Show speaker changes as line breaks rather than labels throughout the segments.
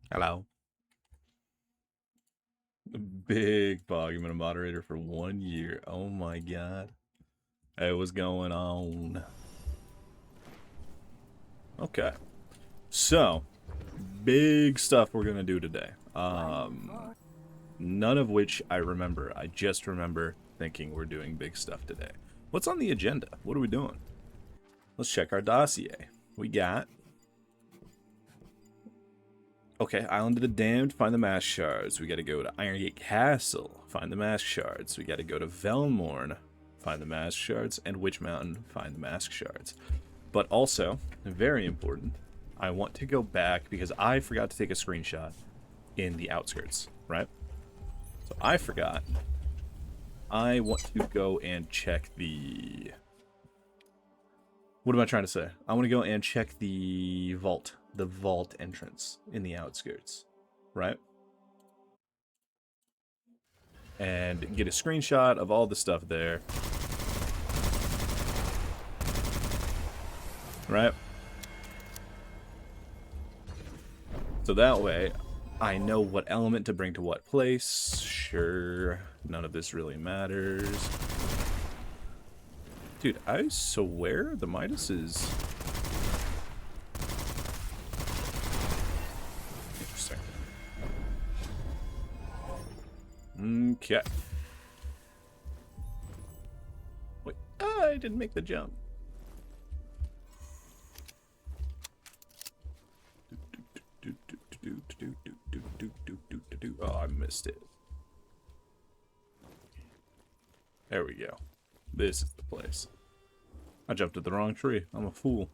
Hello. Big Fog. I'm a moderator for 1 year. Oh my god. Hey, what's going on? Okay. So, big stuff we're gonna do today. None of which I remember. I just remember thinking we're doing big stuff today. What's on the agenda? What are we doing? Let's check our dossier. We got... Okay, Island of the Damned, find the mask shards. We gotta go to Irongate Castle, find the mask shards. We gotta go to Velmorn, find the mask shards. And Witch Mountain, find the mask shards. But also, very important, I want to go back because I forgot to take a screenshot in the outskirts, right? So I forgot. I want to go and check the... What am I trying to say? I want to go and check the vault entrance in the outskirts, right? And get a screenshot of all the stuff there. Right? So that way, I know what element to bring to what place. Sure, none of this really matters. Dude, I swear the Midas is... Interesting. Okay. Wait, I didn't make the jump. Oh, I missed it. There we go. This is the place. I jumped at the wrong tree. I'm a fool.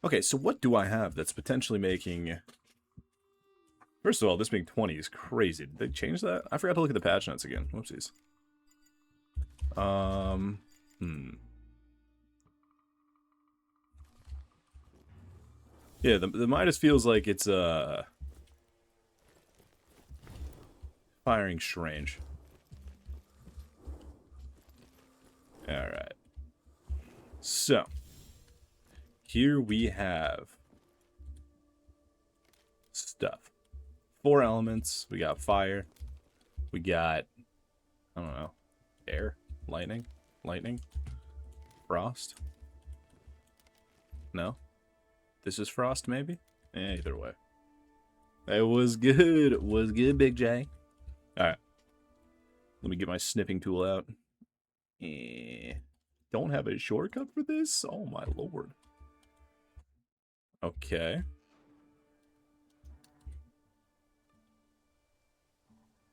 Okay, so what do I have that's potentially making... First of all, this being 20 is crazy. Did they change that? I forgot to look at the patch notes again. Whoopsies. Yeah, the Midas feels like it's firing strange. Alright. So, here we have stuff. 4 elements. We got fire. We got, I don't know, air, lightning, frost. No? This is frost, maybe? Either way. It was good. It was good, Big J. Alright. Let me get my snipping tool out. Don't have a shortcut for this? Oh my lord. Okay.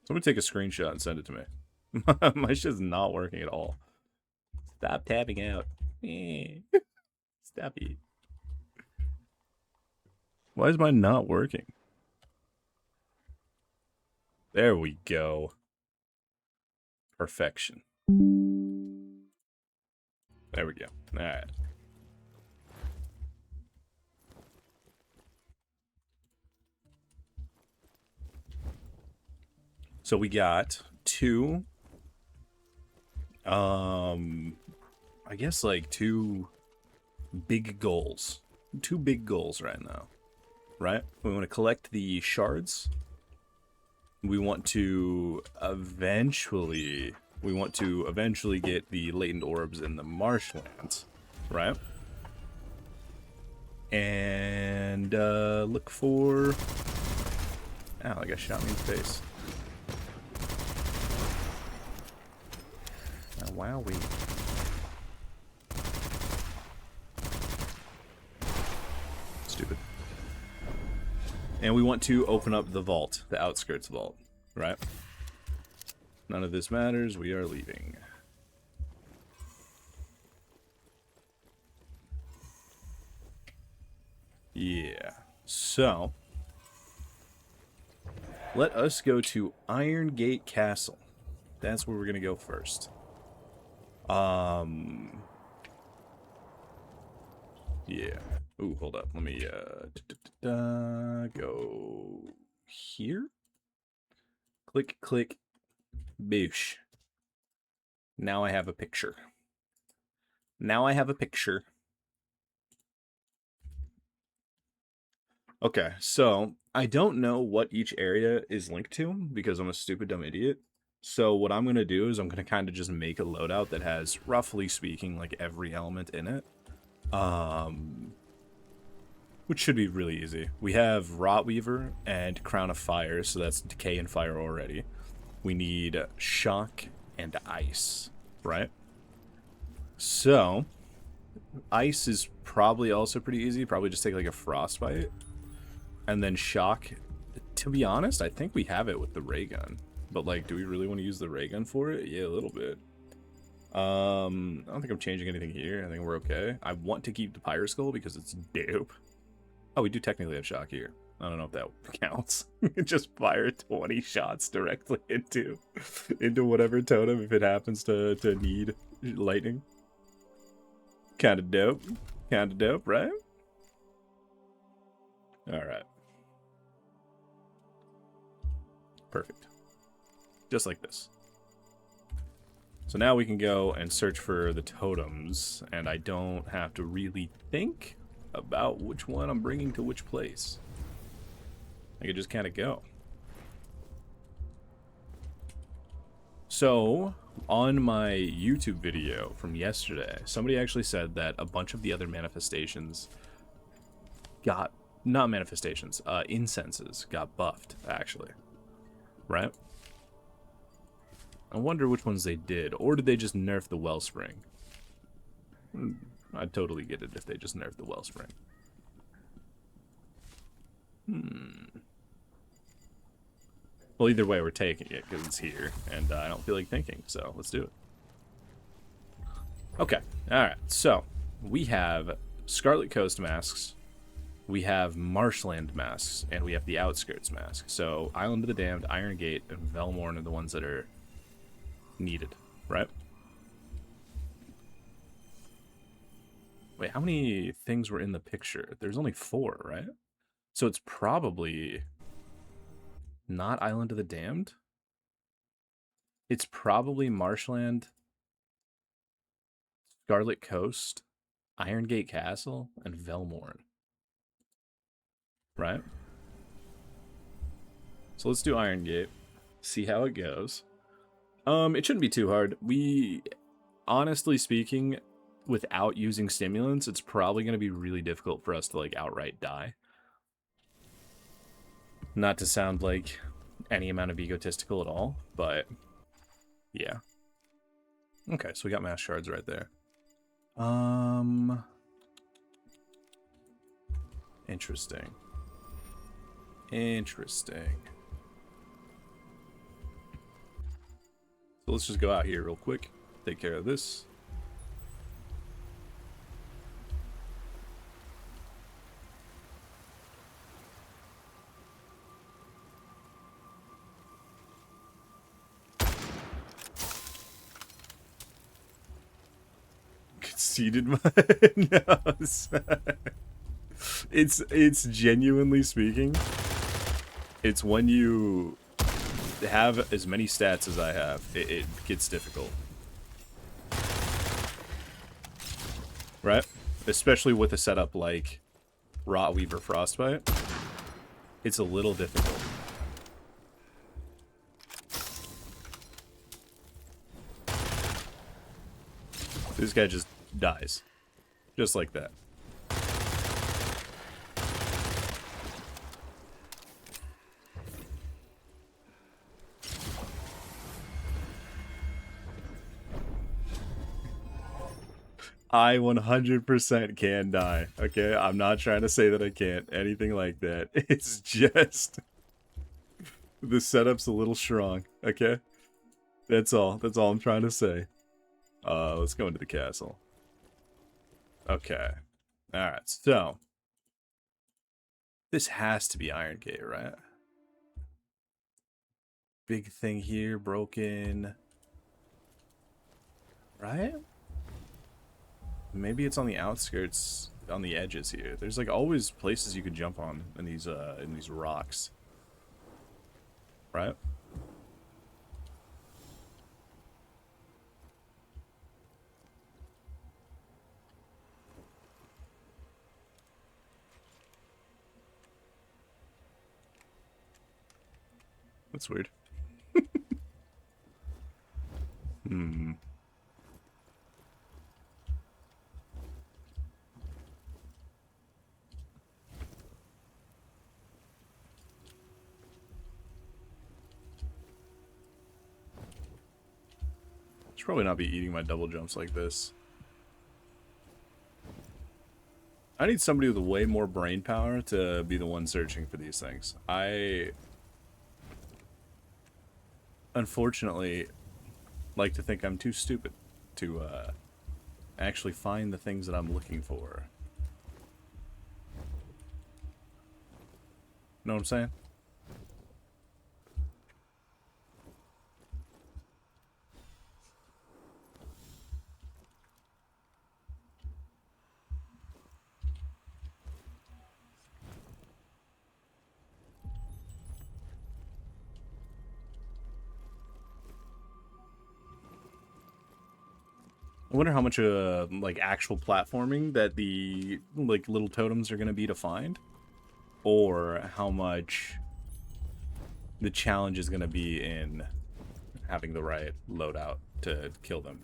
Somebody take a screenshot and send it to me. My shit's not working at all. Stop tapping out. Stop it. Why is mine not working? There we go. Perfection. There we go. Alright. So we got 2... I guess like 2 big goals. 2 big goals right now. Right? We want to collect the shards. We want to eventually get the latent orbs in the marshlands, right? And look for... Ow, I got shot me in the face. Oh, wowee. Stupid. And we want to open up the vault, the outskirts vault, right? None of this matters. We are leaving. Yeah. So, let us go to Irongate Castle. That's where we're going to go first. Yeah. Ooh, hold up. Let me, go here. Click, click, boosh. Now I have a picture. Okay, so I don't know what each area is linked to because I'm a stupid dumb idiot. So what I'm gonna do is I'm gonna kind of just make a loadout that has, roughly speaking, like every element in it. Which should be really easy. We have Rotweaver and Crown of Fire, so that's Decay and Fire already. We need Shock and Ice, right? So, Ice is probably also pretty easy. Probably just take like a Frostbite. And then Shock, to be honest, I think we have it with the ray gun. But like, do we really want to use the ray gun for it? Yeah, a little bit. I don't think I'm changing anything here. I think we're okay. I want to keep the Pyre Skull because it's dope. Oh, we do technically have Shock here. I don't know if that counts. Just fire 20 shots directly into whatever totem if it happens to need lightning. Kind of dope. Kind of dope, right? All right. Perfect. Just like this. So now we can go and search for the totems, and I don't have to really think about which one I'm bringing to which place. I could just kind of go. So, on my YouTube video from yesterday, somebody actually said that a bunch of the other manifestations got, not manifestations, incenses got buffed, actually. Right? I wonder which ones they did, or did they just nerf the Wellspring? I'd totally get it if they just nerfed the Wellspring. Well, either way, we're taking it because it's here, and I don't feel like thinking, so let's do it. Okay, alright, so we have Scarlet Coast masks, we have Marshland masks, and we have the Outskirts mask. So Island of the Damned, Iron Gate, and Velmorn are the ones that are needed, right? Wait, how many things were in the picture? There's only 4, right? So it's probably not Island of the Damned. It's probably Marshland, Scarlet Coast, Iron Gate Castle, and Velmorn. Right? So let's do Iron Gate. See how it goes. It shouldn't be too hard. We, honestly speaking, without using stimulants, it's probably going to be really difficult for us to, like, outright die. Not to sound like any amount of egotistical at all, but yeah. Okay, so we got mass shards right there. Interesting. Interesting. So let's just go out here real quick. Take care of this. Conceded my nose. It's genuinely speaking, it's when you have as many stats as I have, it gets difficult. Right? Especially with a setup like Rotweaver Frostbite. It's a little difficult. This guy just dies. Just like that. I 100% can die, okay? I'm not trying to say that I can't, anything like that. It's just... the setup's a little strong, okay? That's all. That's all I'm trying to say. Let's go into the castle. Okay. Alright, so... this has to be Iron Gate, right? Big thing here, broken... right? Maybe it's on the outskirts, on the edges here. There's like always places you could jump on in these rocks. Right? That's weird. Hmm. Should probably not be eating my double jumps like this. I need somebody with way more brain power to be the one searching for these things. I, unfortunately, like to think I'm too stupid to actually find the things that I'm looking for. Know what I'm saying? I wonder how much like actual platforming that the like little totems are gonna be to find, or how much the challenge is gonna be in having the right loadout to kill them.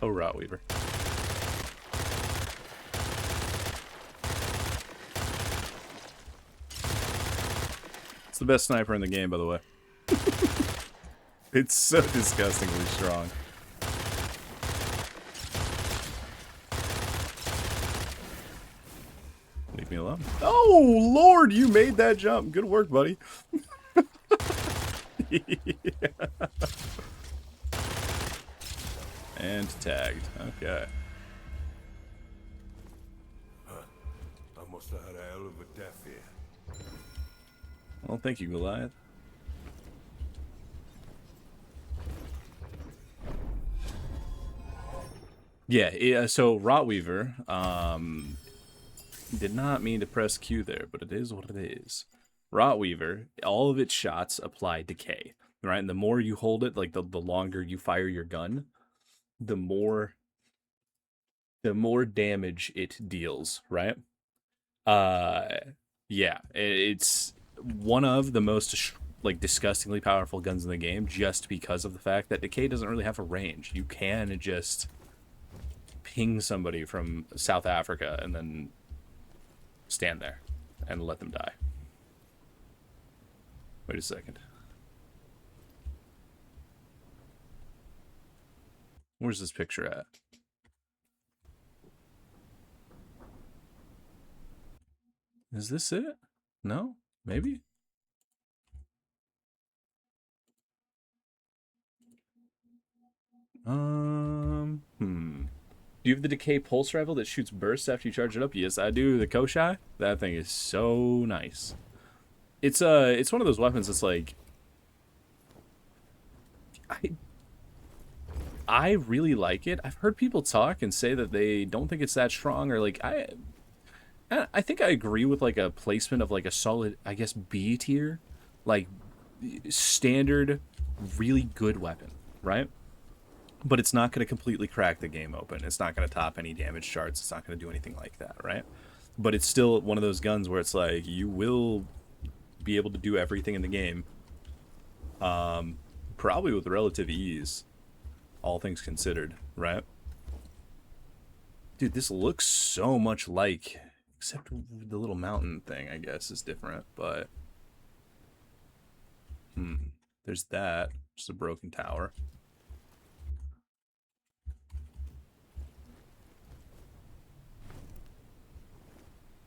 Oh, Rotweaver. It's the best sniper in the game, by the way. It's so disgustingly strong. Leave me alone. Oh, Lord, you made that jump. Good work, buddy. Yeah. And tagged. Okay.
I must have had a hell of a death here.
Well, thank you, Goliath. Yeah, so Rotweaver, did not mean to press Q there, but it is what it is. Rotweaver, all of its shots apply decay, right? And the more you hold it, like the longer you fire your gun, the more damage it deals, right? Yeah, it's one of the most like disgustingly powerful guns in the game, just because of the fact that decay doesn't really have a range. You can just ping somebody from South Africa and then stand there and let them die. Wait a second. Where's this picture at? Is this it? No? Maybe? Do you have the Decay Pulse Rifle that shoots bursts after you charge it up? Yes, I do. The Koshai? That thing is so nice. It's one of those weapons that's like... I really like it. I've heard people talk and say that they don't think it's that strong, or like, I think I agree with like a placement of like a solid, I guess, B tier, like standard, really good weapon, right? But it's not going to completely crack the game open. It's not going to top any damage charts. It's not going to do anything like that, right? But it's still one of those guns where it's like you will be able to do everything in the game, probably with relative ease, all things considered, right? Dude, this looks so much like, except the little mountain thing, I guess, is different, but there's that, just a broken tower.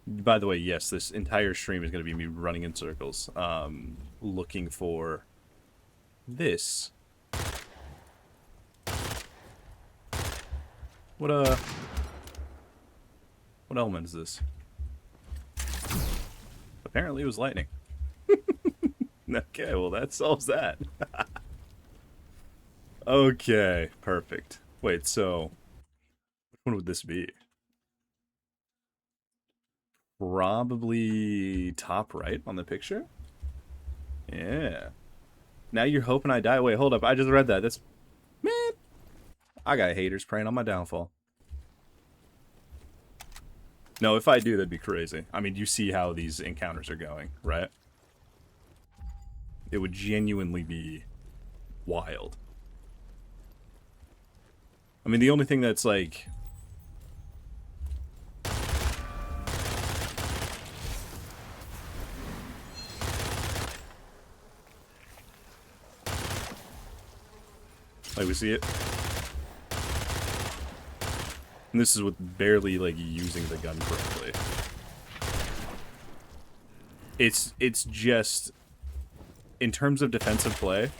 By the way, yes, this entire stream is going to be me running in circles, looking for this. What element is this? Apparently it was lightning. Okay, well that solves that. Okay, perfect. Wait, so which one would this be? Probably top right on the picture? Yeah. Now you're hoping I die. Wait, hold up. I just read that. That's man. I got haters preying on my downfall. No, if I do, that'd be crazy. I mean, you see how these encounters are going, right? It would genuinely be wild. I mean, the only thing that's like... Like, we see it. And this is with barely, like, using the gun correctly. It's just... In terms of defensive play...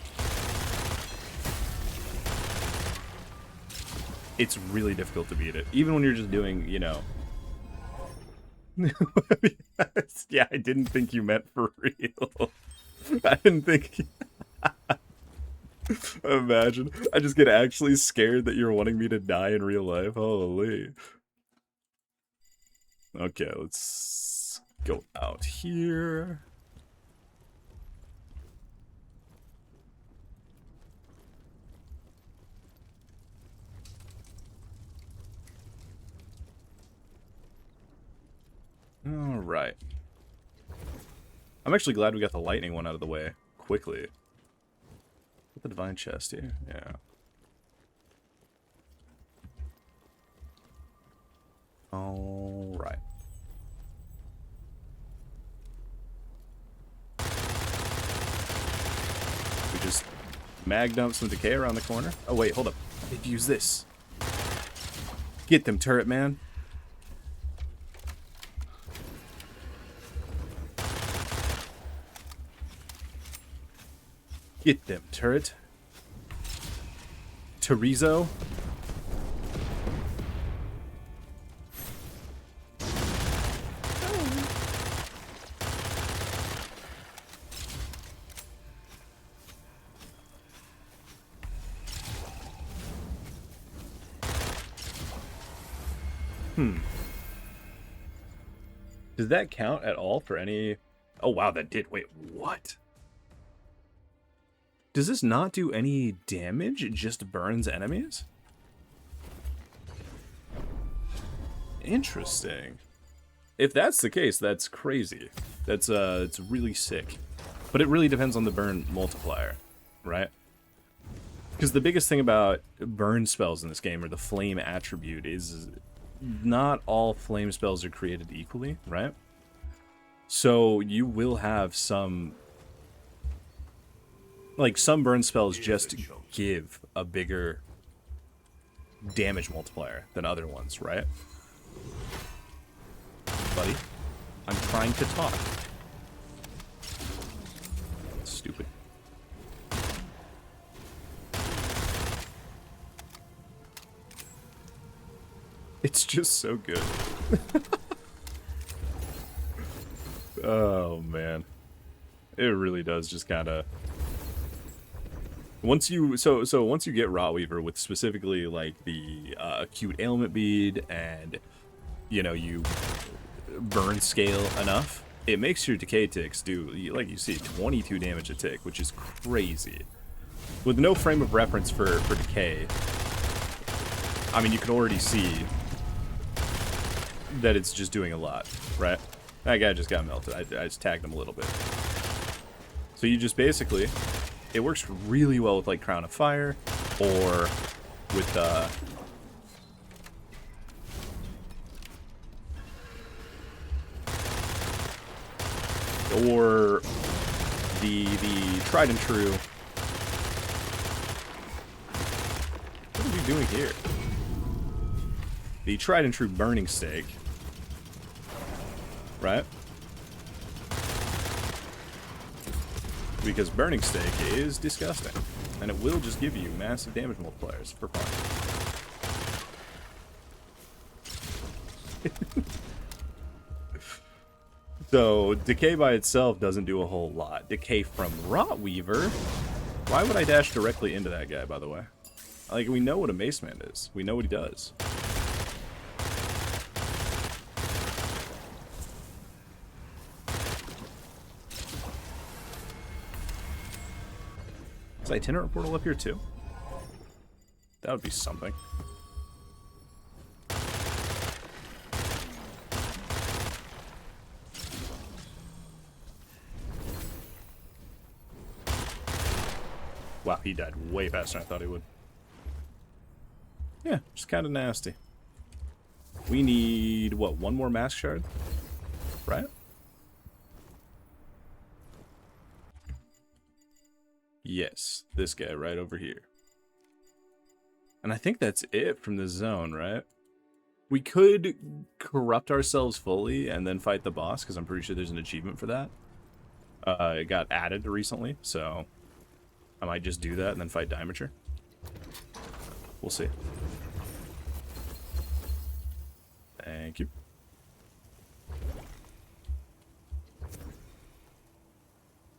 It's really difficult to beat it. Even when you're just doing, you know... Yeah, I didn't think you meant for real. I didn't think... Imagine. I just get actually scared that you're wanting me to die in real life. Holy. Okay, let's go out here. All right. I'm actually glad we got the lightning one out of the way quickly. Put the divine chest here. Yeah. All right. We just mag dump some decay around the corner. Oh wait, hold up. I need to use this. Get them, turret man. Get them, turret. Terizo. Does that count at all for any... Oh, wow, that did. Wait, what? Does this not do any damage? It just burns enemies? Interesting. If that's the case, that's crazy. That's it's really sick. But it really depends on the burn multiplier, right? Because the biggest thing about burn spells in this game, or the flame attribute, is not all flame spells are created equally, right? So you will have some... Like, some burn spells just give a bigger damage multiplier than other ones, right? Buddy, I'm trying to talk. Stupid. It's just so good. Oh, man. It really does just kind of... Once you once you get Rotweaver with specifically like the acute ailment bead and you know you burn scale enough, it makes your decay ticks do, like you see, 22 damage a tick, which is crazy. With no frame of reference for decay, I mean you can already see that it's just doing a lot, right? That guy just got melted. I just tagged him a little bit. So you just basically... It works really well with, like, Crown of Fire, or with, or the tried and true... What are we doing here? The tried and true Burning Stake, right? Because Burning Stake is disgusting. And it will just give you massive damage multipliers for fun. So, Decay by itself doesn't do a whole lot. Decay from Rotweaver... Why would I dash directly into that guy, by the way? Like, we know what a Mace Man is. We know what he does. Is itinerant portal up here too? That would be something. Wow, he died way faster than I thought he would. Yeah, just kind of nasty. We need, what, one more mask shard? Right? Yes, this guy right over here. And I think that's it from the zone, right? We could corrupt ourselves fully and then fight the boss, because I'm pretty sure there's an achievement for that. It got added recently, so I might just do that and then fight Diameter. We'll see. Thank you.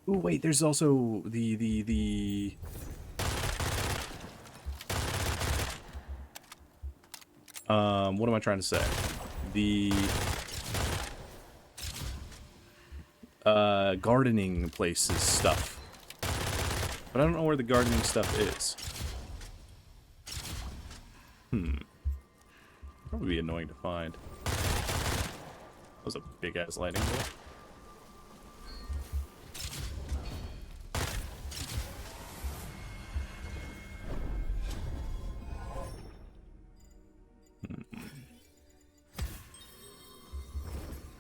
Ooh, wait, there's also the what am I trying to say? The gardening places stuff. But I don't know where the gardening stuff is. Probably be annoying to find. That was a big ass lightning bolt.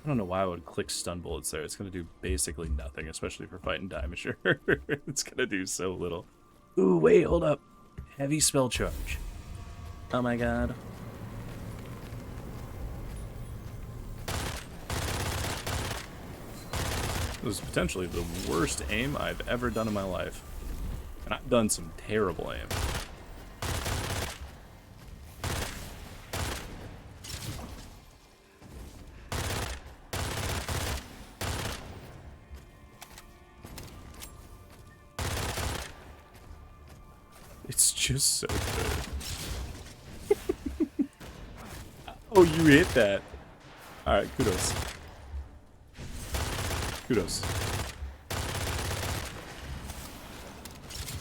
I don't know why I would click stun bullets there. It's going to do basically nothing, especially for fighting Diameter. It's going to do so little. Ooh, wait, hold up. Heavy spell charge. Oh my god. This is potentially the worst aim I've ever done in my life. And I've done some terrible aim. It's just so good. Oh, you hit that. Alright, kudos. Kudos.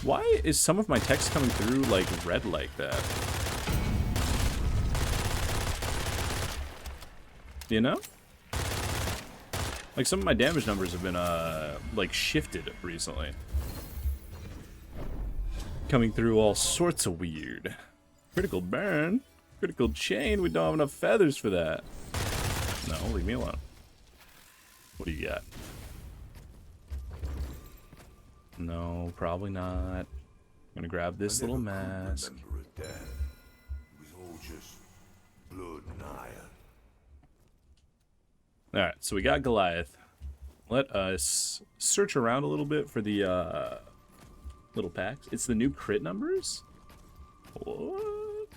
Why is some of my text coming through, like, red like that? You know? Like, some of my damage numbers have been, like, shifted recently. Coming through all sorts of weird. Critical burn? Critical chain? We don't have enough feathers for that. No, leave me alone. What do you got? No, probably not. I'm gonna grab this little mask.
It was all just blood and iron.
Alright, so we got Goliath. Let us search around a little bit for the little packs. It's the new crit numbers? What?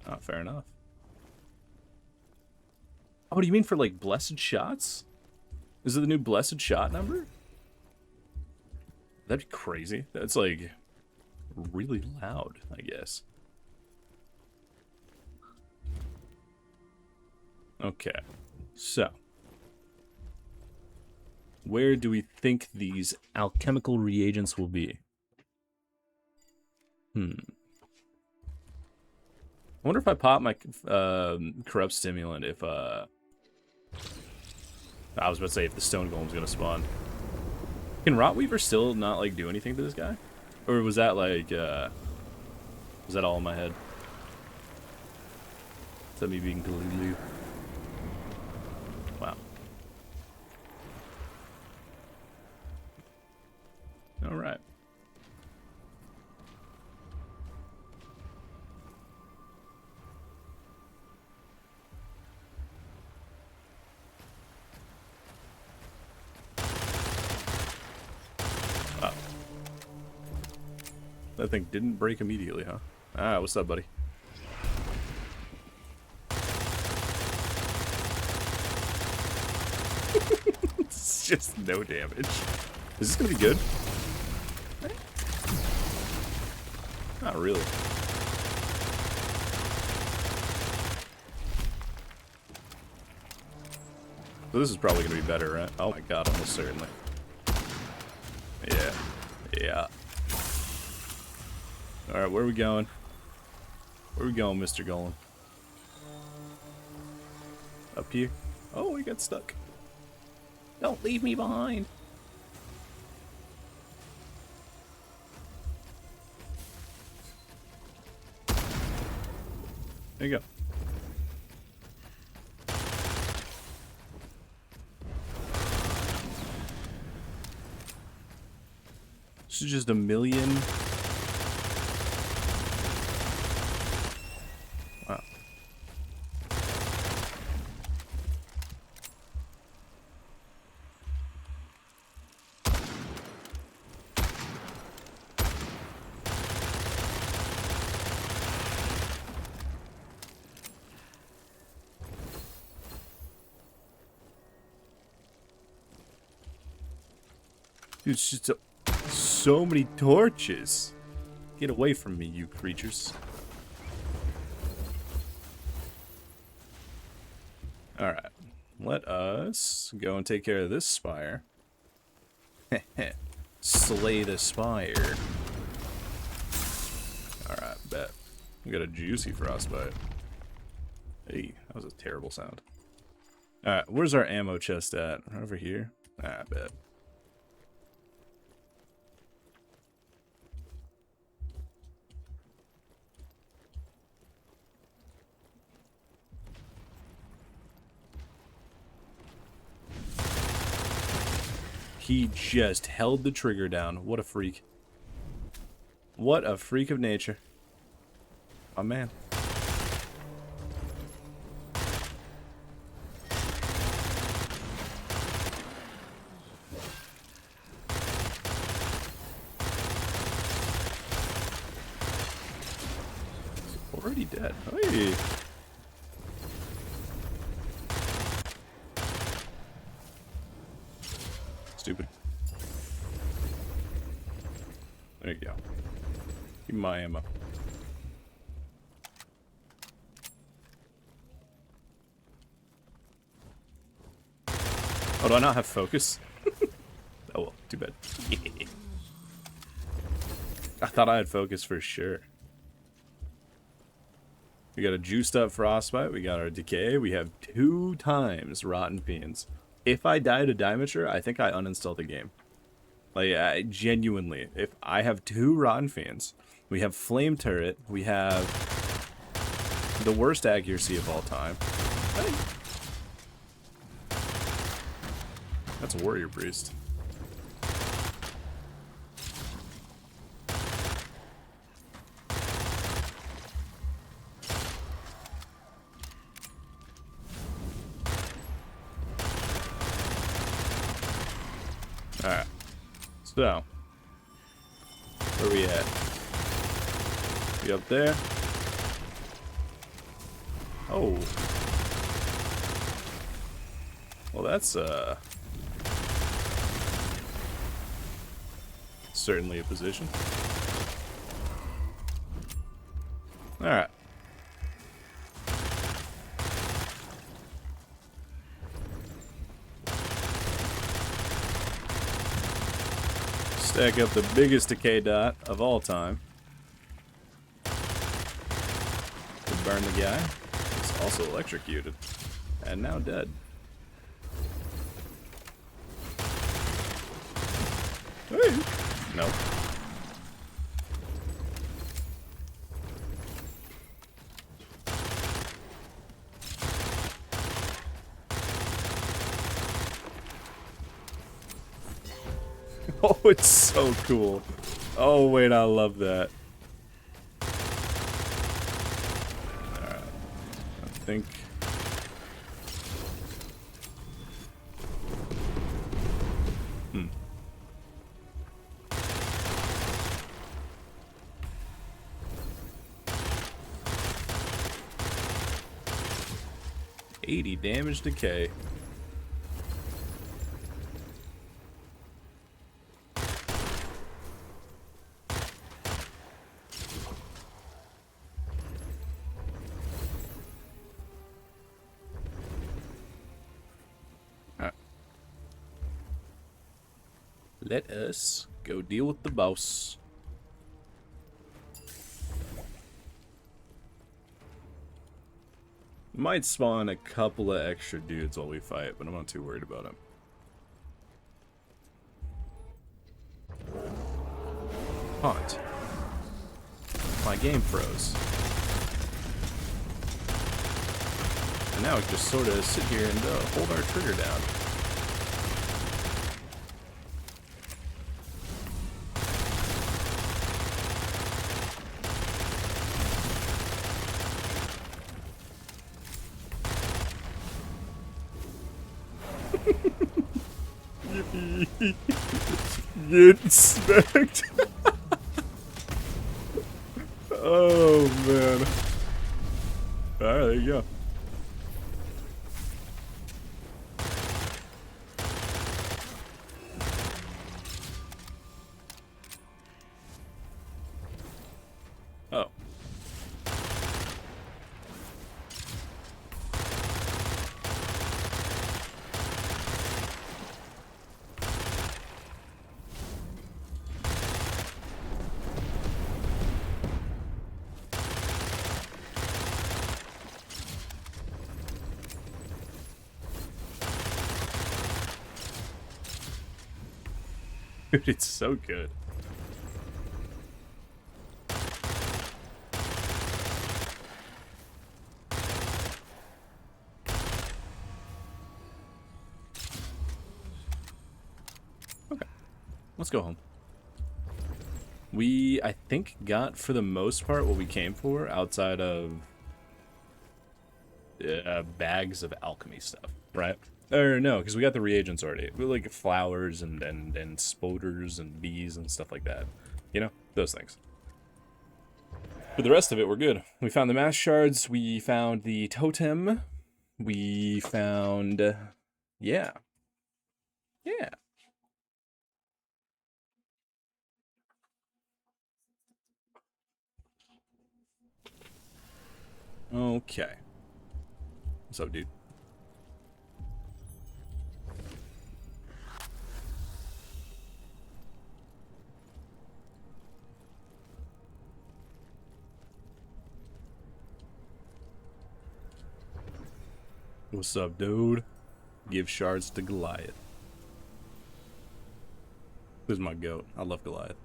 Oh, fair enough. Oh, do you mean for, like, blessed shots? Is it the new blessed shot number? That'd be crazy. That's, like, really loud, I guess. Okay. So. Where do we think these alchemical reagents will be? I wonder if I pop my corrupt stimulant if I was about to say if the stone golem's gonna spawn. Can Rotweaver still not like do anything to this guy? Or was that like was that all in my head? Is that me being delulu? Wow. Alright. Wow. That thing didn't break immediately, huh? Ah, what's up, buddy? It's just no damage. Is this gonna be good? Not really. So this is probably going to be better, right? Oh my god, almost certainly. Yeah. Yeah. Alright, where are we going? Where are we going, Mr. Golem? Up here? Oh, we got stuck. Don't leave me behind. There you go. This is just a million. Wow. Dude, it's just so many torches. Get away from me, you creatures. Alright. Let us go and take care of this spire. Slay the spire. Alright, bet. We got a juicy frostbite. Hey, that was a terrible sound. Alright, where's our ammo chest at? Over here? Ah, I bet. He just held the trigger down. What a freak. What a freak of nature. Oh, man. He's already dead. Hey. Stupid. There you go. Give me my ammo. Oh, do I not have focus? Oh well, too bad. I thought I had focus for sure. We got a juiced up frostbite, we got our decay, we have 2 times rotten fiends. If I die to Dimeter, I think I uninstall the game. Like, genuinely, if I have 2 rotten fiends, we have flame turret, we have the worst accuracy of all time. Hey. That's a warrior priest. Alright. So, where we at? We up there? Oh. Well, that's, certainly a position. Alright. Stack up the biggest decay dot of all time. We burn the guy. He's also electrocuted. And now dead. Hey! Nope. Oh, it's so cool. Oh, wait, I love that. Alright. I think... Hmm. $80 damage decay. Let us go deal with the boss. Might spawn a couple of extra dudes while we fight, but I'm not too worried about them. Haunt. My game froze. And now we can just sort of sit here and hold our trigger down. Get smacked. Oh man. Alright, there you go. Oh. Dude, it's so good. Okay, let's go home. We, I think, got, for the most part, what we came for, outside of bags of alchemy stuff, right? Or no, because we got the reagents already. We like flowers and spoders and bees and stuff like that. You know, those things. For the rest of it, we're good. We found the mass shards. We found the totem. We found... yeah. Yeah. Okay. What's up, dude? What's up, dude? Give shards to Goliath. This is my goat. I love Goliath.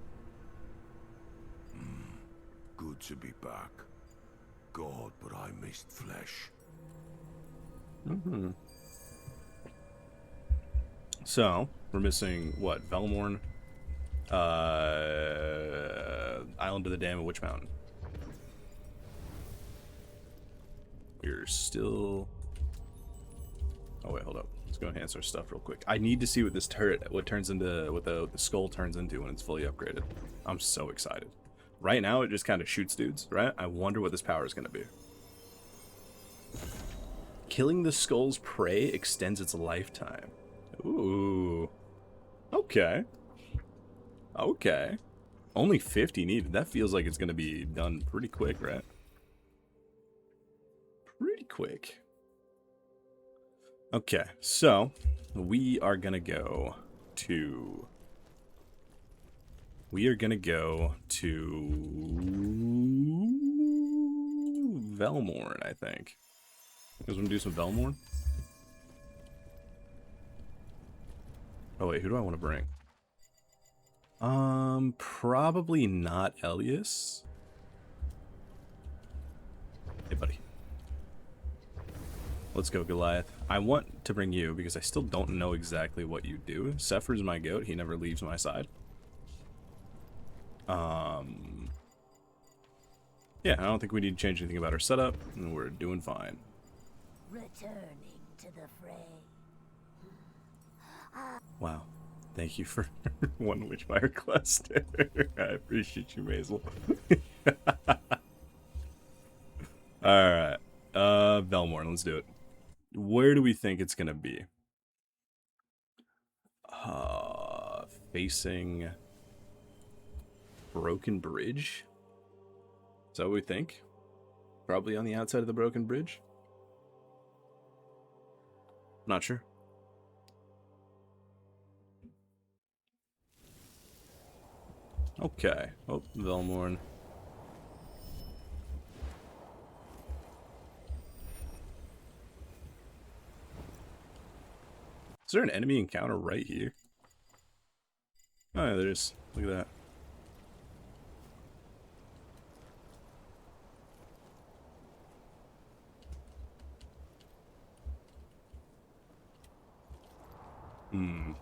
Good to be back. God, but I missed flesh.
So, we're missing, what, Velmorn? Island of the Dam and Witch Mountain. We're still... oh, wait, hold up. Let's go enhance our stuff real quick. I need to see what this turret, what the skull turns into when it's fully upgraded. I'm so excited. Right now, it just kind of shoots dudes, right? I wonder what this power is going to be. Killing the skull's prey extends its lifetime. Ooh. Okay. Okay. Only 50 needed. That feels like it's going to be done pretty quick, right? Pretty quick. Okay, so we are going to go to... Velmorn, I think. You guys want to do some Velmorn? Oh wait, who do I want to bring? Probably not Elias. Hey, buddy. Let's go, Goliath. I want to bring you because I still don't know exactly what you do. Sephir's my goat. He never leaves my side. Yeah, I don't think we need to change anything about our setup, and we're doing fine.
Returning to the fray.
Wow. Thank you for one Witchfire cluster. I appreciate you, Maisel. Alright. Velmorn, let's do it. Where do we think it's gonna be? Facing Broken Bridge? Is that what we think? Probably on the outside of the Broken Bridge? Not sure. Okay. Oh, Velmorn. Is there an enemy encounter right here? Oh, yeah, there is. Look at that. Hmm.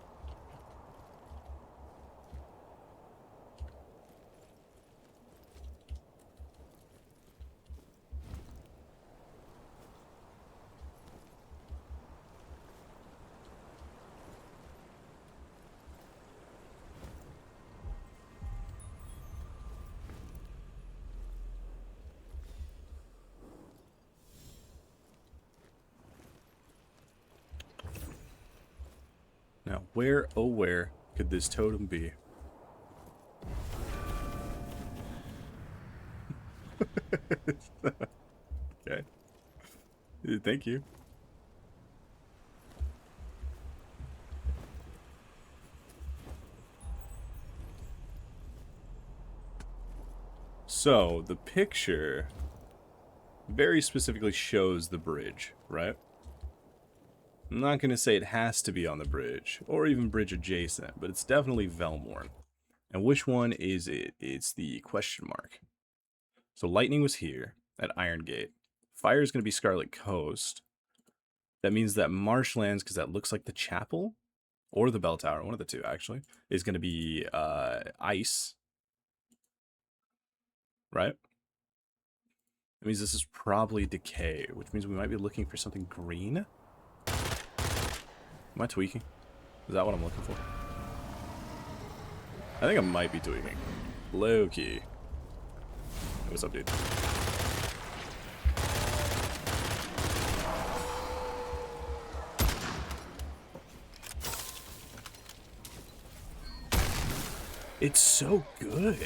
Now, where, oh where, could this totem be? Okay. Thank you. So, the picture very specifically shows the bridge, right? I'm not going to say it has to be on the bridge, or even bridge adjacent, but it's definitely Velmorn. And which one is it? It's the question mark. So lightning was here at Iron Gate. Fire is going to be Scarlet Coast. That means that marshlands, because that looks like the chapel, or the bell tower, one of the two actually, is going to be ice. Right? That means this is probably decay, which means we might be looking for something green. Am I tweaking? Is that what I'm looking for? I think I might be tweaking. Low key. Hey, what's up, dude? It's so good.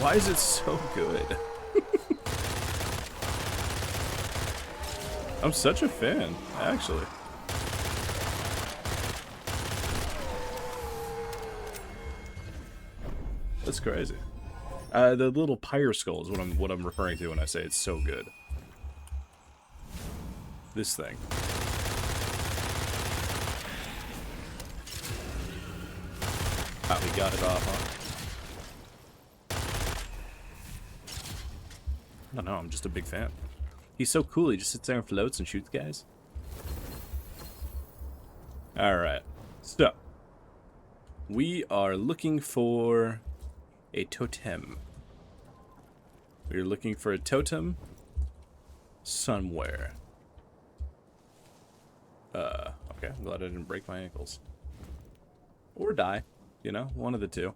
Why is it so good? I'm such a fan, actually. That's crazy. The little pyre skull is what I'm referring to when I say it's so good. This thing. Ah, we got it off, huh? I don't know, I'm just a big fan. He's so cool, he just sits there and floats and shoots guys. Alright, so we are looking for a totem. We're looking for a totem somewhere. Okay, I'm glad I didn't break my ankles. Or die, you know, one of the two.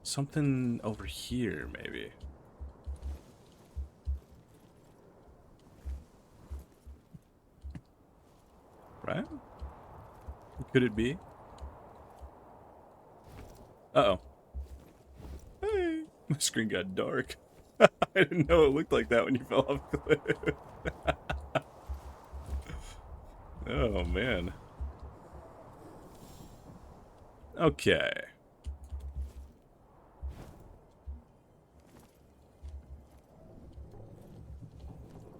Something over here, maybe. Right? Could it be? Uh-oh. Hey! My screen got dark. I didn't know it looked like that when you fell off the cliff. Oh, man. Okay.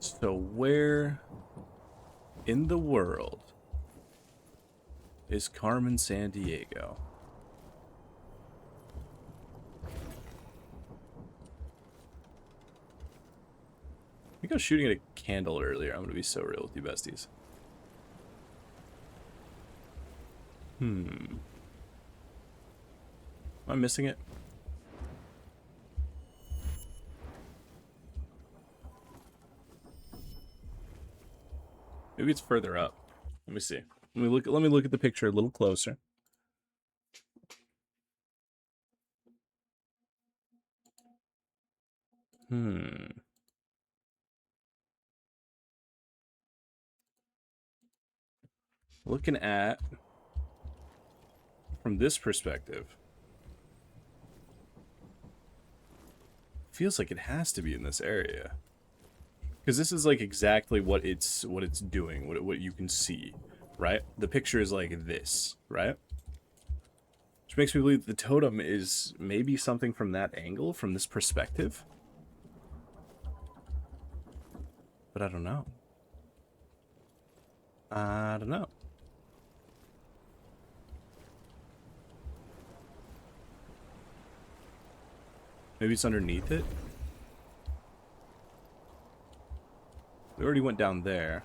So where in the world is Carmen Sandiego? I think I was shooting at a candle earlier. I'm gonna be so real with you besties. Am I missing it? Maybe it's further up. Let me see. Let me look at the picture a little closer. Looking at from this perspective, feels like it has to be in this area. Because this is like exactly what it's doing, what you can see, right? The picture is like this, right? Which makes me believe the totem is maybe something from that angle, from this perspective. But I don't know. I don't know. Maybe it's underneath it? We already went down there.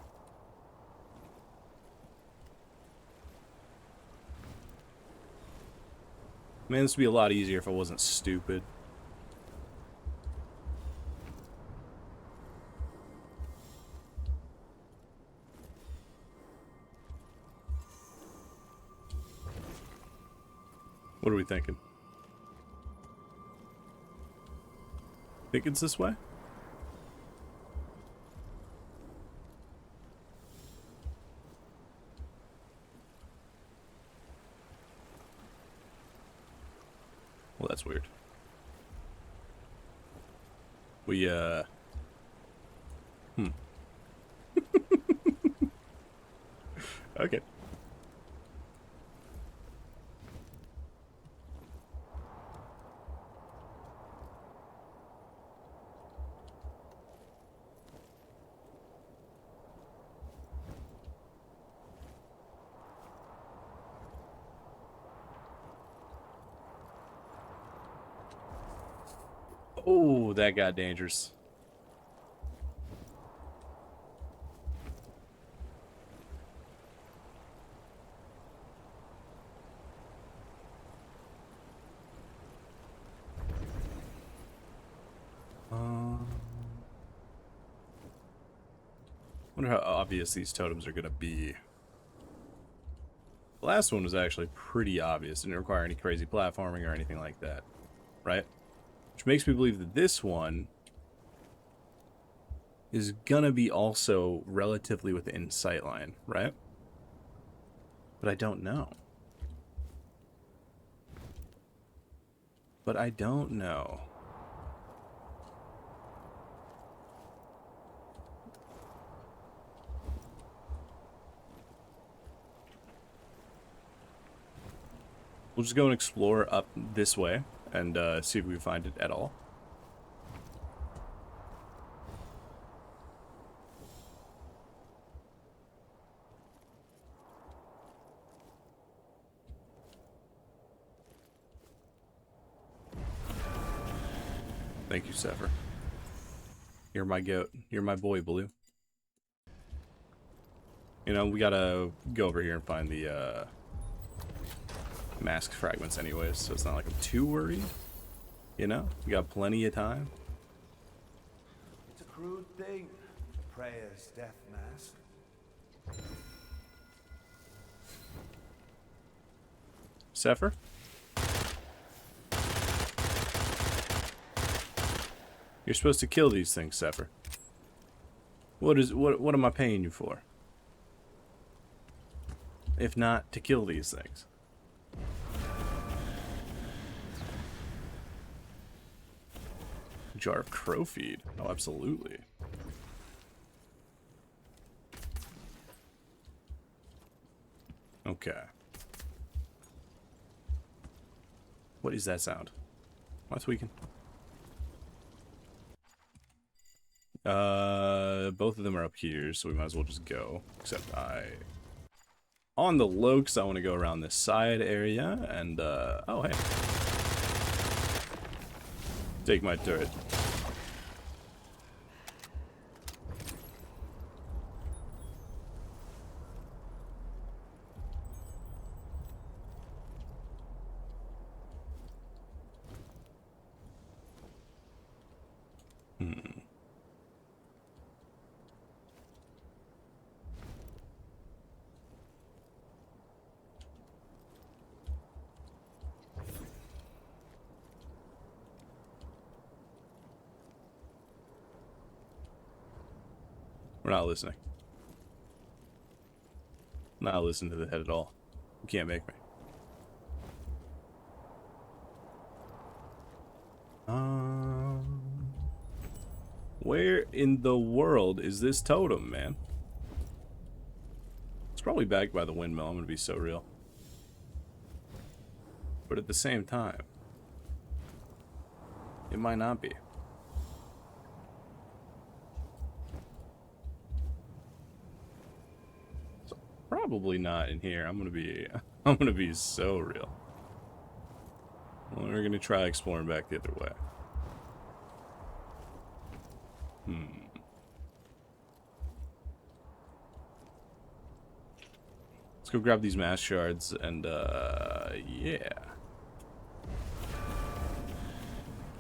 Man, this would be a lot easier if I wasn't stupid. What are we thinking? Think it's this way? Well, that's weird. We, Okay. Oh, that got dangerous. Wonder how obvious these totems are gonna be. The last one was actually pretty obvious. Didn't require any crazy platforming or anything like that. Right? Which makes me believe that this one is gonna be also relatively within sightline, right? But I don't know. But I don't know. We'll just go and explore up this way and see if we can find it at all. Thank you, Sever. You're my goat. You're my boy, Blue. You know, we gotta go over here and find the mask fragments anyways, so it's not like I'm too worried. You know? We got plenty of time.
It's a crude thing. Prayer's death mask.
Sefer? You're supposed to kill these things, Sefer. What am I paying you for? If not to kill these things. Jar of crow feed. Oh, absolutely. Okay. What is that sound? Am I tweaking? Both of them are up here, so we might as well just go. Except on the low, because I want to go around this side area, and, oh, hey. Take my turret. We're not listening. Not listening to the head at all. You can't make me. Where in the world is this totem, man? It's probably backed by the windmill. I'm gonna be so real. But at the same time, it might not be. So probably not in here. I'm gonna be so real. Well, we're gonna try exploring back the other way. Let's go grab these mass shards and, yeah.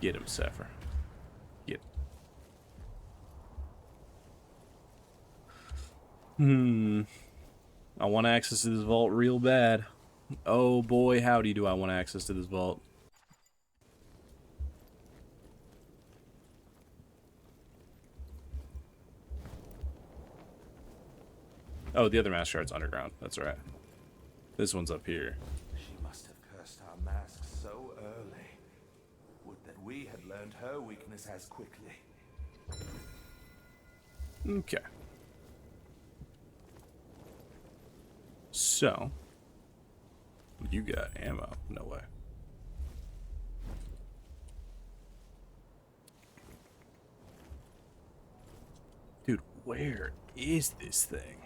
Get him, Sepher. Get him. I want access to this vault real bad. Oh boy, howdy do I want access to this vault. Oh, the other mass shard's underground. That's right. This one's up here.
She must have cursed our masks so early. Would that we had learned her weakness as quickly.
Okay. So, you got ammo? No way. Dude, where is this thing?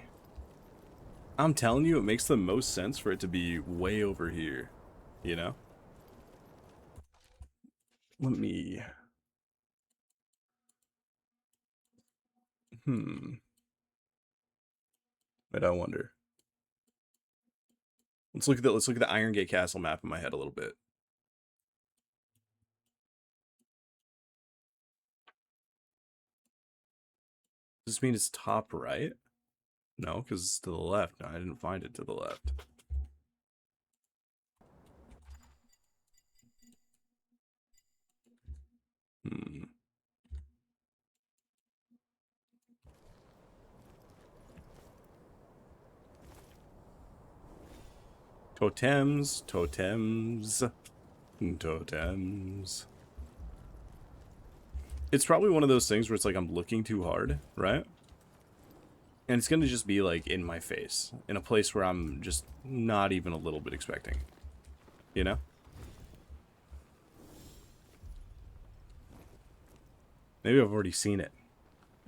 I'm telling you, it makes the most sense for it to be way over here. You know? Let me... But I wonder. Let's look at the Iron Gate Castle map in my head a little bit. Does this mean it's top right? No, because it's to the left. No, I didn't find it to the left. Totems, totems, totems. It's probably one of those things where it's like I'm looking too hard, right? And it's gonna just be like in my face, in a place where I'm just not even a little bit expecting. You know? Maybe I've already seen it,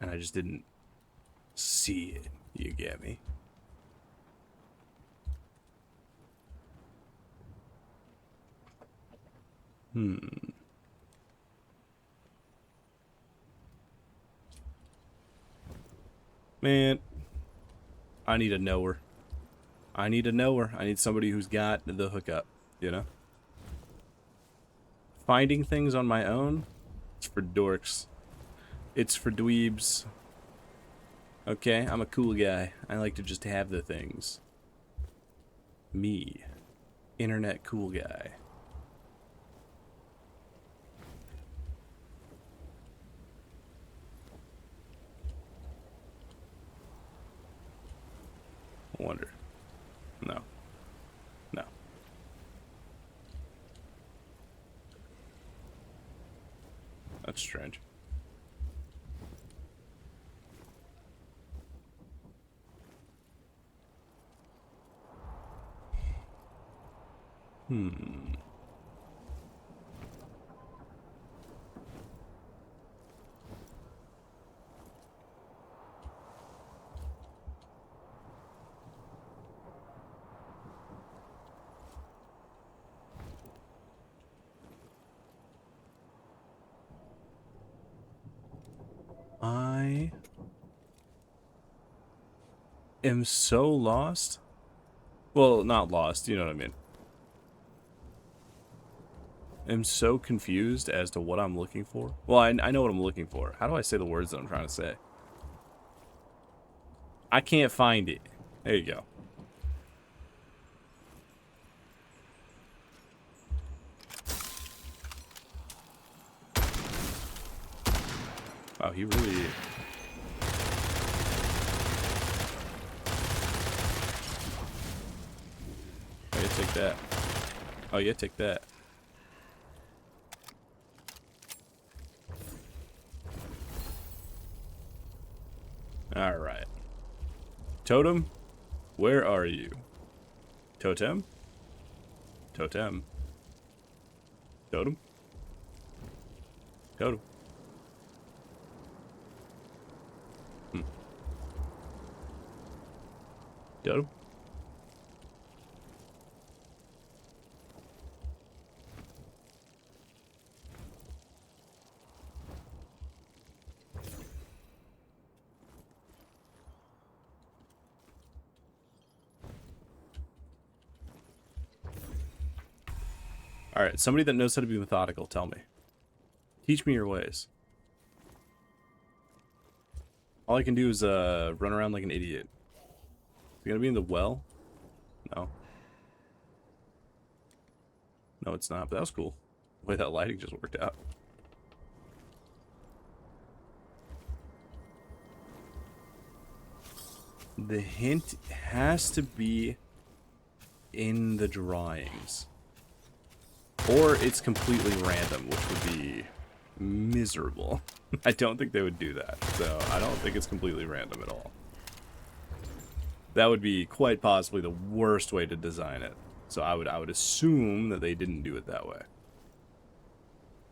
and I just didn't see it. You get me? Man, I need a knower. I need a knower. I need somebody who's got the hookup, you know? Finding things on my own, it's for dorks. It's for dweebs. Okay, I'm a cool guy. I like to just have the things. Me. Internet cool guy. I wonder. No. No. That's strange. I am so lost. Well, not lost, you know what I mean. I'm so confused as to what I'm looking for. Well, I know what I'm looking for. How do I say the words that I'm trying to say? I can't find it. There you go. Wow, he really... Oh, yeah, take that. Oh, yeah, take that. Alright. Totem, where are you? Totem? Totem. Totem. Totem. Totem. Alright, somebody that knows how to be methodical, tell me. Teach me your ways. All I can do is run around like an idiot. Is it gonna be in the well? No. No, it's not, but that was cool. The way that lighting just worked out. The hint has to be in the drawings. Or it's completely random, which would be miserable. I don't think they would do that, so I don't think it's completely random at all. That would be quite possibly the worst way to design it. So I would assume that they didn't do it that way.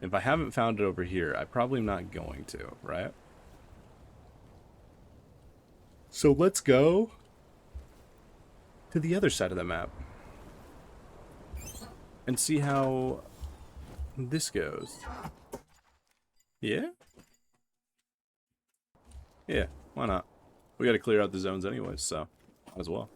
If I haven't found it over here, I probably am not going to, right? So let's go to the other side of the map and see how this goes. Yeah? Yeah, why not? We gotta clear out the zones anyways, so might as well.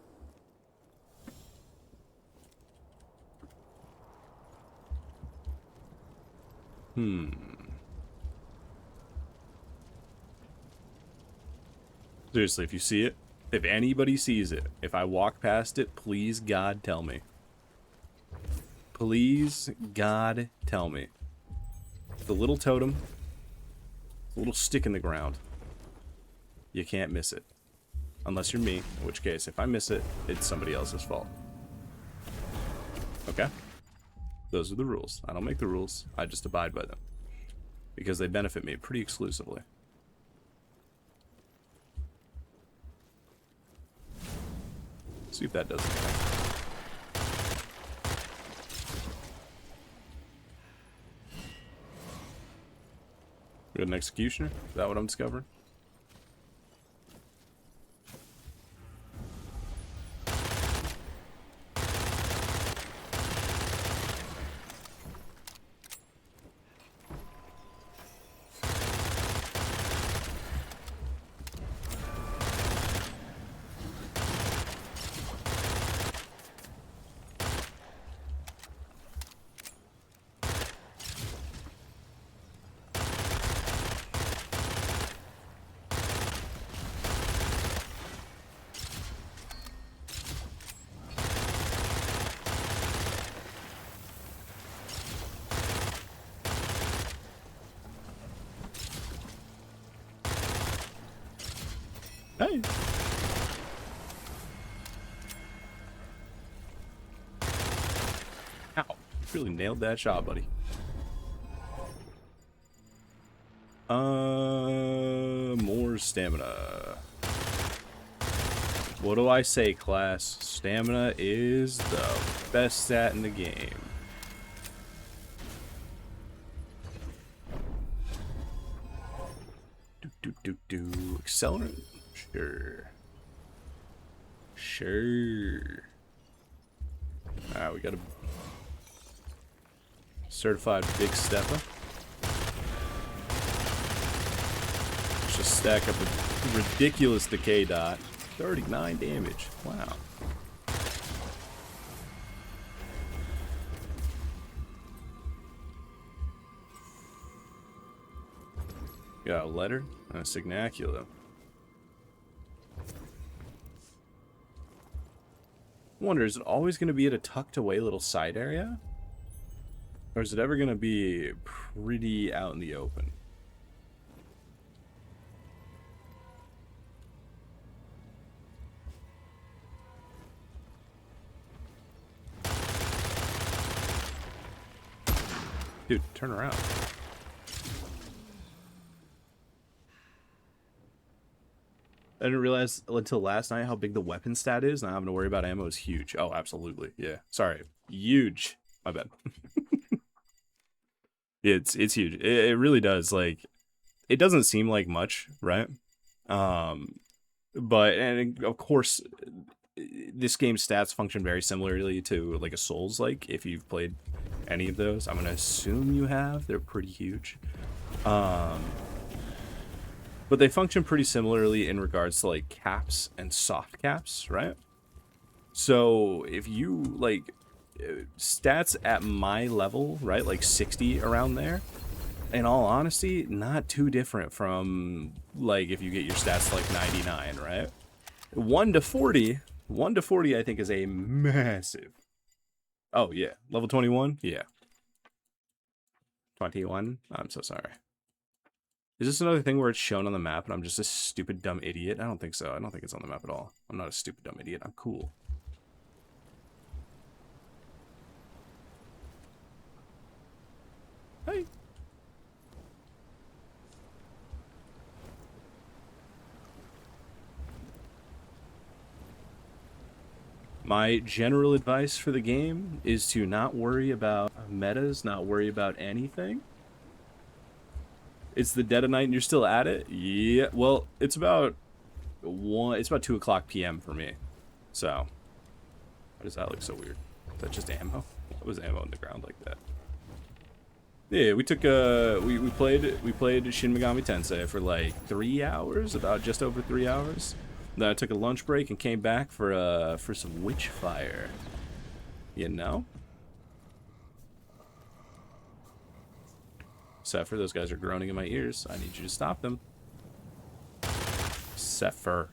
Seriously, if you see it, if anybody sees it, if I walk past it, please God tell me. Please God tell me. The little totem, the little stick in the ground. You can't miss it. Unless you're me, in which case, if I miss it, it's somebody else's fault. Okay? Those are the rules. I don't make the rules. I just abide by them. Because they benefit me pretty exclusively. See if that does anything. We got an executioner? Is that what I'm discovering? Hey! Ow. You really nailed that shot, buddy. More stamina. What do I say, class? Stamina is the best stat in the game. Accelerant? Sure. Sure. Alright, we got a certified big stepper. Let's just stack up a ridiculous decay dot. 39 damage. Wow. Got a letter and a signaculum. I wonder, is it always going to be at a tucked away little side area? Or is it ever going to be pretty out in the open? Dude, turn around. I didn't realize until last night how big the weapon stat is. Not having to worry about ammo is huge. Oh, absolutely. Yeah. Sorry. Huge. My bad. It's huge. It really does. Like, it doesn't seem like much, right? Um, but and of course, this game's stats function very similarly to like a Souls. Like, if you've played any of those, I'm gonna assume you have. They're pretty huge. But they function pretty similarly in regards to like caps and soft caps, right? So if you like stats at my level, right, like 60 around there, in all honesty, not too different from like if you get your stats to like 99, right? 1 to 40, 1 to 40 I think is a massive. Oh yeah, level 21? Yeah. 21? I'm so sorry. Is this another thing where it's shown on the map and I'm just a stupid dumb idiot? I don't think so. I don't think it's on the map at all. I'm not a stupid dumb idiot. I'm cool. Hey. My general advice for the game is to not worry about metas, not worry about anything. It's the dead of night and you're still at it? Yeah, well, it's about 2 o'clock p.m. for me. So, why does that look so weird? Is that just ammo? What was ammo on the ground like that? Yeah, we took we played Shin Megami Tensei for like 3 hours, about just over 3 hours. Then I took a lunch break and came back for some Witchfire. You know? Sepher, those guys are groaning in my ears. I need you to stop them. Sepher.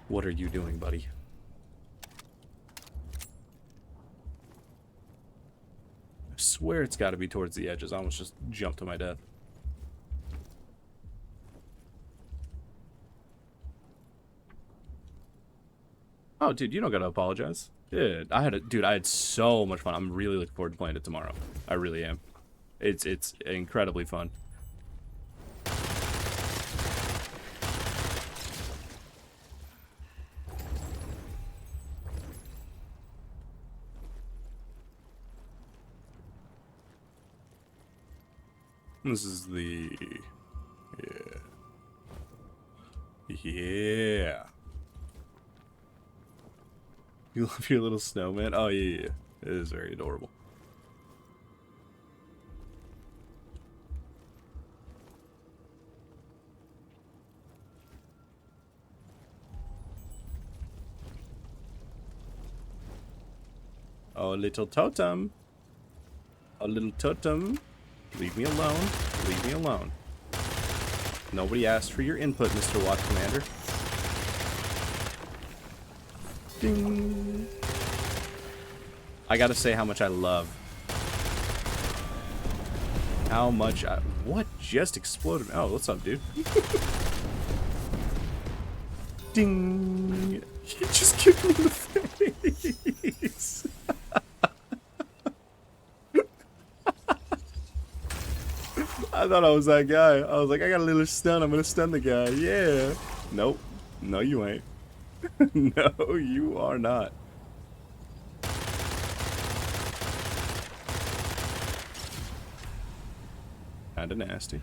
What are you doing, buddy? I swear it's got to be towards the edges. I almost just jumped to my death. Oh, dude, you don't gotta apologize. Dude, I had so much fun. I'm really looking forward to playing it tomorrow. I really am. It's incredibly fun. This is the yeah. You love your little snowman? Oh, yeah. It is very adorable. Oh, little totem. A little totem. Leave me alone. Leave me alone. Nobody asked for your input, Mr. Watch Commander. Ding. I gotta say how much I love. How much I... What just exploded? Oh, what's up, dude? Ding. He just kicked me in the face. I thought I was that guy. I was like, I got a little stun. I'm gonna stun the guy. Yeah. Nope. No, you ain't. No, you are not. Kinda nasty.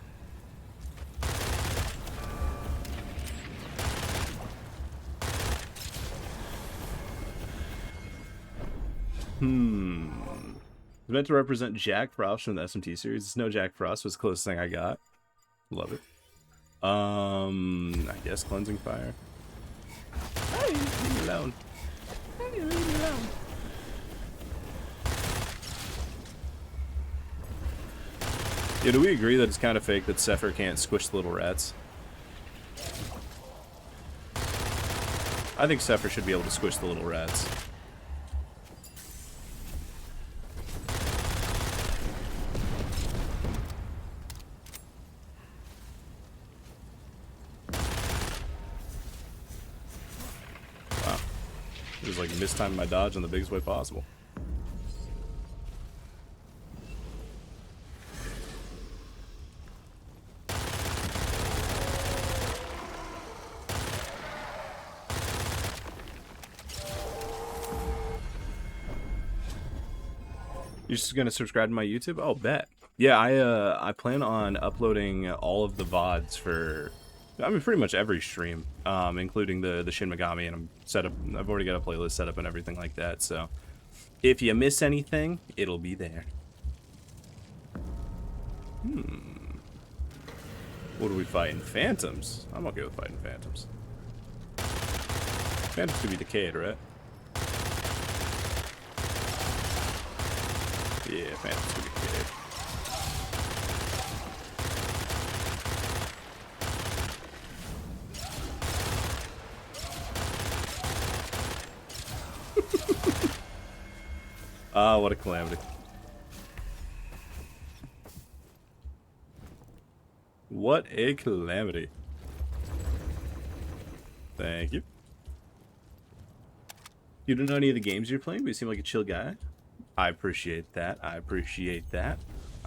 It's meant to represent Jack Frost from the SMT series. It's no Jack Frost. Was the closest thing I got. Love it. I guess Cleansing Fire. Hey, leave me alone. Hey, leave me alone. Yeah, do we agree that it's kind of fake that Sepher can't squish the little rats? I think Sepher should be able to squish the little rats. Wow. It was like mistimed my dodge in the biggest way possible. You're just gonna subscribe to my YouTube? Oh, bet. Yeah, I plan on uploading all of the VODs for, I mean, pretty much every stream, including the Shin Megami, and I'm set up. I've already got a playlist set up and everything like that. So if you miss anything, it'll be there. What are we fighting? Phantoms? I'm okay with fighting phantoms. Phantoms could be decayed, right? Yeah, phantoms could be decayed. Ah, what a calamity. What a calamity. Thank you. You don't know any of the games you're playing, but you seem like a chill guy. I appreciate that. I appreciate that.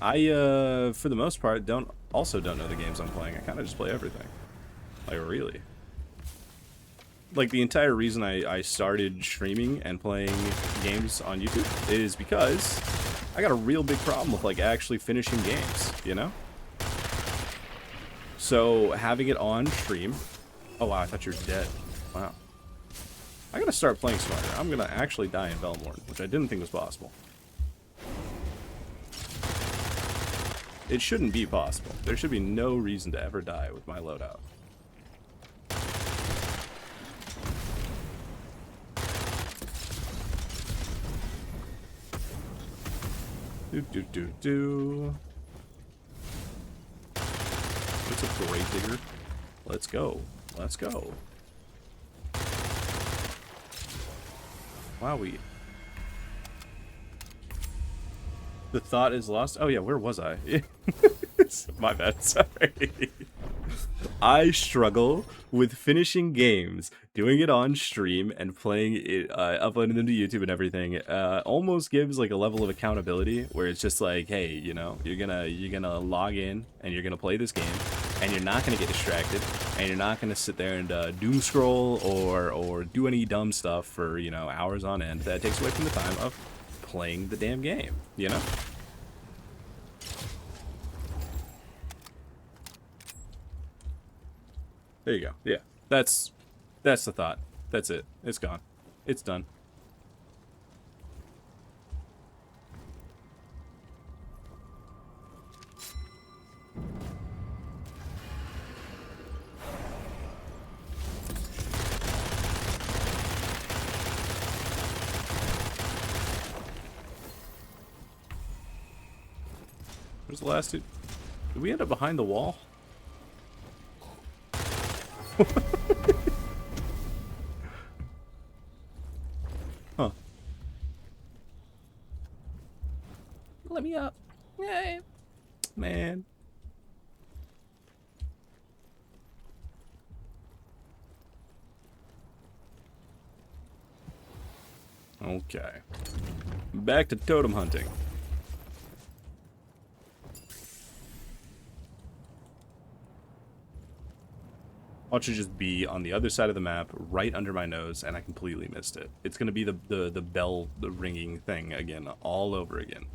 I, for the most part, don't know the games I'm playing. I kind of just play everything. Like, really. Like, the entire reason I started streaming and playing games on YouTube is because I got a real big problem with, like, actually finishing games, you know? So, having it on stream... Oh, wow, I thought you were dead. Wow. I gotta start playing smarter. I'm gonna actually die in Belmorn, which I didn't think was possible. It shouldn't be possible. There should be no reason to ever die with my loadout. Do. It's a grave digger. Let's go. Let's go. Wowie. The thought is lost. Oh yeah, where was I? My bad, sorry. I struggle with finishing games, doing it on stream, and playing it, uploading them to YouTube and everything. Almost gives like a level of accountability where it's just like, hey, you know, you're gonna log in and you're gonna play this game, and you're not gonna get distracted, and you're not gonna sit there and doom scroll or do any dumb stuff for, you know, hours on end. That takes away from the time of playing the damn game, you know? There you go. Yeah. That's the thought. That's it. It's gone. It's done. Where's the last two? Did we end up behind the wall? Huh. Let me up. Yay. Man. Okay. Back to totem hunting. Watch it just be on the other side of the map, right under my nose, and I completely missed it. It's gonna be the bell, the ringing thing again, all over again.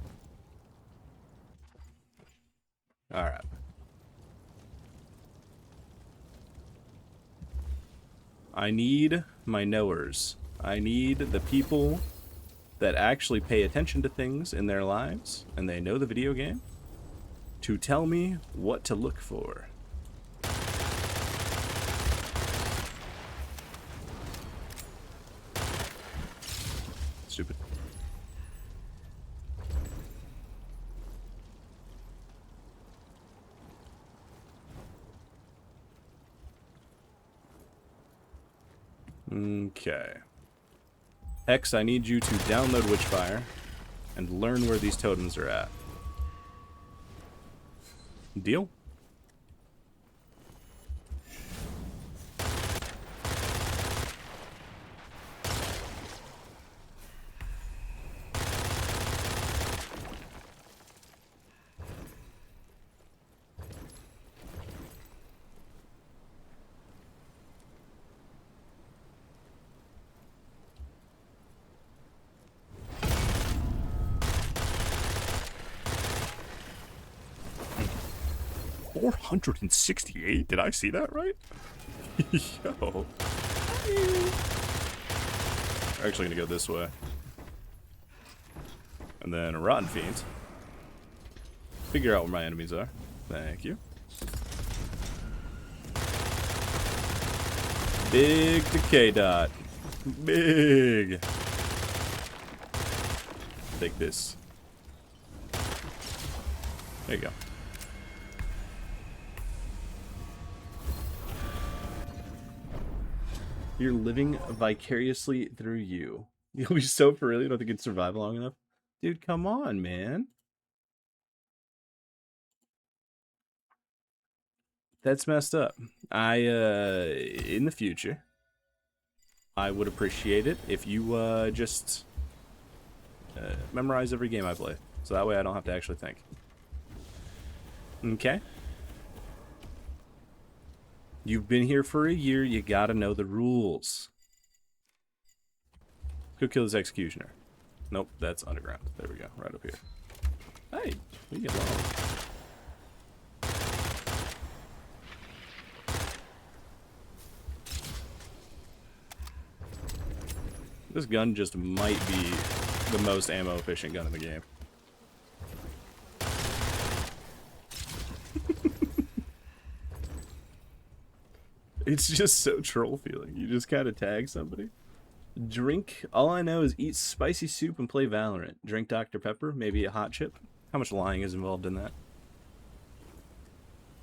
Alright. I need my knowers. I need the people that actually pay attention to things in their lives, and they know the video game, to tell me what to look for. Stupid. Okay. X, I need you to download Witchfire and learn where these totems are at. Deal? 468? Did I see that right? Yo. We're actually gonna go this way. And then a Rotten Fiend. Figure out where my enemies are. Thank you. Big decay dot. Big. Take this. There you go. You're living vicariously through you. You'll be so for real, you don't think you'd survive long enough? Dude, come on, man. That's messed up. In the future, I would appreciate it if you, just memorize every game I play. So that way I don't have to actually think. Okay? You've been here for a year, you gotta know the rules. Go kill this executioner. Nope, that's underground. There we go, right up here. Hey, we get along. This gun just might be the most ammo efficient gun in the game. It's just so troll feeling. You just kind of tag somebody. Drink. All I know is eat spicy soup and play Valorant. Drink Dr. Pepper, maybe a hot chip. How much lying is involved in that?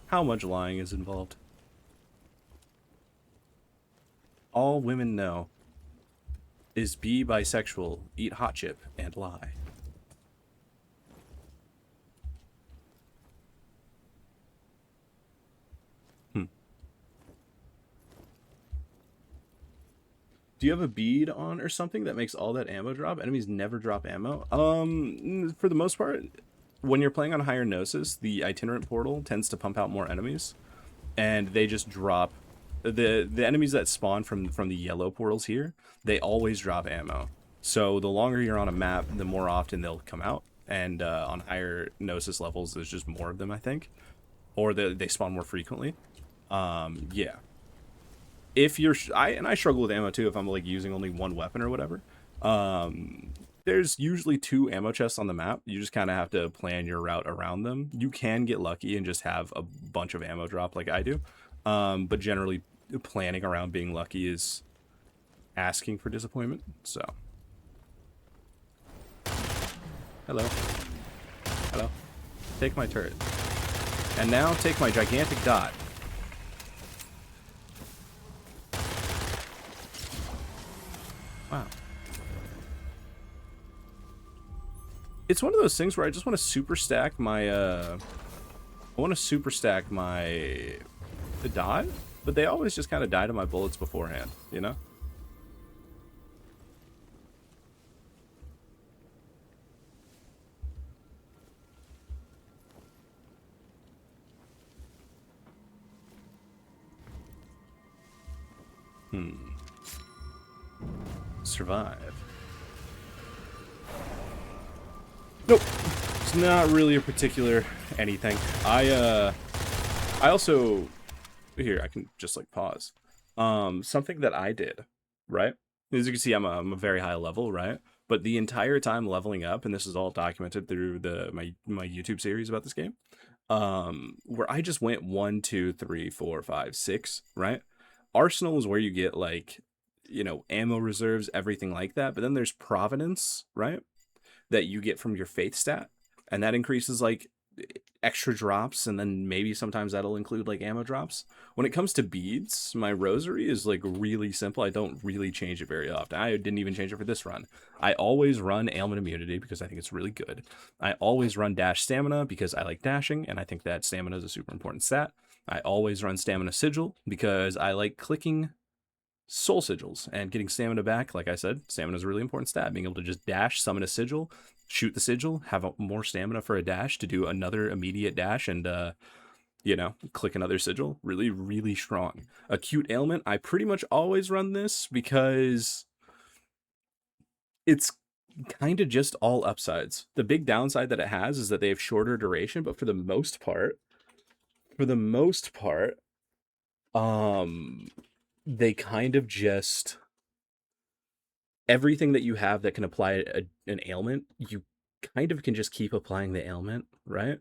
How much lying is involved? All women know is be bisexual, eat hot chip, and lie. Do you have a bead on or something that makes all that ammo drop? Enemies never drop ammo. For the most part, when you're playing on higher Gnosis, the itinerant portal tends to pump out more enemies, and they just drop. The enemies that spawn from the yellow portals here, they always drop ammo. So the longer you're on a map, the more often they'll come out. And on higher Gnosis levels, there's just more of them, I think, or they spawn more frequently. Yeah. If you're, I struggle with ammo too if I'm like using only one weapon or whatever. There's usually 2 ammo chests on the map. You just kind of have to plan your route around them. You can get lucky and just have a bunch of ammo drop like I do. But generally planning around being lucky is asking for disappointment. So, hello. Hello. Take my turret. And now take my gigantic dot. Wow. It's one of those things where I just want to super stack my, I want to super stack my dot, but they always just kind of die to my bullets beforehand, you know? Survive. Nope. It's not really a particular anything. I also, here, I can just like pause. Something that I did, right? As you can see, I'm a very high level, right? But the entire time leveling up, and this is all documented through my YouTube series about this game, where I just went 1, 2, 3, 4, 5, 6, right? Arsenal is where you get like, you know, ammo reserves, everything like that. But then there's Providence, right? That you get from your faith stat. And that increases like extra drops. And then maybe sometimes that'll include like ammo drops. When it comes to beads, my rosary is like really simple. I don't really change it very often. I didn't even change it for this run. I always run ailment immunity because I think it's really good. I always run dash stamina because I like dashing. And I think that stamina is a super important stat. I always run stamina sigil because I like clicking soul sigils and getting stamina back. Like I said, stamina is a really important stat. Being able to just dash, summon a sigil, shoot the sigil, have more stamina for a dash to do another immediate dash and, you know, click another sigil. Really, really strong. Acute ailment, I pretty much always run this because it's kind of just all upsides. The big downside that it has is that they have shorter duration, but for the most part, For the most part, um, they kind of just everything that you have that can apply an ailment, you kind of can just keep applying the ailment, right?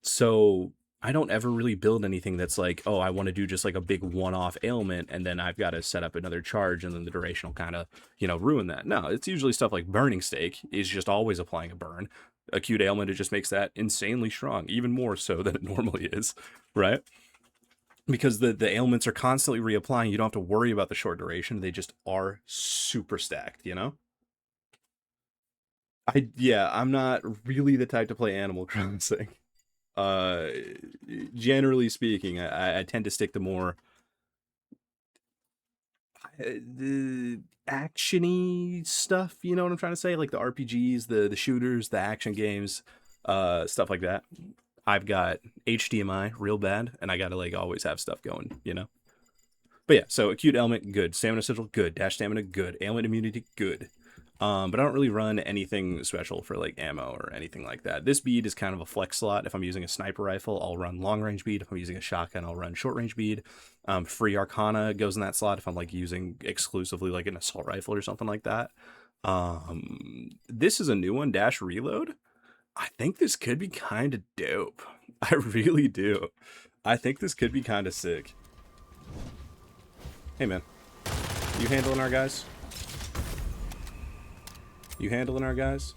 So I don't ever really build anything that's like, oh, I want to do just like a big one-off ailment, and then I've got to set up another charge, and then the duration will kind of, ruin that. No, it's usually stuff like Burning Stake is just always applying a burn. Acute ailment, it just makes that insanely strong, even more so than it normally is, right? Because the ailments are constantly reapplying. You don't have to worry about the short duration. They just are super stacked, I'm not really the type to play Animal Crossing. Uh, Generally speaking, I tend to stick to more the actiony stuff. You know what I'm trying to say? Like the RPGs, the shooters, the action games, stuff like that. I've got HDMI real bad, and I gotta like always have stuff going. But yeah, so acute ailment, good. Stamina sigil, good. Dash stamina, good. Ailment immunity, good. But I don't really run anything special for like ammo or anything like that. This bead is kind of a flex slot. If I'm using a sniper rifle, I'll run long range bead. If I'm using a shotgun, I'll run short range bead. Free Arcana goes in that slot if I'm like using exclusively like an assault rifle or something like that. This is a new one, Dash Reload. I think this could be kind of dope. I really do. I think this could be kind of sick. Hey man, you handling our guys? You handling our guys?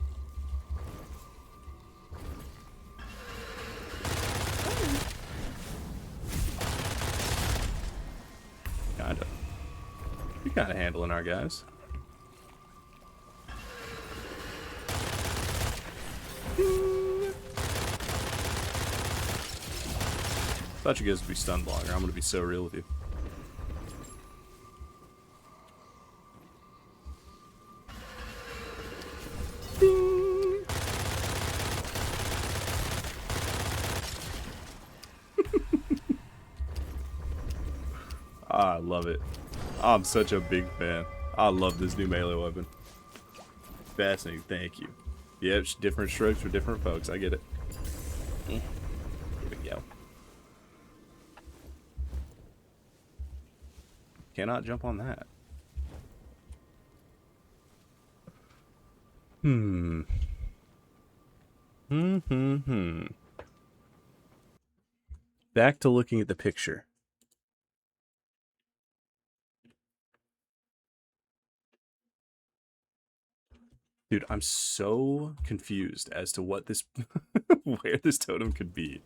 Kinda. You're kinda handling our guys. Thought you guys would be stunned longer. I'm gonna be so real with you. I love it. I'm such a big fan. I love this new melee weapon. Fascinating, thank you. Yep, different strokes for different folks. I get it. Here we go. Cannot jump on that. Back to looking at the picture. Dude, I'm so confused as to what this where this totem could be.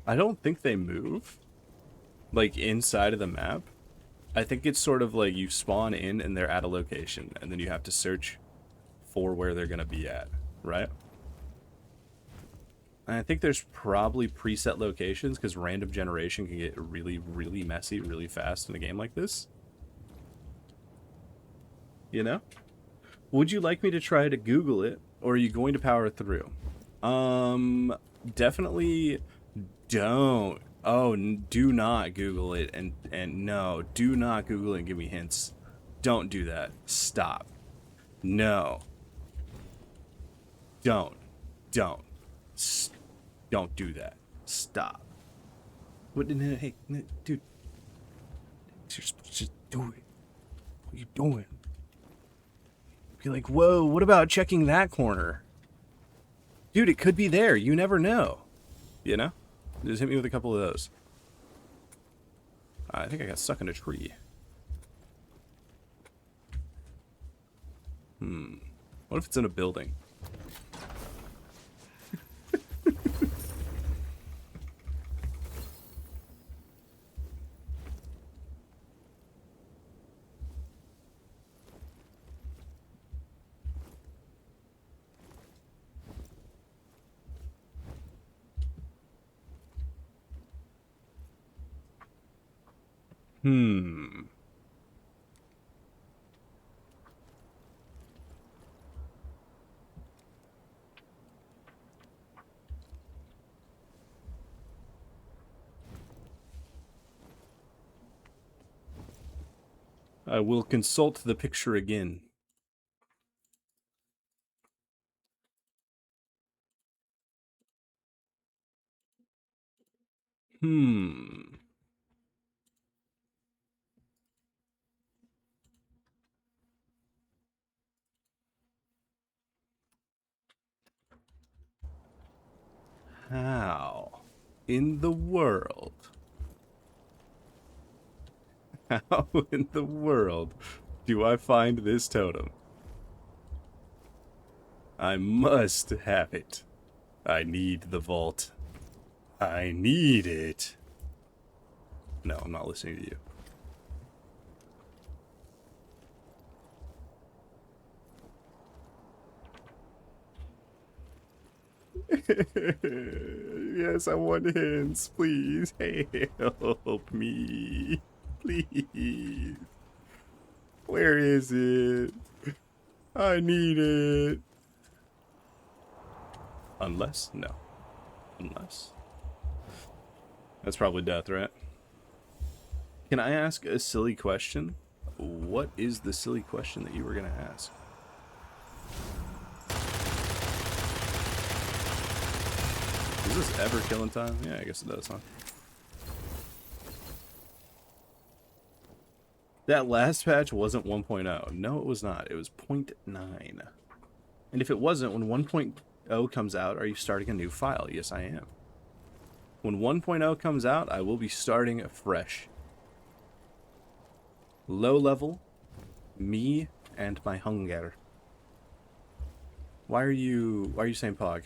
I don't think they move like inside of the map. I think it's sort of like you spawn in and they're at a location, and then you have to search for where they're gonna be at, right? And I think there's probably preset locations because random generation can get really, really messy really fast in a game like this. You know? Would you like me to try to Google it, or are you going to power through? Definitely don't. Oh, do not Google it, and no, do not Google it and give me hints. Don't do that. Stop. No. Don't. Don't. Don't do that. Stop. What? Hey, dude. You're supposed to do it. What are you doing? Be like, whoa, what about checking that corner? Dude, it could be there. You never know. You know? Just hit me with a couple of those. I think I got stuck in a tree. What if it's in a building? I will consult the picture again. Hmm. How in the world? How in the world do I find this totem? I must have it. I need the vault. I need it. No, I'm not listening to you. Yes, I want hints. Please help me. Please. Where is it? I need it. Unless? No. Unless. That's probably death, right? Can I ask a silly question? What is the silly question that you were going to ask? Does this ever kill in time? Yeah, I guess it does, huh? That last patch wasn't 1.0. No, it was not. It was 0.9. And if it wasn't, when 1.0 comes out, are you starting a new file? Yes, I am. When 1.0 comes out, I will be starting afresh. Low level, me and my hunger. Why are you saying Pog?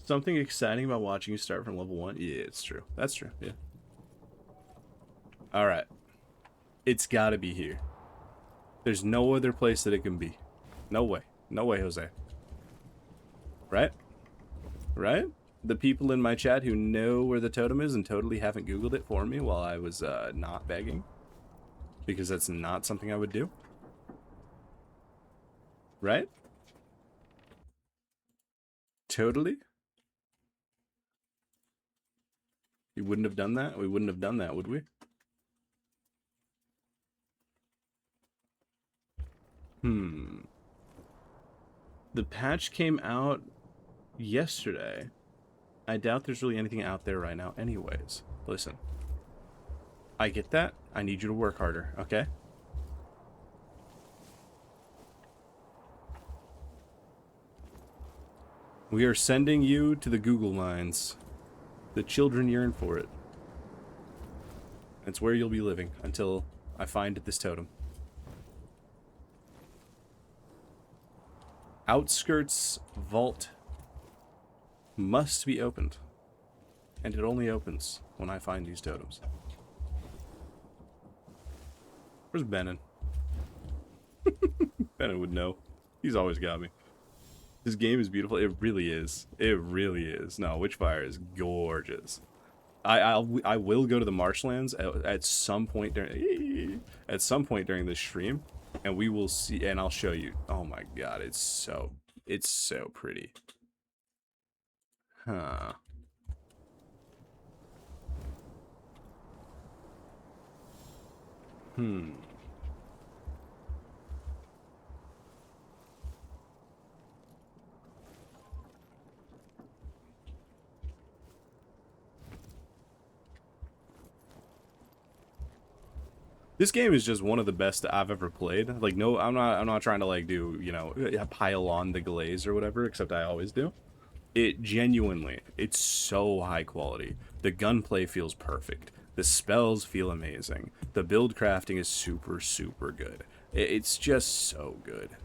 Something exciting about watching you start from level 1? Yeah, it's true. That's true, yeah. Alright. It's gotta be here. There's no other place that it can be. No way. No way, Jose. Right? Right? The people in my chat who know where the totem is and totally haven't Googled it for me while I was not begging. Because that's not something I would do. Right? Totally. You wouldn't have done that? We wouldn't have done that, would we? The patch came out yesterday. I doubt there's really anything out there right now anyways. Listen. I get that. I need you to work harder, okay? We are sending you to the Google mines. The children yearn for it. It's where you'll be living until I find this totem. Outskirts vault must be opened. And it only opens when I find these totems. Where's Benin? Benin would know. He's always got me. This game is beautiful. It really is. It really is. No, Witchfire is gorgeous. I will go to the marshlands at some point during this stream, and we will see. And I'll show you. Oh my god, it's so pretty. Huh. This game is just one of the best I've ever played. Like, no, I'm not trying to like do, you know, pile on the glaze or whatever, except I always do. It genuinely, it's so high quality. The gunplay feels perfect. The spells feel amazing. The build crafting is super, super good. It's just so good.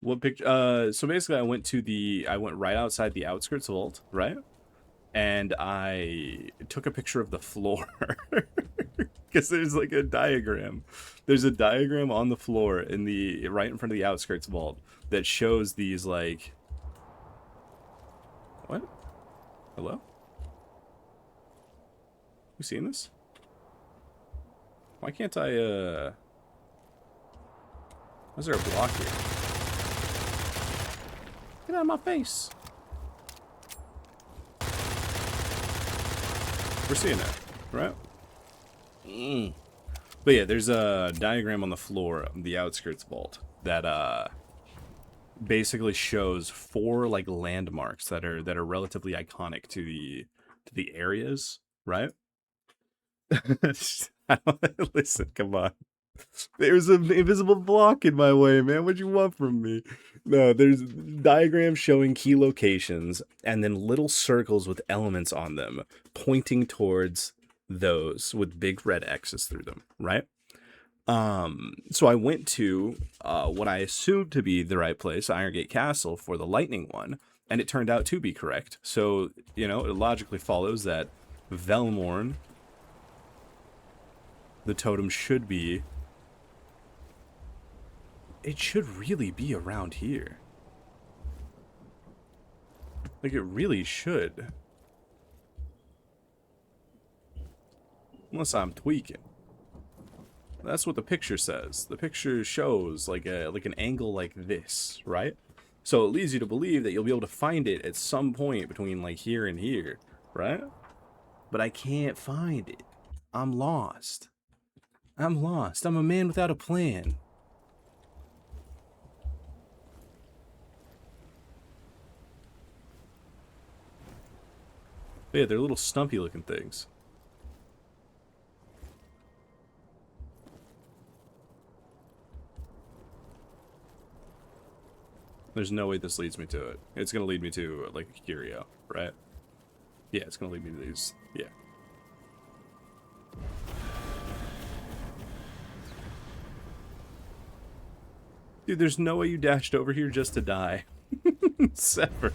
What picture? So basically, I went right outside the outskirts vault, right? And I took a picture of the floor because there's like a diagram. There's a diagram on the floor in the right in front of the outskirts vault that shows these like. What? Hello? You seeing this? Why can't I? Why is there a block here? Get out of my face! We're seeing that, right? But yeah, there's a diagram on the floor of the outskirts vault that basically shows 4 like landmarks that are relatively iconic to the areas, right? Listen, come on. There's an invisible block in my way, man. What you want from me? No, there's diagrams showing key locations and then little circles with elements on them pointing towards those with big red X's through them, right? So I went to what I assumed to be the right place, Iron Castle, for the lightning one, and it turned out to be correct. So, you know, it logically follows that Velmorn, the totem should be... It should really be around here. Like, it really should. Unless I'm tweaking. That's what the picture says. The picture shows like an angle like this, right? So it leads you to believe that you'll be able to find it at some point between like here and here, right? But I can't find it. I'm lost. I'm lost. I'm a man without a plan. But yeah, they're little stumpy looking things. There's no way this leads me to it. It's gonna lead me to like a curio, right? Yeah, it's gonna lead me to these. Yeah. Dude, there's no way you dashed over here just to die. Sever.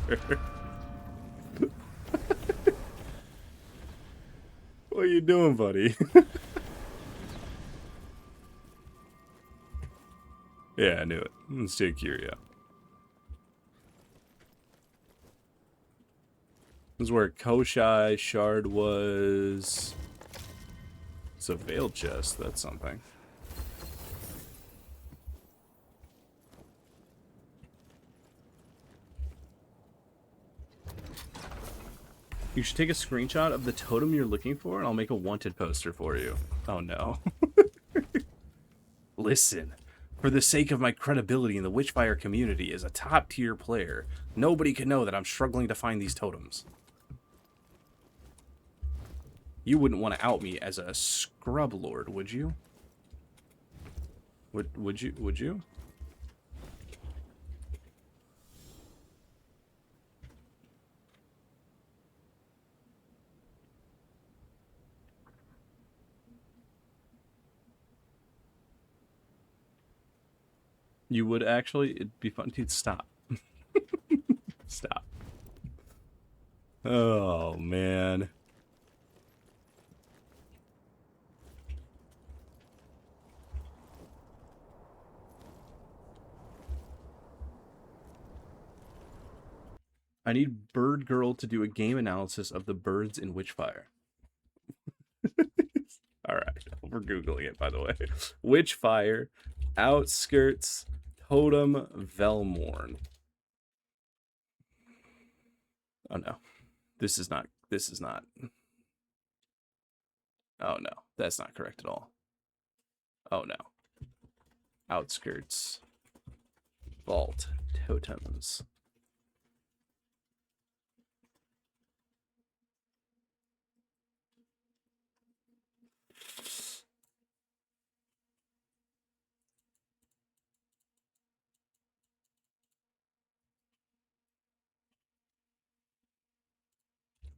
What are you doing, buddy? Yeah, I knew it. Let's take curio. This is where Koshai Shard was. It's a veiled chest. That's something. You should take a screenshot of the totem you're looking for, and I'll make a wanted poster for you. Oh no. Listen, for the sake of my credibility in the Witchfire community as a top-tier player, nobody can know that I'm struggling to find these totems. You wouldn't want to out me as a scrub lord, would you? Would you? You would actually? It'd be fun. Dude, stop. Stop. Oh, man. I need Bird Girl to do a game analysis of the birds in Witchfire. Alright, we're Googling it, by the way. Witchfire, outskirts, totem, Velmorn. Oh no. This is not. Oh no, that's not correct at all. Oh no. Outskirts, vault, totems.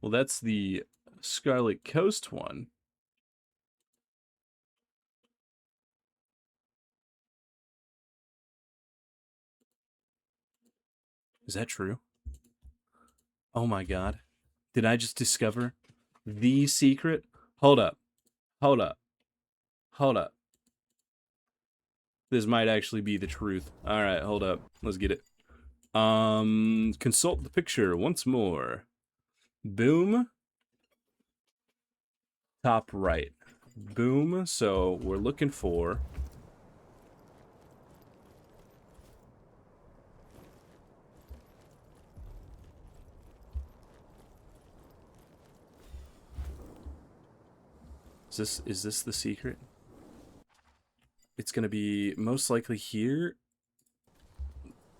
Well, that's the Scarlet Coast one. Is that true? Oh my god. Did I just discover the secret? Hold up. Hold up. Hold up. This might actually be the truth. Alright, hold up. Let's get it. Consult the picture once more. Boom. Top right. Boom. So we're looking for... Is this the secret? It's gonna be most likely here.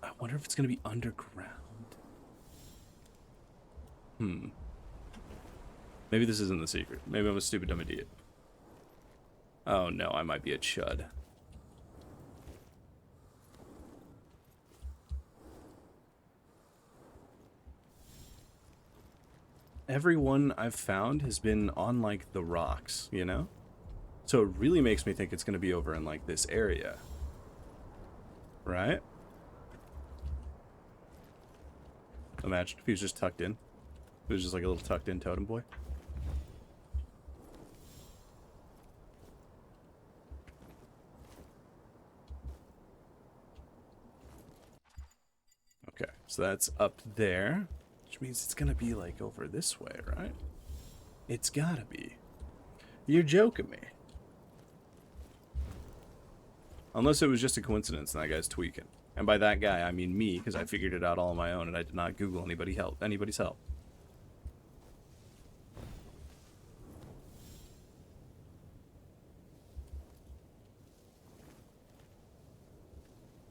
I wonder if it's gonna be underground. Maybe this isn't the secret. Maybe I'm a stupid dumb idiot. Oh no, I might be a chud. Everyone I've found has been on, like, the rocks, you know? So it really makes me think it's going to be over in, like, this area. Right? Imagine if he was just tucked in. It was just like a little tucked in totem boy. Okay, so that's up there. Which means it's going to be, like, over this way, right? It's gotta be. You're joking me. Unless it was just a coincidence and that guy's tweaking. And by that guy, I mean me, because I figured it out all on my own and I did not Google anybody's help.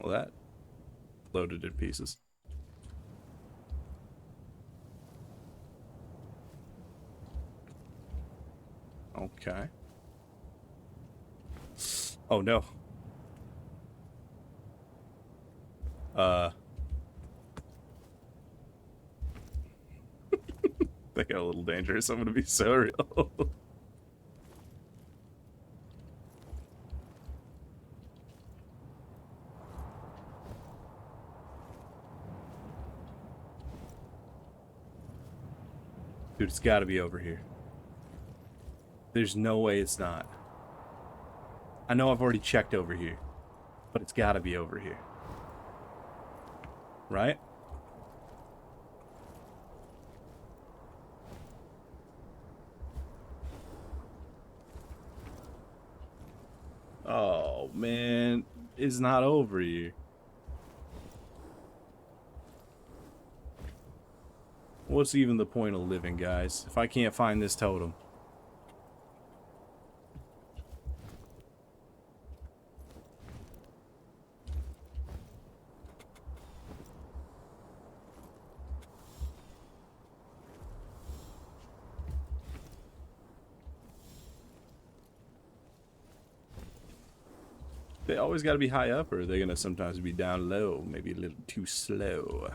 Well, that loaded in pieces. Okay. Oh no. That got a little dangerous. I'm gonna be so real. Dude, it's gotta be over here. There's no way it's not. I know I've already checked over here, but it's gotta be over here. Right? Oh, man. It's not over here. What's even the point of living, guys, if I can't find this totem? They always got to be high up, or are they going to sometimes be down low? Maybe a little too slow.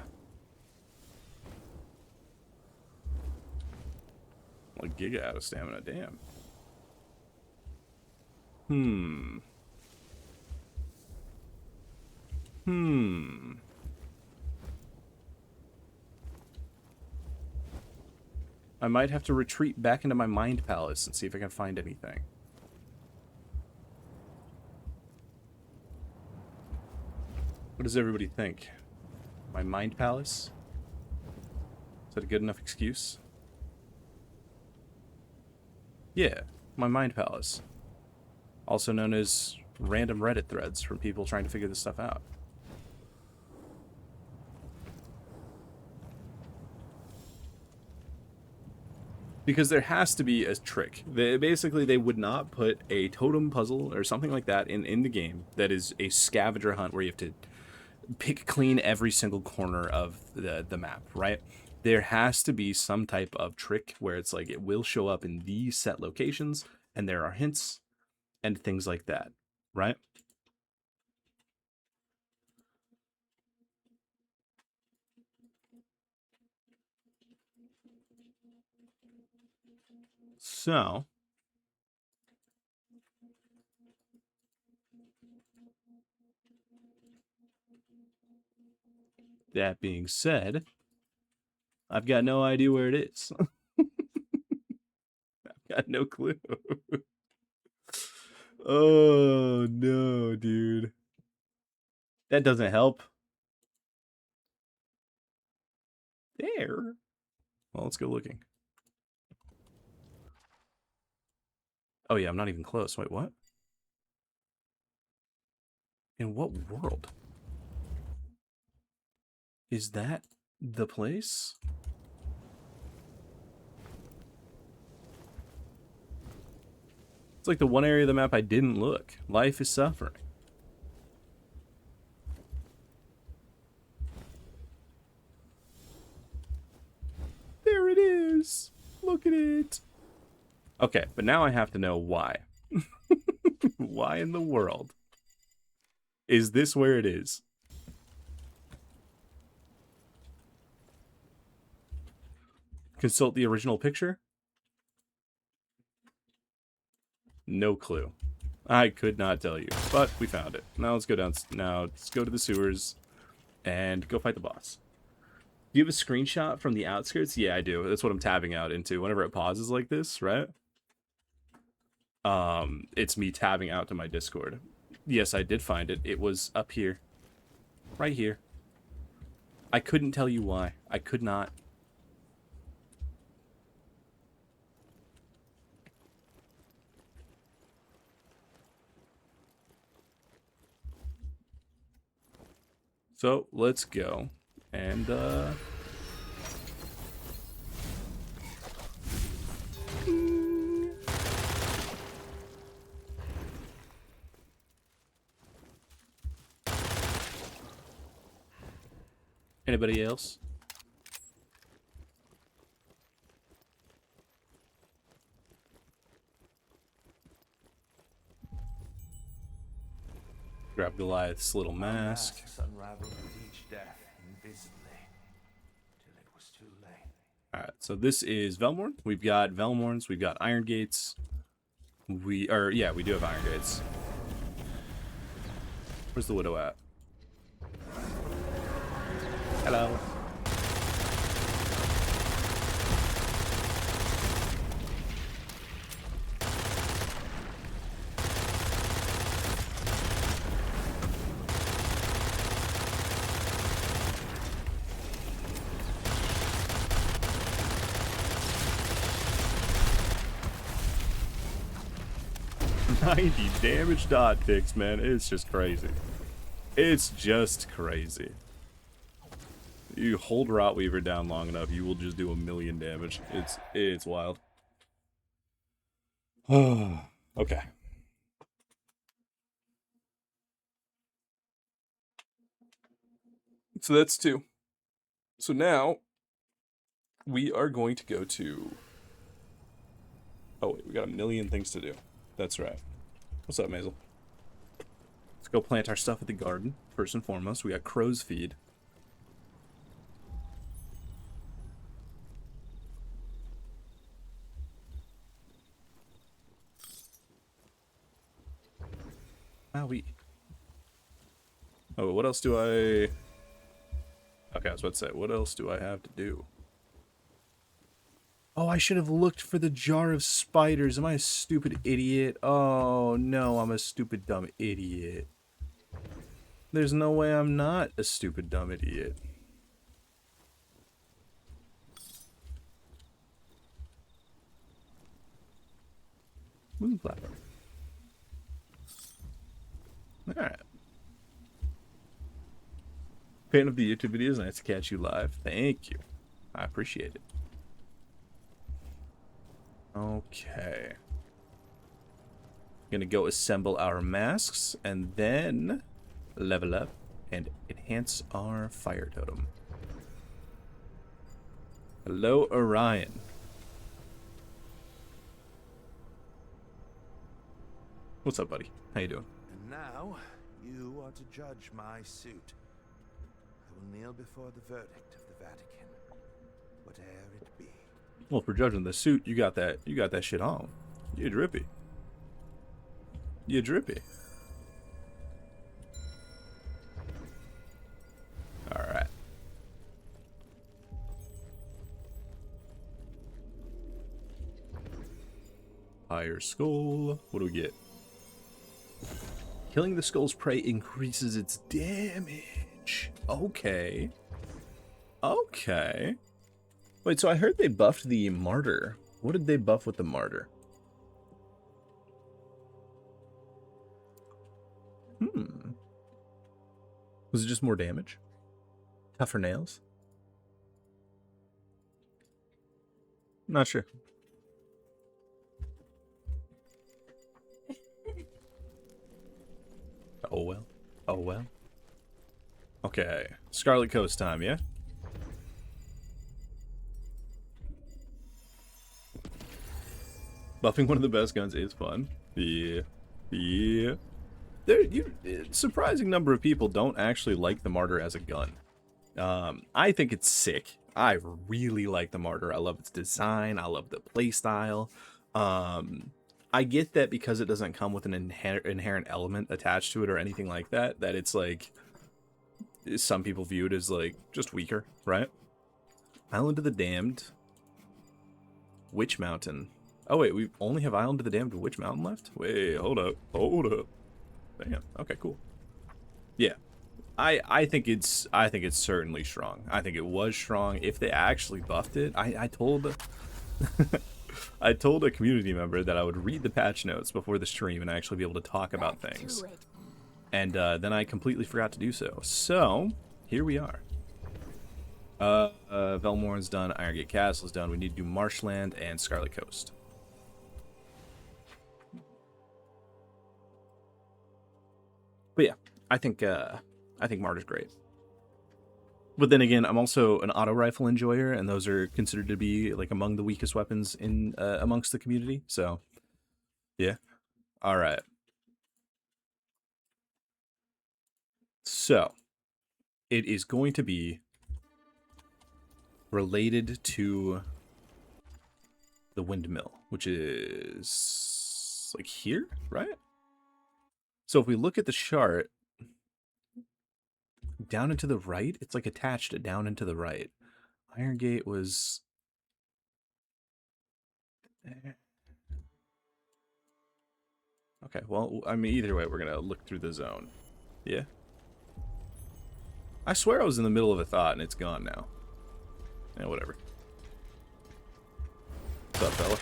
Like Giga out of stamina, damn. I might have to retreat back into my mind palace and see if I can find anything. What does everybody think? My mind palace? Is that a good enough excuse? Yeah, my mind palace. Also known as random Reddit threads from people trying to figure this stuff out. Because there has to be a trick. Basically, they would not put a totem puzzle or something like that in the game that is a scavenger hunt where you have to pick clean every single corner of the map, right? There has to be some type of trick where it's like it will show up in these set locations and there are hints and things like that, right? So, That being said, I've got no idea where it is. I've got no clue. Oh, no, dude. That doesn't help. There. Well, let's go looking. Oh, yeah, I'm not even close. Wait, what? In what world? Is that the place? It's like the one area of the map I didn't look. Life is suffering. There it is. Look at it. Okay, but now I have to know why. Why in the world is this where it is? Consult the original picture? No clue. I could not tell you, but we found it. Now let's go down. Now let's go to the sewers and go fight the boss. Do you have a screenshot from the outskirts? Yeah, I do. That's what I'm tabbing out into whenever it pauses like this, right? It's me tabbing out to my Discord. Yes, I did find it. It was up here. Right here. I couldn't tell you why. I could not. So, let's go. And, anybody else? Grab Goliath's little mask.
Masks unraveled with each death invisibly, till it was too late.
Alright, so this is Velmorn. We've got Velmorns, we've got Iron Gates. We do have Iron Gates. Where's the Widow at? Hello. Damage dot ticks, man. It's just crazy. It's just crazy. You hold Rotweaver down long enough, you will just do 1,000,000 damage. It's wild. Okay. So that's 2. So now we are going to go to... Oh wait, we got 1,000,000 things to do. That's right. What's up, Maisel? Let's go plant our stuff at the garden. First and foremost, we got crow's feed. Owie. Oh, what else do I... Okay, I was about to say, what else do I have to do? Oh, I should have looked for the jar of spiders. Am I a stupid idiot? Oh, no, I'm a stupid dumb idiot. There's no way I'm not a stupid dumb idiot. Moon platform. Alright. Fan of the YouTube videos, nice to catch you live. Thank you. I appreciate it. Okay. Gonna go assemble our masks and then level up and enhance our fire totem. Hello, Orion. What's up, buddy? How you doing?
And now, you are to judge my suit. I will kneel before the verdict of the Vatican, whate'er it be.
Well, for judging the suit, you got that shit on. You're drippy. You're drippy. Vampire Skull. What do we get? Killing the skull's prey increases its damage. Okay. Okay. Wait, so I heard they buffed the Martyr. What did they buff with the Martyr? Was it just more damage? Tougher nails? Not sure. Oh well. Oh well. Okay. Scarlet Coast time, yeah? Buffing one of the best guns is fun. Yeah. Yeah. Surprising number of people don't actually like the Martyr as a gun. I think it's sick. I really like the Martyr. I love its design. I love the playstyle. I get that because it doesn't come with an inherent element attached to it or anything like that, that it's like, some people view it as like just weaker, right? Island of the Damned. Witch Mountain. Oh wait, we only have Island of the Damned and Witch Mountain left? Wait, hold up. Hold up. Damn. Okay, cool. Yeah. I think it's certainly strong. I think it was strong. If they actually buffed it, I told I told a community member that I would read the patch notes before the stream and actually be able to talk about things. And then I completely forgot to do so. So, here we are. Velmorn's done, Iron Castle's done. We need to do Marshland and Scarlet Coast. But yeah, I think Martyr's great. But then again, I'm also an auto rifle enjoyer, and those are considered to be like among the weakest weapons in amongst the community. So, yeah. All right. So, it is going to be related to the windmill, which is like here, right? So if we look at the chart, down and to the right, it's like attached down and to the right. Iron Gate was there. Okay, well, I mean, either way, we're going to look through the zone. Yeah? I swear I was in the middle of a thought and it's gone now. Yeah, whatever. What's up, fella?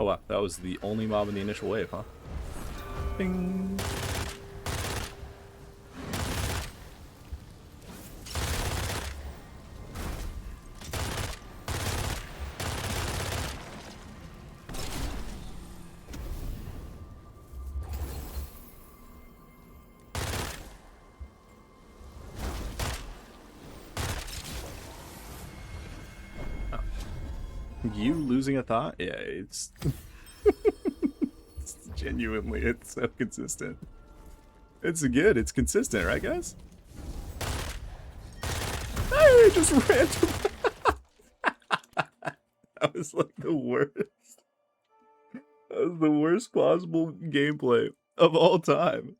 Oh wow, that was the only mob in the initial wave, huh? Bing! You losing a thought? Yeah, it's... Genuinely, it's so consistent. It's good, it's consistent, right, guys? I just ran to... That was like the worst. That was the worst possible gameplay of all time.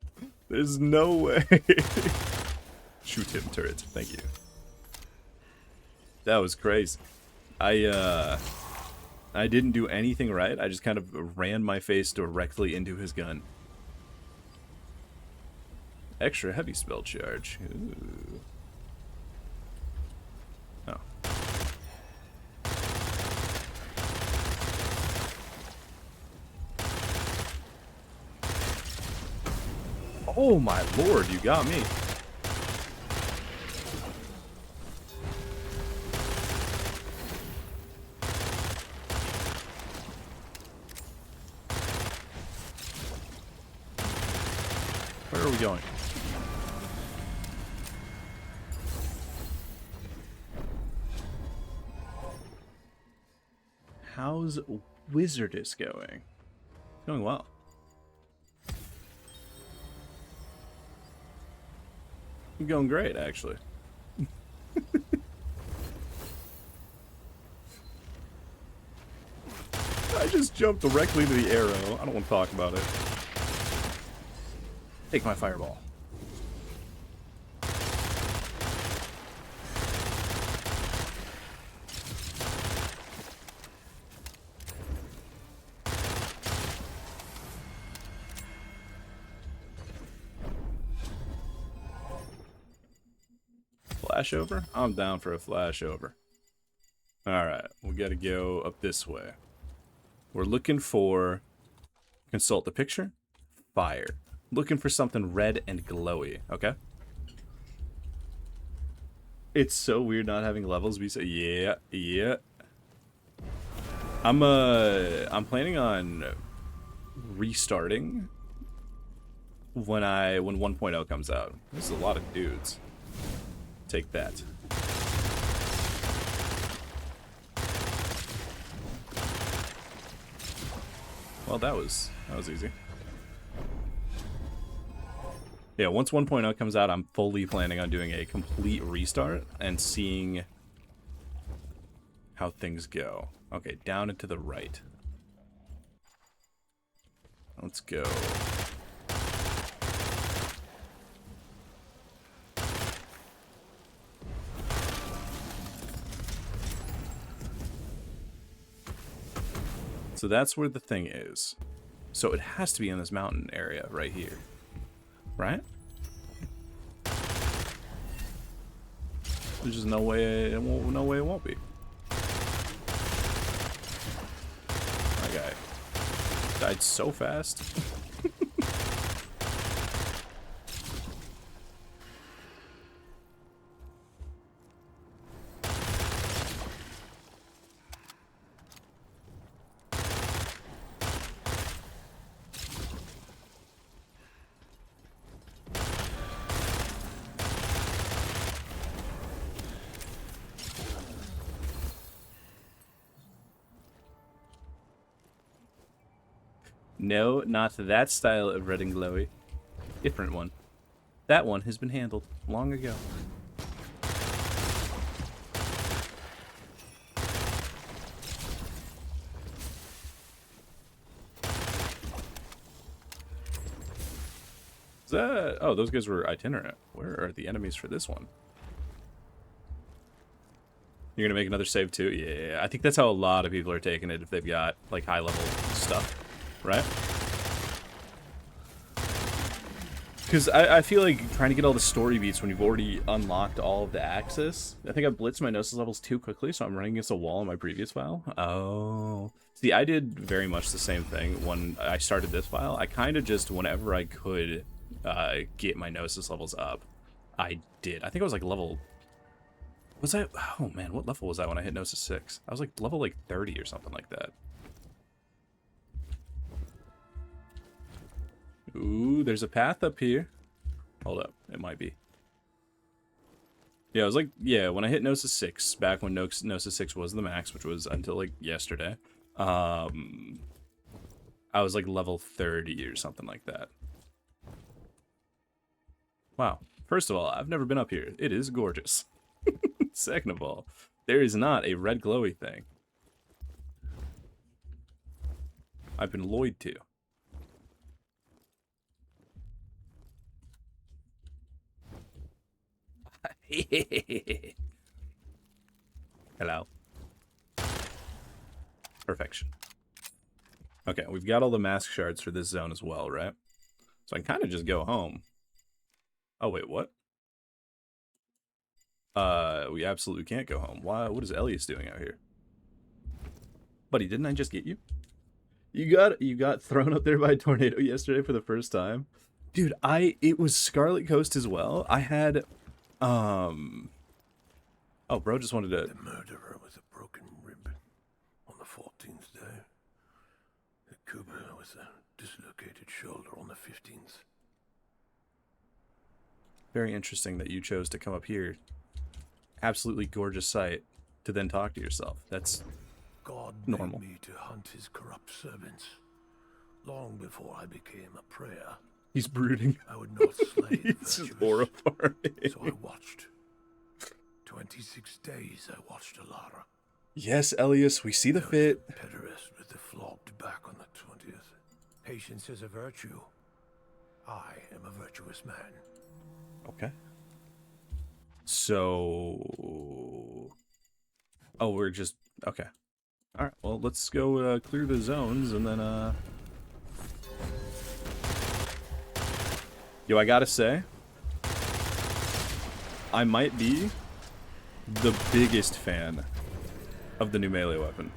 There's no way. Shoot him, turret. Thank you. That was crazy. I didn't do anything right. I just kind of ran my face directly into his gun. Extra heavy spell charge. Ooh. Oh. Oh my lord, you got me. Where are we going? How's Wizardess going? It's going well. It's going great, actually. I just jumped directly to the arrow. I don't want to talk about it. Take my fireball. flashover? I'm down for a flashover. Alright, we gotta go up this way. We're looking for... Consult the picture. Fire. Looking for something red and glowy, okay? It's so weird not having levels. We say, yeah. I'm planning on restarting when 1.0 comes out. This is a lot of dudes. Take that. Well, that was easy. Yeah, once 1.0 comes out, I'm fully planning on doing a complete restart and seeing how things go. Okay, down and to the right. Let's go. So that's where the thing is. So it has to be in this mountain area right here. Right? There's just no way it won't be. My guy died so fast. No, not that style of red and glowy. Different one. That one has been handled long ago. Is that... Oh, those guys were itinerant. Where are the enemies for this one? You're gonna make another save too? Yeah, I think that's how a lot of people are taking it if they've got, like, high-level stuff. Right? Because I feel like trying to get all the story beats when you've already unlocked all of the access. I think I blitzed my Gnosis levels too quickly, so I'm running against a wall in my previous file. Oh. See, I did very much the same thing when I started this file. I kind of just, whenever I could get my Gnosis levels up, I did. I think I was like level... Was I... Oh man, what level was I when I hit Gnosis 6? I was like level like 30 or something like that. Ooh, there's a path up here. Hold up, it might be. Yeah, I was like, yeah, when I hit Gnosis 6, back when Gnosis 6 was the max, which was until like yesterday, I was like level 30 or something like that. Wow. First of all, I've never been up here. It is gorgeous. Second of all, there is not a red glowy thing. I've been Lloyd to. Hello. Perfection. Okay, we've got all the mask shards for this zone as well, right? So I can kind of just go home. Oh, wait, what? We absolutely can't go home. Why? What is Elias doing out here? Buddy, didn't I just get you? You got thrown up there by a tornado yesterday for the first time? Dude, it was Scarlet Coast as well. I had... Oh, bro just wanted to...
The murderer was a broken rib on the 14th day. The Cooper was a dislocated shoulder on the 15th.
Very interesting that you chose to come up here. Absolutely gorgeous sight to then talk to yourself. That's
God
normal.
made me to hunt his corrupt servants. Long before I became a prey,
He's brooding.
I would not slay the
It's just
virtuous.
horrifying.
So I watched. 26 days I watched Alara.
Yes, Elias, we see the fit.
Pederast with the flogged back on the 20th. Patience is a virtue. I am a virtuous man.
Okay. So... Oh, we're just... Okay. Alright, well, let's go clear the zones, and then, Yo, I gotta say... I might be the biggest fan of the new melee weapon.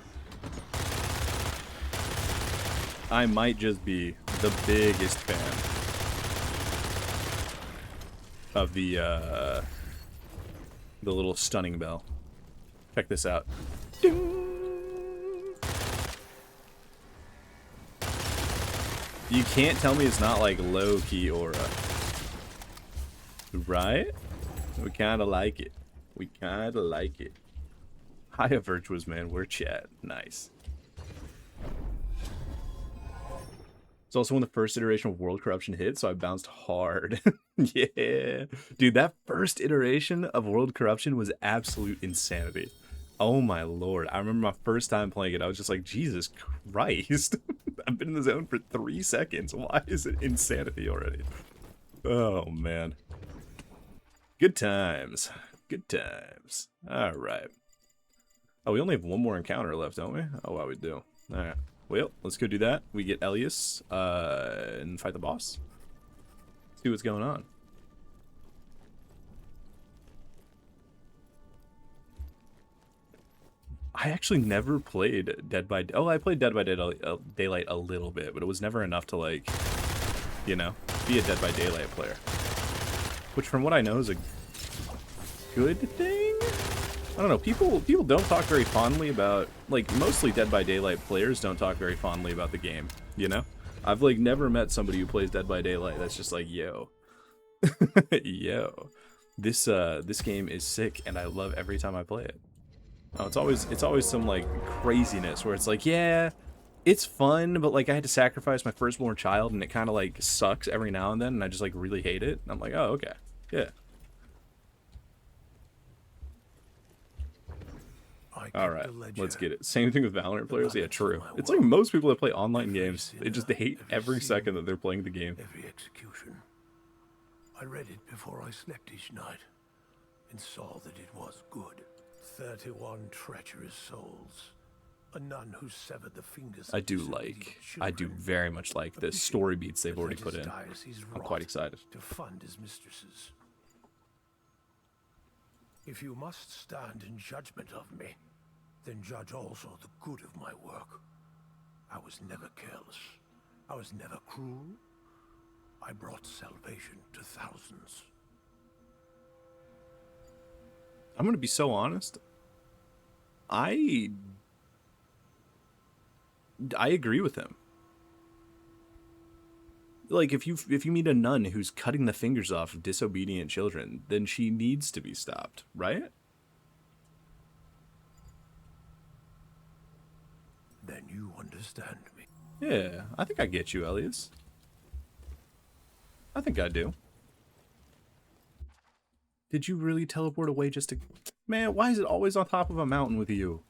I might just be the biggest fan of the little stunning bell. Check this out. Ding! You can't tell me it's not like low-key aura. Right? We kinda like it. We kinda like it. Hiya, Virtuous Man. We're chat. Nice. It's also when the first iteration of World Corruption hit, so I bounced hard. Yeah. Dude, that first iteration of World Corruption was absolute insanity. Oh my lord. I remember my first time playing it, I was just like, Jesus Christ. I've been in the zone for 3 seconds. Why is it insanity already? Oh man. Good times. Good times. Alright. Oh, we only have one more encounter left, don't we? Oh, wow, we do. Alright. Well, let's go do that. We get Elias and fight the boss. See what's going on. I actually never played Dead by... Oh, I played Dead by Daylight a little bit, but it was never enough to, like, you know, be a Dead by Daylight player. Which, from what I know, is a good thing? I don't know, people don't talk very fondly about, like, mostly Dead by Daylight players don't talk very fondly about the game, you know? I've, like, never met somebody who plays Dead by Daylight that's just like, yo. Yo. This game is sick, and I love every time I play it. Oh, it's always some, like, craziness where it's like, yeah, it's fun, but, like, I had to sacrifice my firstborn child, and it kind of, like, sucks every now and then, and I just, like, really hate it. And I'm like, oh, okay. Yeah. Alright, let's get it. Same thing with Valorant players? Yeah, true. It's like most people that play online games, they just hate every second that they're playing the game.
Every execution. I read it before I slept each night, and saw that it was good. 31 treacherous souls. A nun who severed the fingers of
I do very much like the story beats they've already put in. I'm quite excited.
To fund his mistresses. If you must stand in judgment of me, then judge also the good of my work. I was never careless. I was never cruel. I brought salvation to thousands.
I'm gonna be so honest. I agree with him. Like, if you meet a nun who's cutting the fingers off of disobedient children, then she needs to be stopped, right?
Then you understand me.
Yeah, I think I get you, Elias. I think I do. Did you really teleport away just to... Man, why is it always on top of a mountain with you?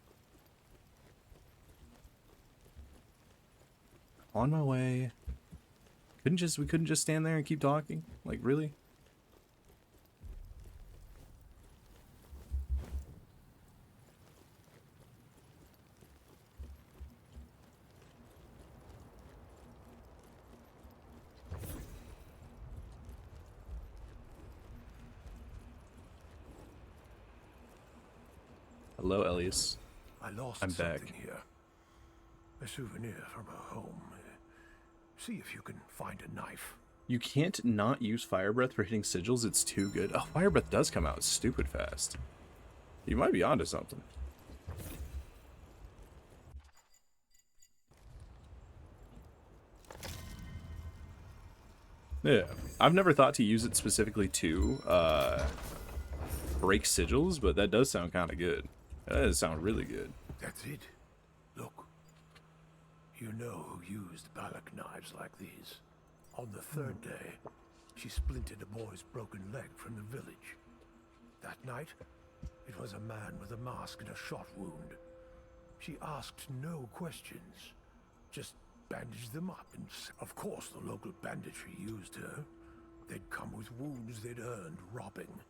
On my way. We couldn't just stand there and keep talking? Like, really? Hello, Elias.
I lost
I'm
something
back.
here. A souvenir from her home. See if you can find a knife.
You can't not use Fire Breath for hitting sigils. It's too good. Oh, Fire Breath does come out stupid fast. You might be onto something. Yeah, I've never thought to use it specifically to break sigils, but that does sound kind of good. That does sound really good.
That's it. Look. You know who used Balak knives like these. On the third day, she splintered a boy's broken leg from the village. That night, it was a man with a mask and a shot wound. She asked no questions, just bandaged them up, and of course the local banditry used her. They'd come with wounds they'd earned robbing,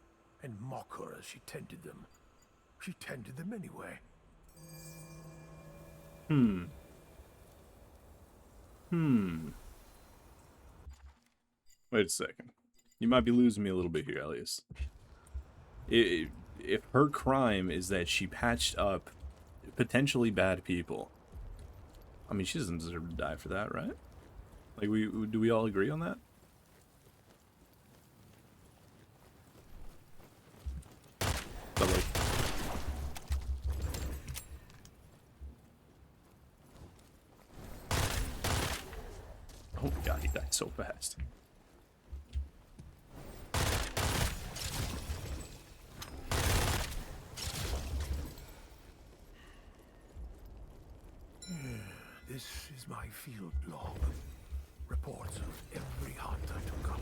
and mock her as she tended them. She tended them anyway.
Wait a second. You might be losing me a little bit here, Elias. if her crime is that she patched up potentially bad people, I mean, she doesn't deserve to die for that, right? Like, do we all agree on that? But like, oh my god, he died so fast.
This is my field log. Reports of every hunt I took up.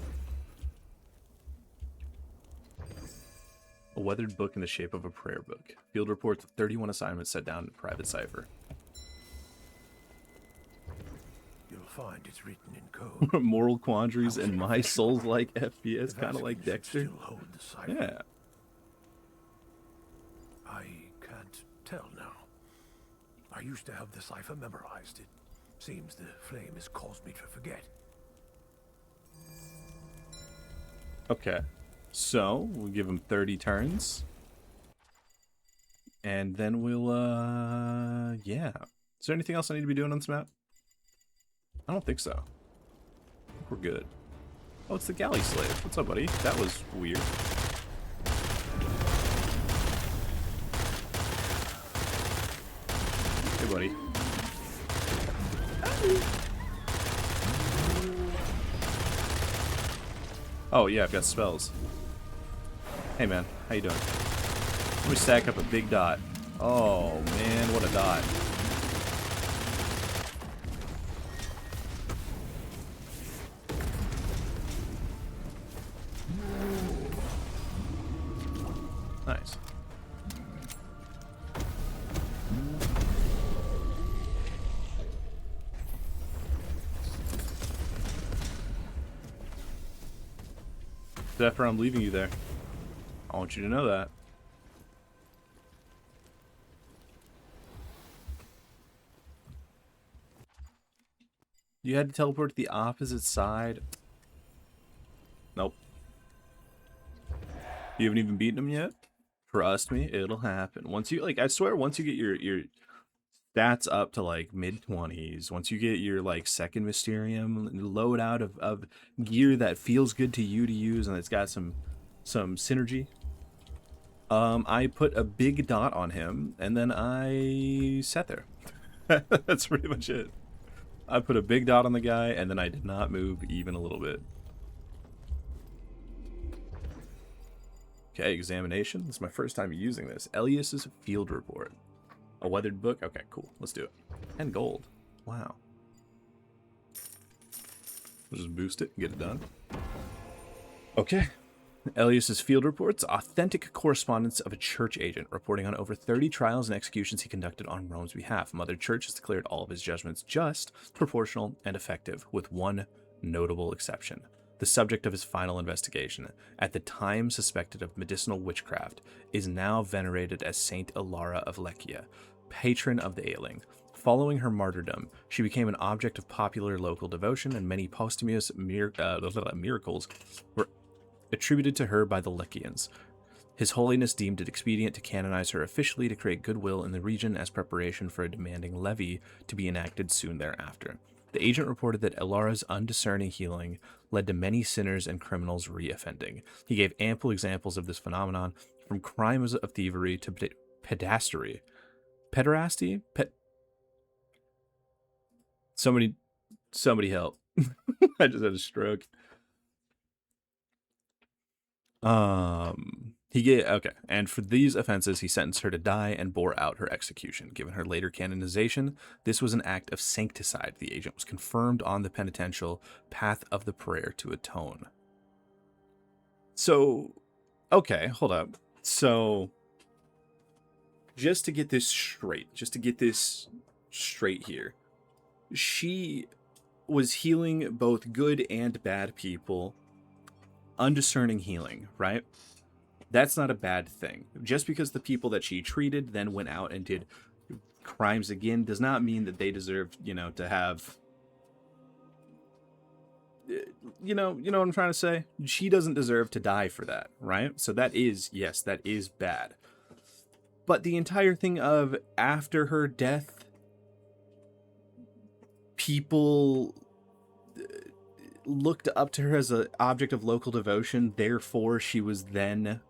A weathered book in the shape of a prayer book. Field reports of 31 assignments set down in private cipher.
You'll find it's written in code.
Moral quandaries and my Souls-like FPS,
The
kind of like
Vatican should
Dexter.
Still hold the cipher.
Yeah.
I can't tell now. I used to have the cipher memorized. It seems the flame has caused me to forget.
Okay. So, we'll give him 30 turns. And then we'll, yeah. Is there anything else I need to be doing on this map? I don't think so. I think we're good. Oh, it's the galley slave. What's up, buddy? That was weird. Hey, buddy. Oh, yeah, I've got spells. Hey, man. How you doing? Let me stack up a big dot. Oh, man, what a dot. Nice. Zephyr, I'm leaving you there. I want you to know that. You had to teleport to the opposite side. Nope. You haven't even beaten him yet? Trust me, it'll happen. Once you, like, I swear, once you get your stats up to, like, mid-20s, once you get your, like, second Mysterium, load out of gear that feels good to you to use and it's got some synergy, I put a big dot on him, and then I sat there. That's pretty much it. I put a big dot on the guy, and then I did not move even a little bit. Okay, examination. This is my first time using this. Elias's field report. A weathered book? Okay, cool. Let's do it. And gold. Wow. We'll just boost it and get it done. Okay. Elias's field reports, authentic correspondence of a church agent reporting on over 30 trials and executions he conducted on Rome's behalf. Mother Church has declared all of his judgments just, proportional, and effective, with one notable exception. The subject of his final investigation, at the time suspected of medicinal witchcraft, is now venerated as Saint Ilara of Lechia, patron of the ailing. Following her martyrdom, she became an object of popular local devotion, and many posthumous miracles were attributed to her by the Lechians. His Holiness deemed it expedient to canonize her officially to create goodwill in the region as preparation for a demanding levy to be enacted soon thereafter. The agent reported that Ilara's undiscerning healing led to many sinners and criminals re-offending. He gave ample examples of this phenomenon, from crimes of thievery to pederasty. Pederasty? Somebody help. I just had a stroke. And for these offenses, he sentenced her to die and bore out her execution. Given her later canonization, this was an act of sancticide. The agent was confirmed on the penitential path of the prayer to atone. So, okay, hold up. So, just to get this straight here, she was healing both good and bad people. Undiscerning healing, right? That's not a bad thing. Just because the people that she treated then went out and did crimes again does not mean that they deserve, to have what I'm trying to say? She doesn't deserve to die for that, right? So that is, yes, that is bad. But the entire thing of after her death, people looked up to her as an object of local devotion, therefore she was then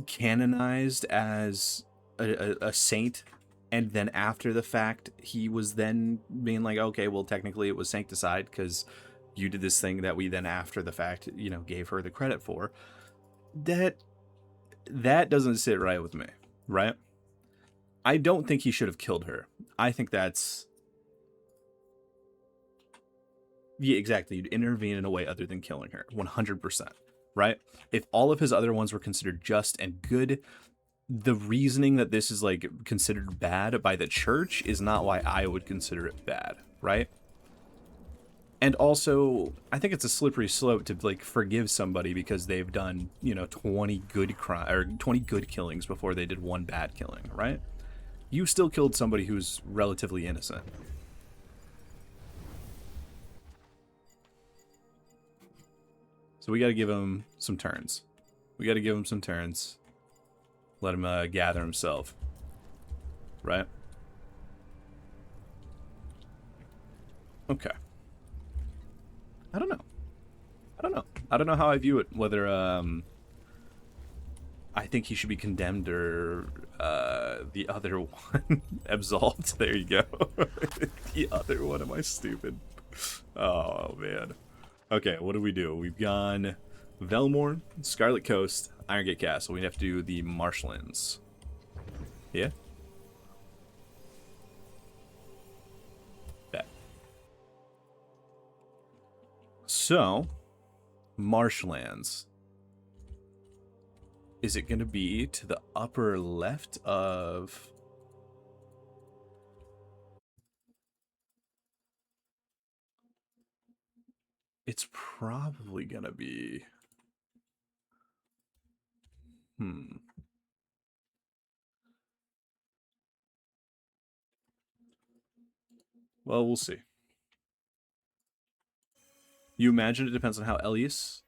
canonized as a saint, and then after the fact he was then being like, okay, well technically it was sanctified because you did this thing that we then after the fact gave her the credit for. That doesn't sit right with me, right? I don't think he should have killed her. I think that's, yeah, exactly, you'd intervene in a way other than killing her 100%, right? If all of his other ones were considered just and good, the reasoning that this is like considered bad by the church is not why I would consider it bad, right? And also, I think it's a slippery slope to like forgive somebody because they've done 20 good killings before they did one bad killing, right? You still killed somebody who's relatively innocent. So we got to give him some turns. Let him gather himself. Right? Okay. I don't know. I don't know how I view it. Whether I think he should be condemned or the other one absolved. There you go. The other one. Am I stupid? Oh man. Okay, what do we do? We've gone Velmorn, Scarlet Coast, Iron Castle. We have to do the Marshlands. Yeah? Bet. So, Marshlands. Is it going to be to the upper left of... It's probably going to be... Well, we'll see. You imagine it depends on how Elias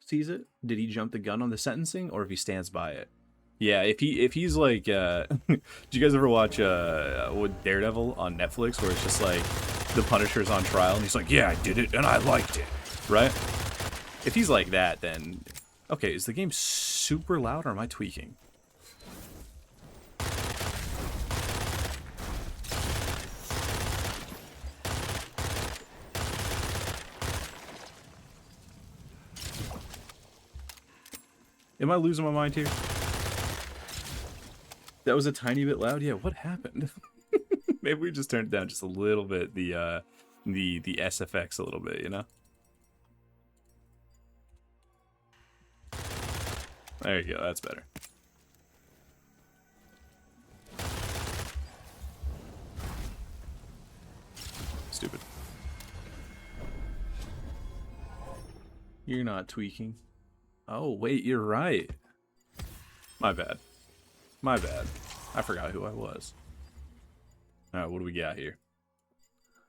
sees it? Did he jump the gun on the sentencing, or if he stands by it? Yeah, if he's like, did you guys ever watch Daredevil on Netflix, where it's just like the Punisher's on trial and he's like, yeah, I did it and I liked it, right? If he's like that, then okay, is the game super loud or am I tweaking? Am I losing my mind here? That was a tiny bit loud. Yeah, what happened? Maybe we just turned it down just a little bit. The SFX a little bit, you know. There you go. That's better. Stupid. You're not tweaking. Oh, wait, you're right. My bad. My bad. I forgot who I was. Alright, what do we got here?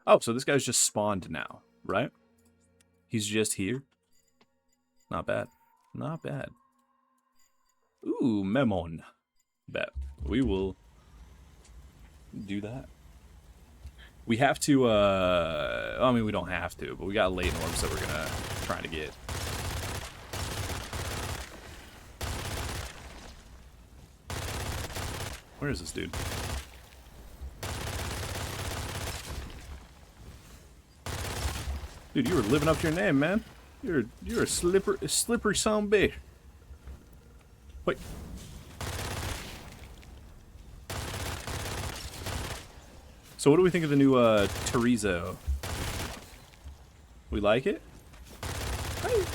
Oh, so this guy's just spawned now, right? He's just here. Not bad. Not bad. Ooh, Memon. Bet. We will do that. We have to, I mean, we don't have to, but we got late orbs that we're gonna try to get. Where is this dude? Dude, you were living up to your name, man. You're a slippery son of a bitch. Wait. So what do we think of the new Chorizo? We like it? Hey.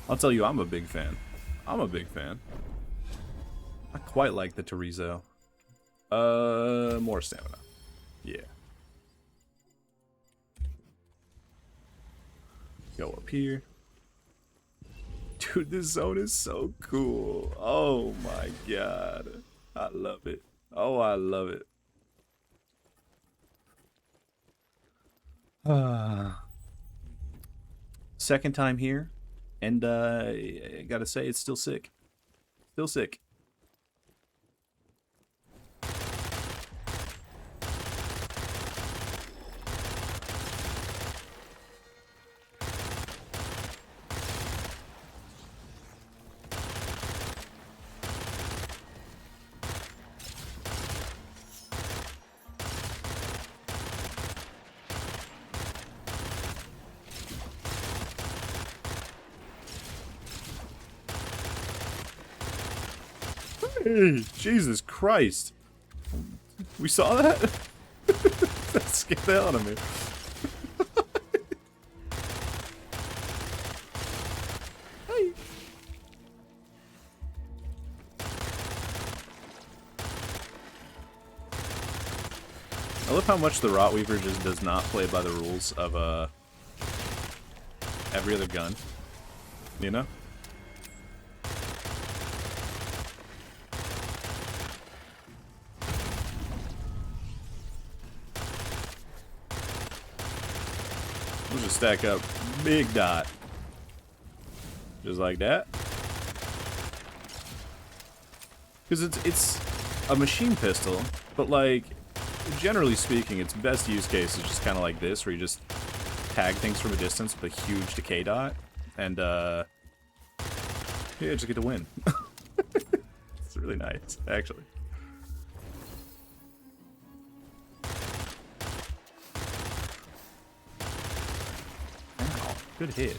I'll tell you, I'm a big fan. I'm a big fan. I quite like the Chorizo. More stamina. Yeah. Go up here. Dude, this zone is so cool. Oh my god. I love it. Oh, I love it. Second time here, and I gotta say it's still sick. Still sick. Hey, Jesus Christ. We saw that? That scared the hell out of me. Hey. I love how much the Rotweaver just does not play by the rules of every other gun. You know? We'll just stack up big dot. Just like that. Because it's a machine pistol, but like, generally speaking, its best use case is just kind of like this, where you just tag things from a distance with a huge decay dot, and yeah, just get to win. It's really nice, actually. Ow, good hit.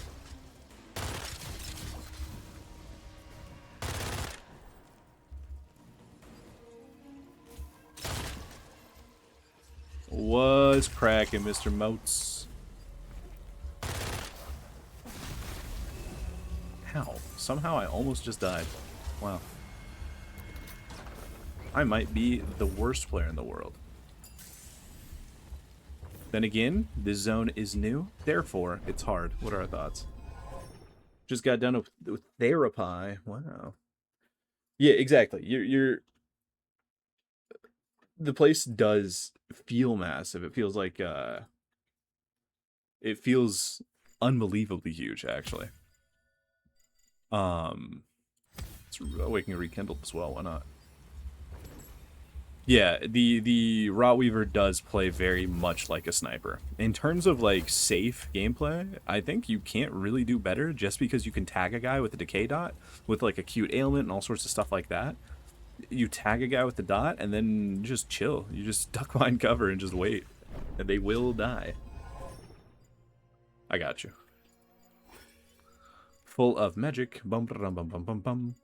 What's cracking, Mr. Moats? Ow. Somehow I almost just died. Wow. I might be the worst player in the world. Then again, this zone is new, therefore it's hard. What are our thoughts? Just got done with therapy. Wow. Yeah, exactly. You're the place does feel massive. It feels like it feels unbelievably huge, actually. It's Awakening Rekindled as well, why not? Yeah, the Rotweaver does play very much like a sniper. In terms of like safe gameplay, I think you can't really do better just because you can tag a guy with a decay dot with like acute ailment and all sorts of stuff like that. You tag a guy with the dot and then just chill. You just duck behind cover and just wait. And they will die. I got you. Full of magic. Bum bum bum bum bum bum.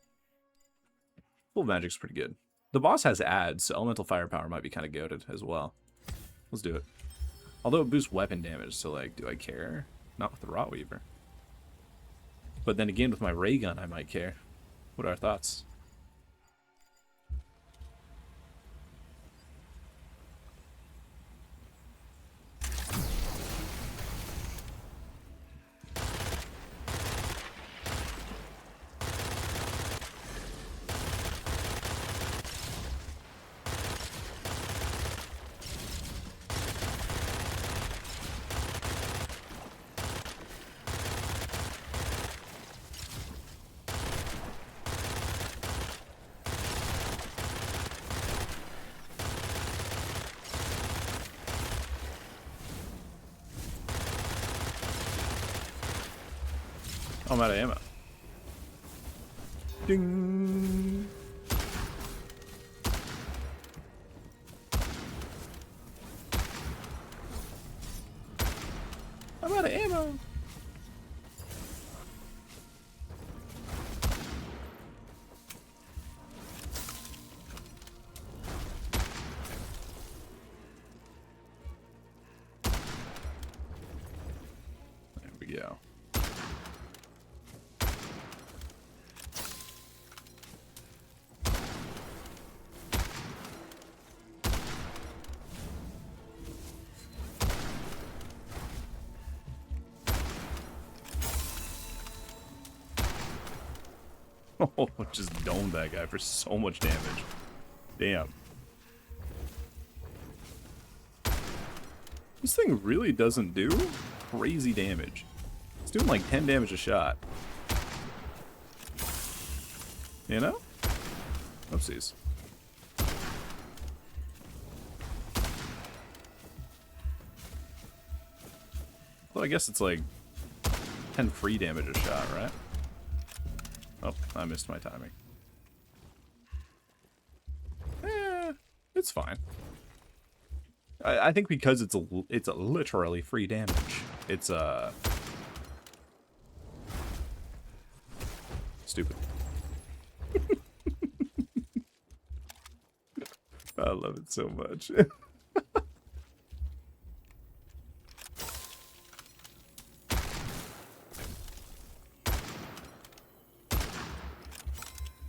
Full of magic's pretty good. The boss has ads, so elemental firepower might be kind of goated as well. Let's do it. Although it boosts weapon damage, so like, do I care? Not with the Rotweaver. But then again, with my ray gun, I might care. What are our thoughts? Oh, I'm out of ammo. Ding! I'm out of ammo! There we go. Oh, just domed that guy for so much damage. Damn. This thing really doesn't do crazy damage. It's doing like 10 damage a shot. You know? Oopsies. Well, I guess it's like 10 free damage a shot, right? Oh, I missed my timing. It's fine. I think because it's a literally free damage. It's stupid. I love it so much.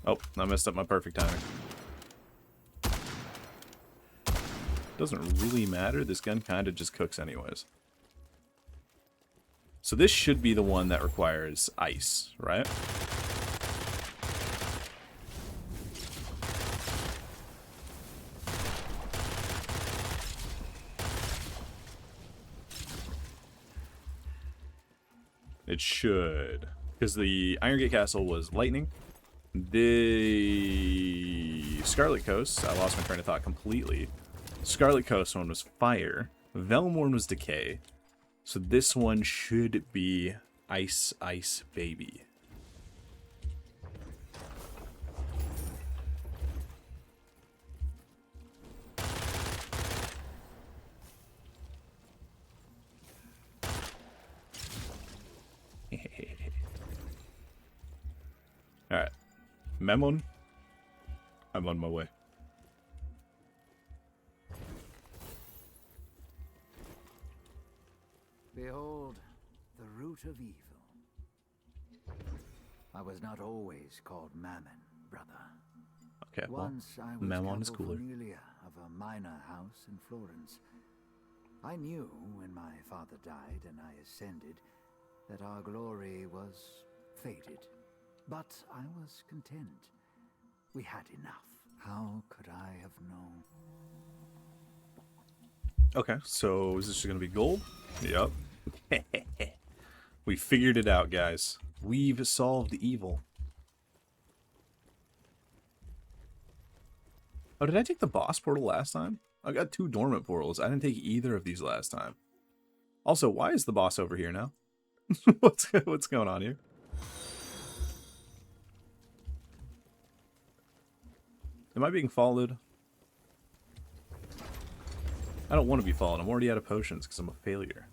Oh, I messed up my perfect timing. Doesn't really matter. This gun kind of just cooks anyways. So this should be the one that requires ice, right? It should. Because the Iron Gate Castle was lightning. The Scarlet Coast, I lost my train of thought completely. Scarlet Coast one was fire. Velmorn was decay. So this one should be Ice Ice Baby. Alright. Memon, I'm on my way.
Behold, the root of evil. I was not always called Mammon, brother.
Okay, well,
Once I was
Memon is cooler.
Familia of a minor house in Florence. I knew when my father died and I ascended that our glory was faded. But I was content. We had enough. How could I have known?
Okay, so is this just gonna be gold? Yep. We figured it out, guys. We've solved evil. Oh, did I take the boss portal last time? I got 2 dormant portals. I didn't take either of these last time. Also, why is the boss over here now? What's going on here? Am I being followed? I don't want to be followed. I'm already out of potions because I'm a failure.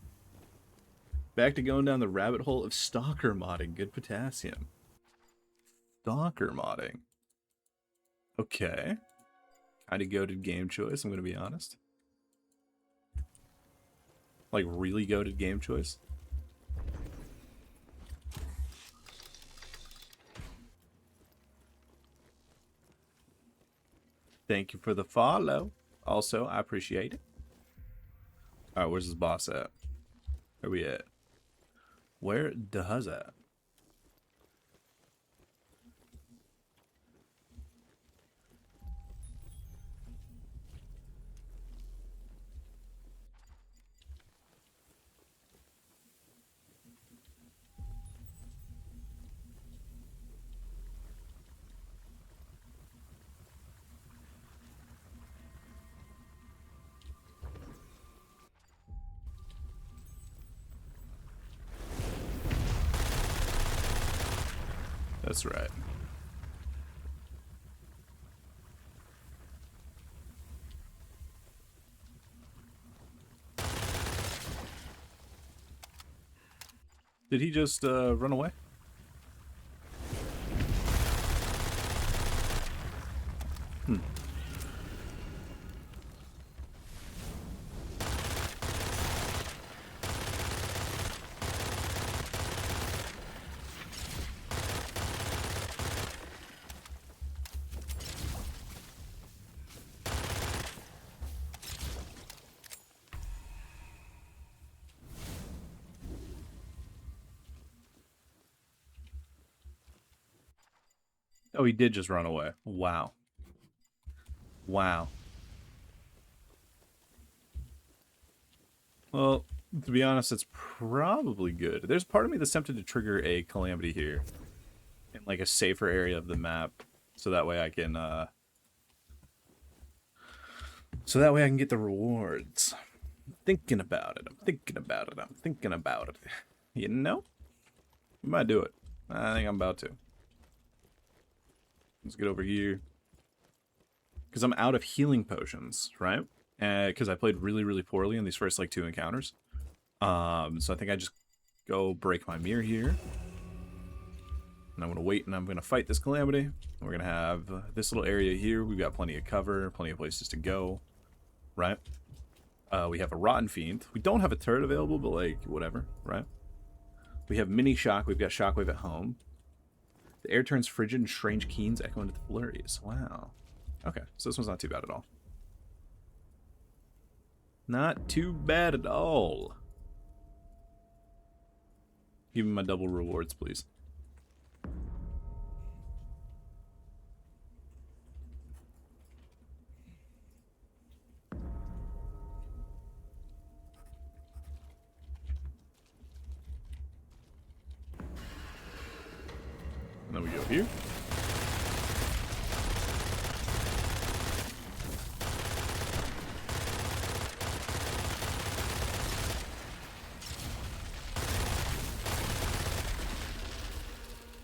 Back to going down the rabbit hole of stalker modding. Good potassium. Stalker modding. Okay. Kind of goated game choice, I'm going to be honest. Like, really goated game choice. Thank you for the follow. Also, I appreciate it. Alright, where's this boss at? Where we at? Where the huzz at? That's right. Did he just run away? Oh, he did just run away. Wow. Wow. Well, to be honest, it's probably good. There's part of me that's tempted to trigger a calamity here in like a safer area of the map, so that way I can get the rewards. I'm thinking about it. I'm thinking about it. I'm thinking about it. You know? We might do it. I think I'm about to. Let's get over here. Because I'm out of healing potions, right? Because I played really, really poorly in these first, like, 2 encounters. So I think I just go break my mirror here. And I'm going to wait and I'm going to fight this calamity. We're going to have this little area here. We've got plenty of cover, plenty of places to go, right? We have a Rotten Fiend. We don't have a turret available, but, like, whatever, right? We have Mini Shock. We've got Shockwave at home. The air turns frigid and strange keens echo into the flurries. Wow. Okay, so this one's not too bad at all. Not too bad at all. Give me my double rewards, please. And then we go here.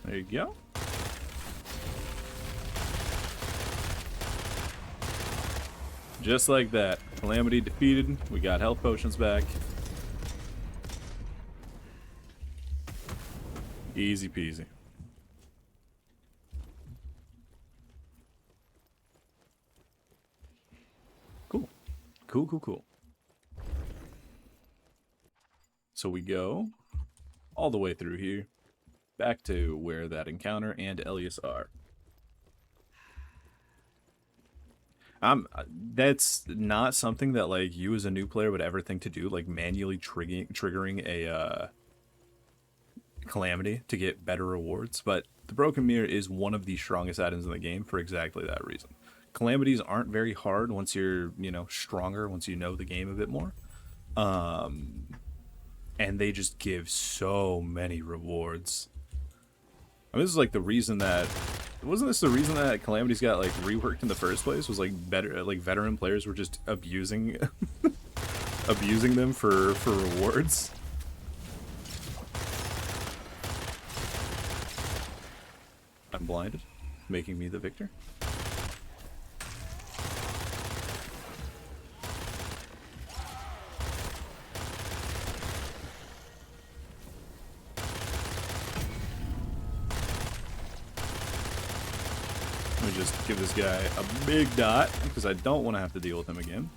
There you go. Just like that. Calamity defeated. We got health potions back. Easy peasy. Cool. Cool, cool, cool. So we go all the way through here, back to where that encounter and Elias are. That's not something that, like, you as a new player would ever think to do, like manually triggering a calamity to get better rewards, but the Broken Mirror is one of the strongest items in the game for exactly that reason. Calamities aren't very hard once you're, you know, stronger, once you know the game a bit more. And they just give so many rewards. I mean, this is like the reason that... Wasn't this the reason that Calamities got, like, reworked in the first place? Was, like, better, like, veteran players were just abusing... abusing them for rewards? I'm blinded, making me the victor. Let me just give this guy a big dot, because I don't want to have to deal with him again.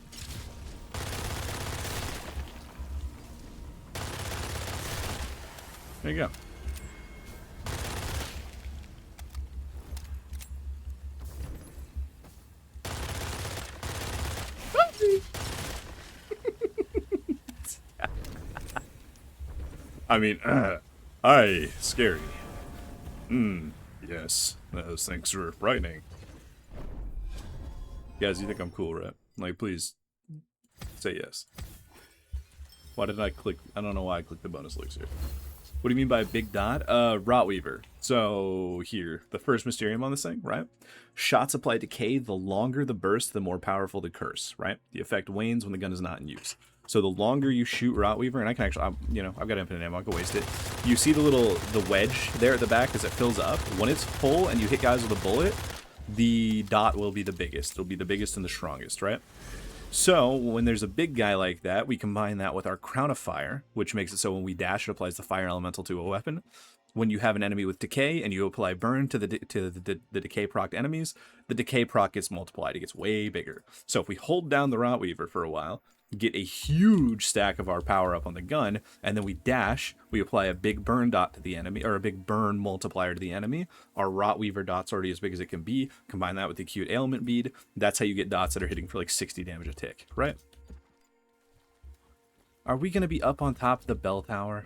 There you go. I mean, aye, scary. Yes, those things were frightening. Guys, you think I'm cool, right? Like, please, say yes. Why did I click? I don't know why I clicked the bonus links here. What do you mean by a big dot? Rotweaver. So, here, the first Mysterium on this thing, right? Shots apply decay. The longer the burst, the more powerful the curse, right? The effect wanes when the gun is not in use. So the longer you shoot Rotweaver, and I can actually, you know, I've got infinite ammo, I can waste it. You see the wedge there at the back as it fills up? When it's full and you hit guys with a bullet, the dot will be the biggest. It'll be the biggest and the strongest, right? So when there's a big guy like that, we combine that with our Crown of Fire, which makes it so when we dash, it applies the fire elemental to a weapon. When you have an enemy with decay and you apply burn to the decay proc enemies, the decay proc gets multiplied. It gets way bigger. So if we hold down the Rotweaver for a while, get a huge stack of our power up on the gun, and then we dash, we apply a big burn dot to the enemy, or a big burn multiplier to the enemy. Our Rotweaver dot's already as big as it can be. Combine that with the acute ailment bead. That's how you get dots that are hitting for like 60 damage a tick, right? Are we going to be up on top of the bell tower?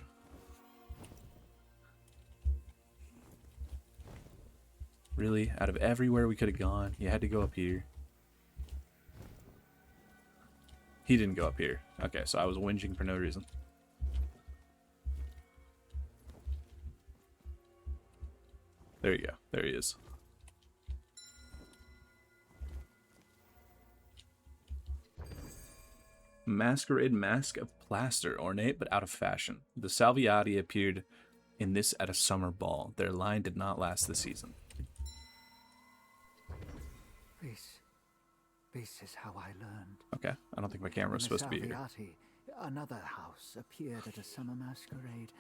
Really? Out of everywhere we could have gone, you had to go up here. He didn't go up here. Okay, so I was whinging for no reason. There you go. There he is. Masquerade mask of plaster, ornate but out of fashion. The Salviati appeared in this at a summer ball. Their line did not last the season.
This is how I learned.
Okay, I don't think my camera was supposed to be here.
Salviati, another house appeared at a summer masquerade,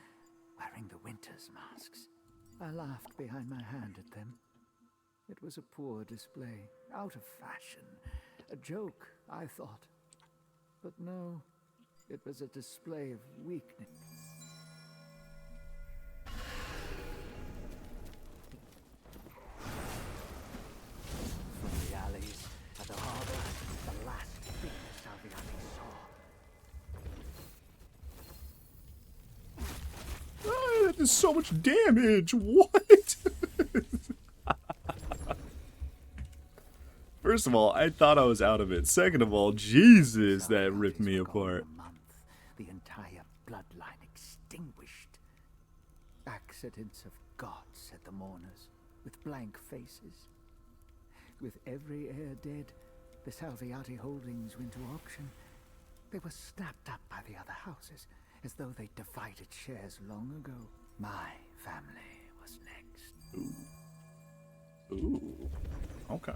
wearing the winter's masks. I laughed behind my hand at them. It was a poor display, out of fashion. A joke, I thought. But no, it was a display of weakness. From the alleys at the harbor, the last thing Salviati saw.
Ah, that is so much damage. What? First of all, I thought I was out of it. Second of all, Jesus, that ripped me apart.
The entire bloodline extinguished. Accidents of God, said the mourners, with blank faces. With every heir dead, the Salviati holdings went to auction. They were snapped up by the other houses, as though they divided shares long ago. My family was next.
Ooh. Okay.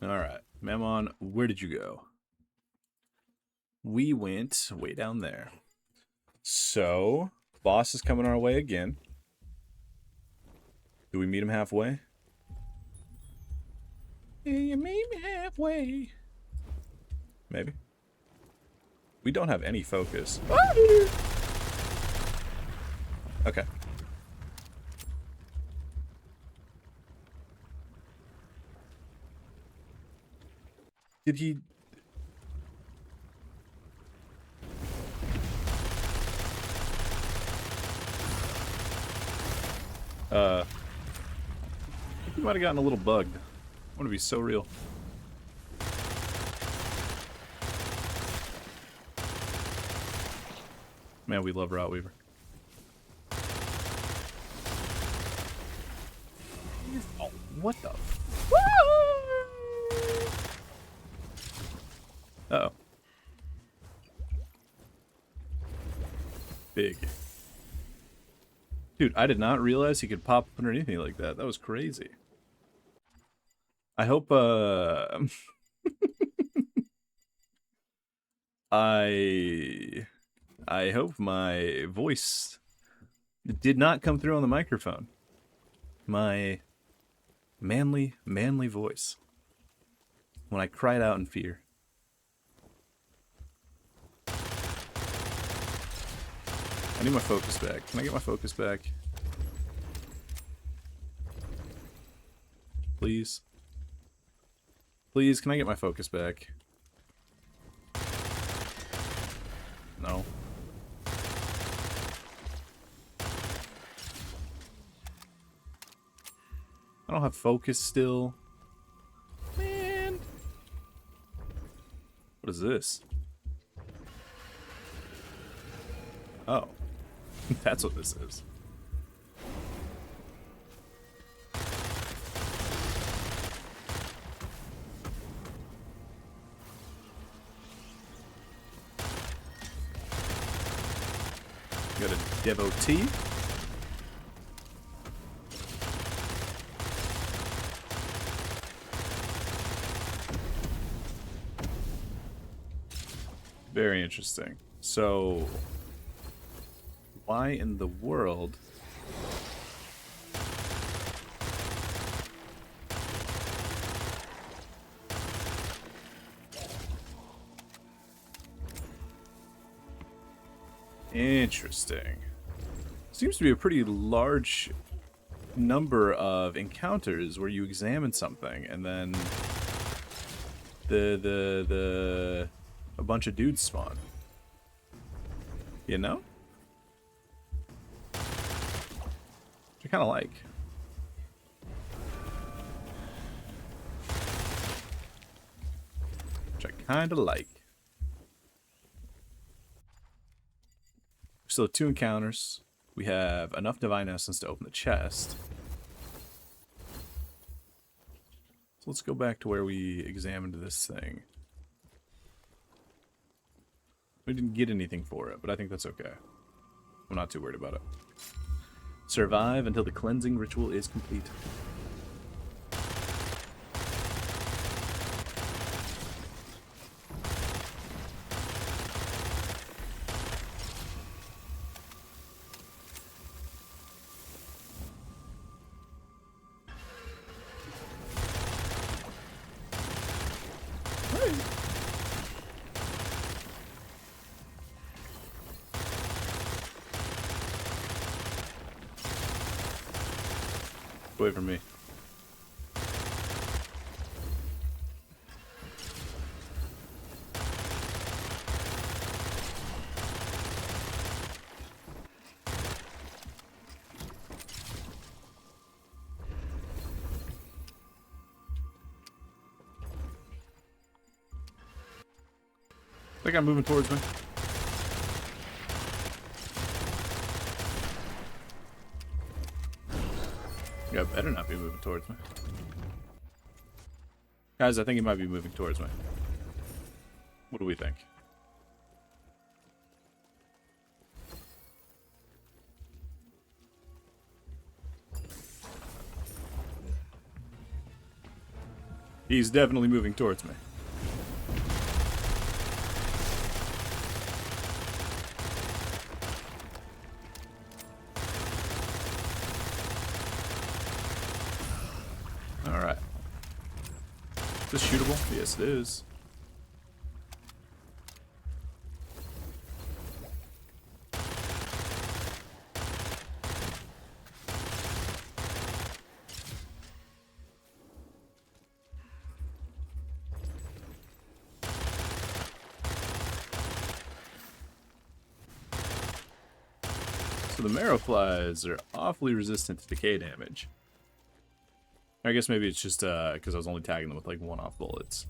Alright. Mammon, where did you go? We went way down there. So, boss is coming our way again. Do we meet him halfway? Yeah, you meet me halfway. Maybe. We don't have any focus. Okay. Did he... He might have gotten a little bugged. I want to be so real. Man, we love Routweaver. Oh, what the? Uh-oh. Big. Dude, I did not realize he could pop up underneath me like that. That was crazy. I hope, I hope my voice did not come through on the microphone. My manly voice. When I cried out in fear. I need my focus back. Can I get my focus back? Please. Please, can I get my focus back? No. I don't have focus still. Man. What is this? Oh. That's what this is. Got a devotee. Very interesting. So, why in the world? Interesting. Seems to be a pretty large number of encounters where you examine something and then a bunch of dudes spawn. You know? Which I kind of like. kind of like. Still have 2 encounters. We have enough Divine Essence to open the chest. So let's go back to where we examined this thing. We didn't get anything for it, but I think that's okay. I'm not too worried about it. Survive until the cleansing ritual is complete. Away from me. I think I'm moving towards me. Yeah, better not be moving towards me. Guys, I think he might be moving towards me. What do we think? He's definitely moving towards me. Alright. Is this shootable? Yes, it is. So the marrow flies are awfully resistant to decay damage. I guess maybe it's just because I was only tagging them with like one-off bullets.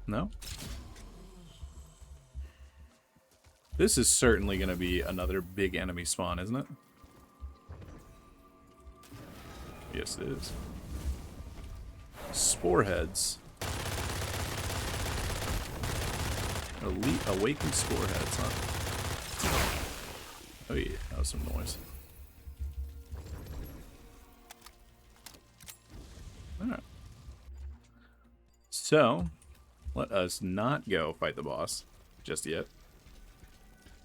No? This is certainly going to be another big enemy spawn, isn't it? Yes, it is. Spore heads. Elite awakened spore heads, huh? Oh yeah, that was some noise. Alright. So, let us not go fight the boss just yet.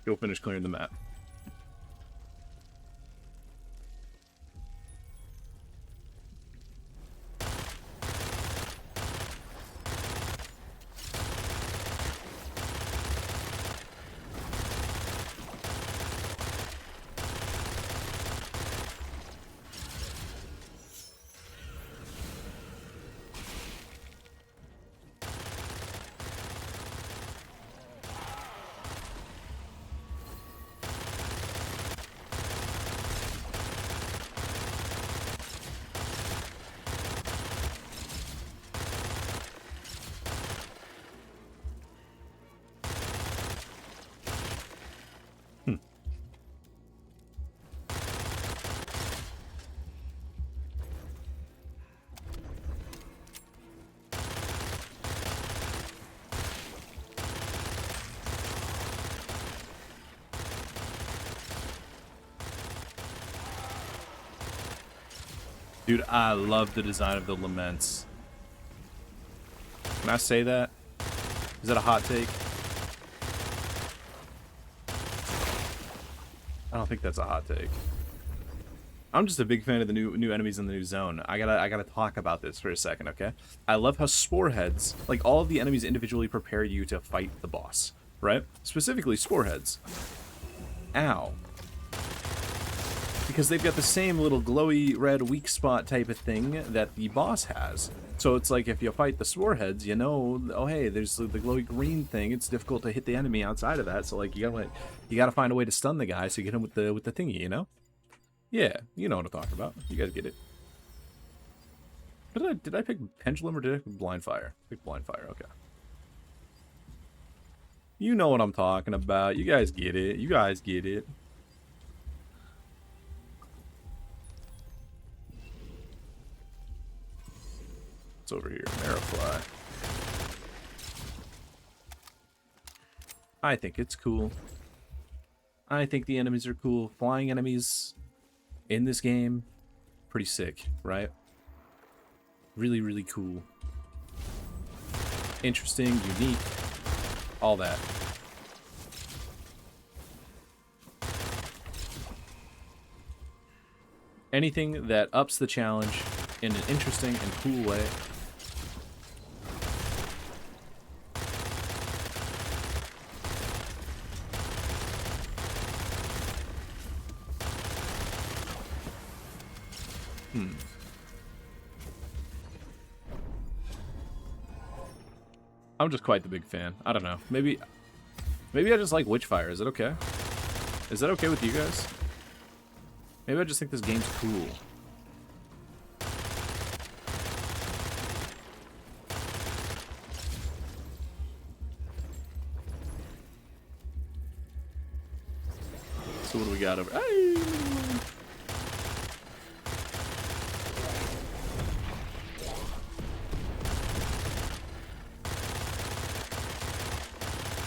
Go finish clearing the map. Dude, I love the design of the laments. Can I say that? Is that a hot take? I don't think that's a hot take. I'm just a big fan of the new enemies in the new zone. I gotta talk about this for a second, okay? I love how spore heads, like all of the enemies individually prepare you to fight the boss, right? Specifically spore heads. Ow. Because they've got the same little glowy red weak spot type of thing that the boss has. So it's like if you fight the spore heads, you know, oh hey, there's the glowy green thing. It's difficult to hit the enemy outside of that. So like you gotta find a way to stun the guy so you get him with the thingy, you know? Yeah, you know what I'm talking about. You guys get it. Did I pick Pendulum or did I pick Blind Fire? Pick Blind Fire, okay. You know what I'm talking about. You guys get it. You guys get it. It's over here. Marrowfly. I think it's cool. I think the enemies are cool. Flying enemies in this game, pretty sick, right? Really, really cool. Interesting, unique, all that. Anything that ups the challenge in an interesting and cool way. I'm just quite the big fan. I don't know. Maybe I just like Witchfire. Is it okay? Is that okay with you guys? Maybe I just think this game's cool. So what do we got over? Hey!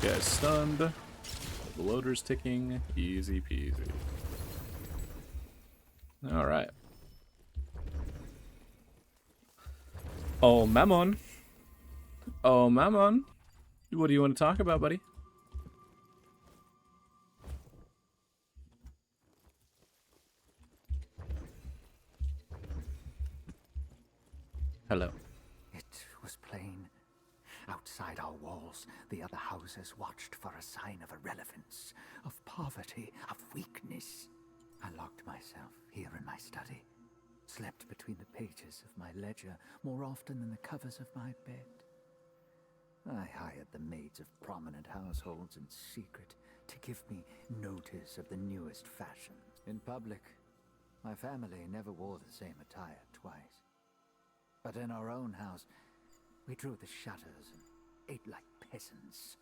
Guy's stunned. The loader's ticking. Easy peasy. Alright. Oh, Mammon. Oh, Mammon. What do you want to talk about, buddy? Hello.
It was plain. Outside our walls, the other houses watched for a sign of irrelevance, of poverty, of weakness. I locked myself here in my study, slept between the pages of my ledger more often than the covers of my bed. I hired the maids of prominent households in secret to give me notice of the newest fashions. In public, my family never wore the same attire twice. But in our own house, we drew the shutters and ate like peasants.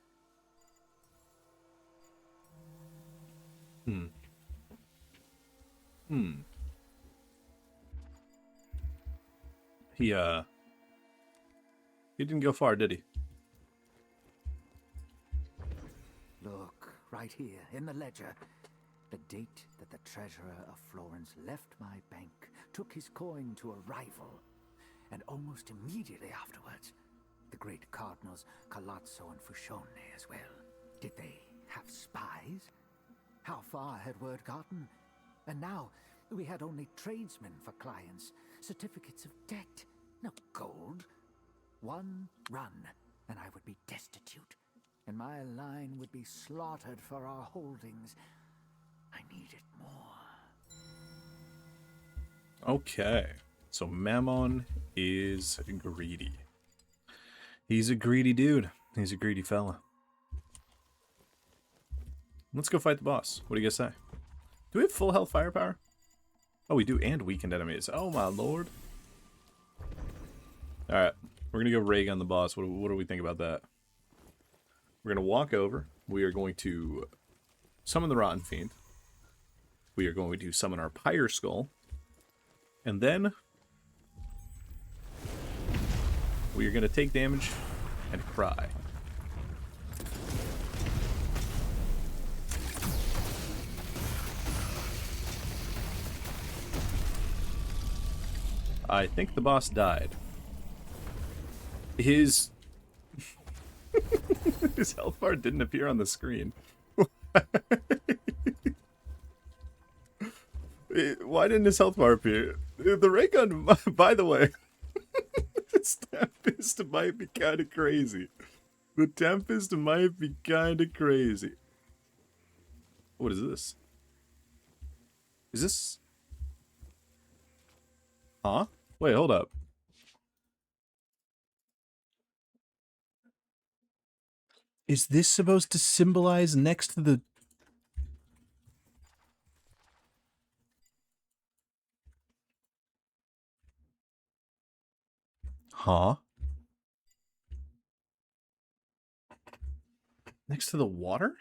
He didn't go far, did he?
Look, right here, in the ledger. The date that the treasurer of Florence left my bank, took his coin to a rival, and almost immediately afterwards, the great cardinals Colazzo and Fuscione as well. Did they have spies? How far had word gotten? And now we had only tradesmen for clients, certificates of debt, no gold. One run, and I would be destitute, and my line would be slaughtered for our holdings. I needed more.
Okay. So Mammon is greedy. He's a greedy dude. He's a greedy fella. Let's go fight the boss. What do you guys say? Do we have full health firepower? Oh, we do, and weakened enemies. Oh my lord. Alright, we're gonna go rag on the boss. What do we think about that? We're gonna walk over. We are going to summon the Rotten Fiend. We are going to summon our Pyre Skull. And then we are going to take damage and cry. I think the boss died. His his health bar didn't appear on the screen. Why didn't his health bar appear? The ray gun, by the way, this Tempest might be kind of crazy. The Tempest might be kind of crazy. What is this? Is this... Huh? Wait, hold up. Is this supposed to symbolize next to the... Huh? Next to the water?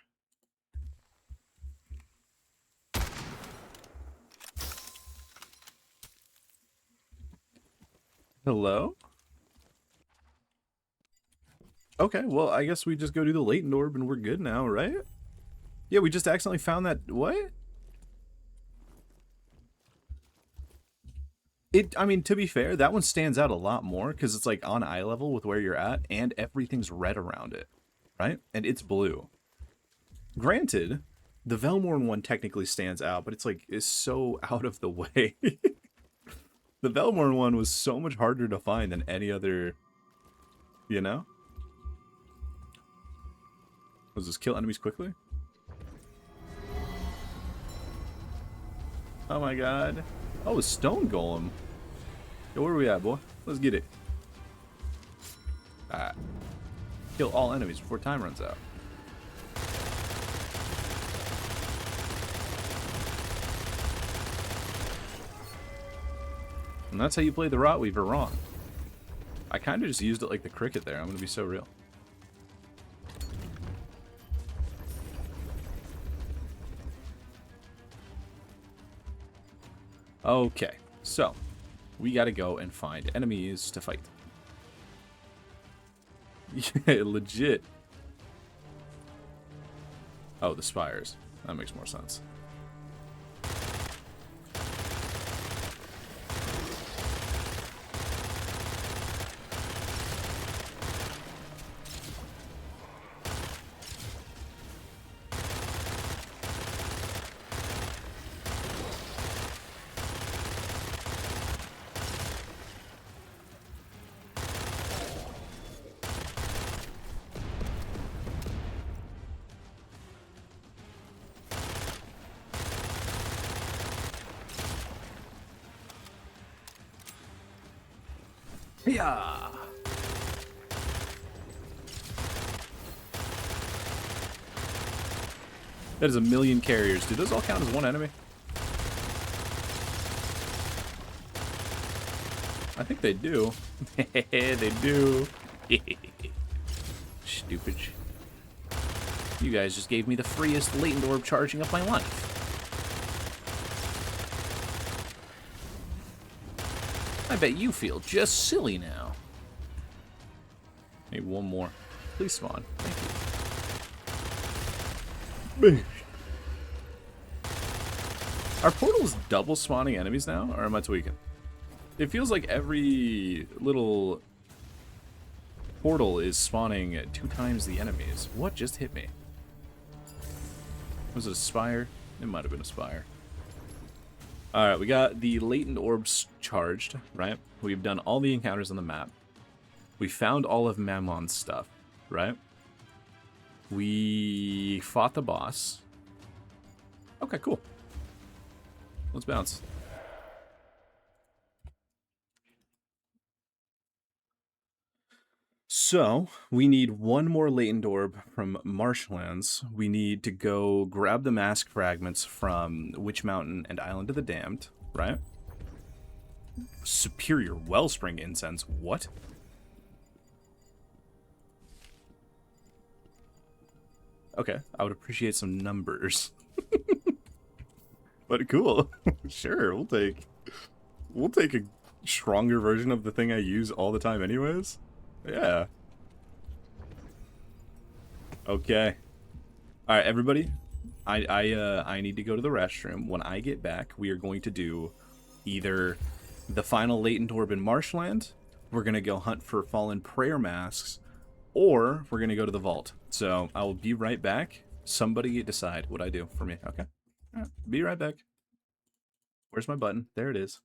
Hello? Okay, well, I guess we just go do the latent orb and we're good now, right? Yeah, we just accidentally found that... What? I mean, to be fair, that one stands out a lot more because it's like on eye level with where you're at and everything's red around it, right? And it's blue. Granted, the Velmorn one technically stands out, but it's like, is so out of the way. The Velmorn one was so much harder to find than any other, you know? Does this kill enemies quickly? Oh my god. Oh, a stone golem. Yo, where we at, boy? Let's get it. Alright. Kill all enemies before time runs out. And that's how you play the Rotweaver wrong. I kind of just used it like the cricket there. I'm going to be so real. Okay, so we got to go and find enemies to fight. Yeah, legit. Oh, the spires. That makes more sense. Yeah. That is a million carriers. Do those all count as one enemy? I think they do. They do. Stupid. You guys just gave me the freest latent orb charging of my life. I bet you feel just silly now. Maybe one more. Please spawn. Thank you. Are portals double spawning enemies now, or am I tweaking? It feels like every little portal is spawning 2 times the enemies. What just hit me? Was it a spire? It might have been a spire. Alright, we got the latent orbs charged, right? We've done all the encounters on the map. We found all of Mammon's stuff, right? We fought the boss. Okay, cool. Let's bounce. So, we need one more latent orb from Marshlands. We need to go grab the mask fragments from Witch Mountain and Island of the Damned, right? Superior Wellspring Incense, what? Okay, I would appreciate some numbers. But cool. Sure, we'll take a stronger version of the thing I use all the time anyways. Yeah. Okay. All right, everybody. I need to go to the restroom. When I get back, we are going to do either the final latent orb in Marshland, we're going to go hunt for fallen prayer masks, or we're going to go to the vault. So I will be right back. Somebody decide what I do for me. Okay. All right, be right back. Where's my button? There it is.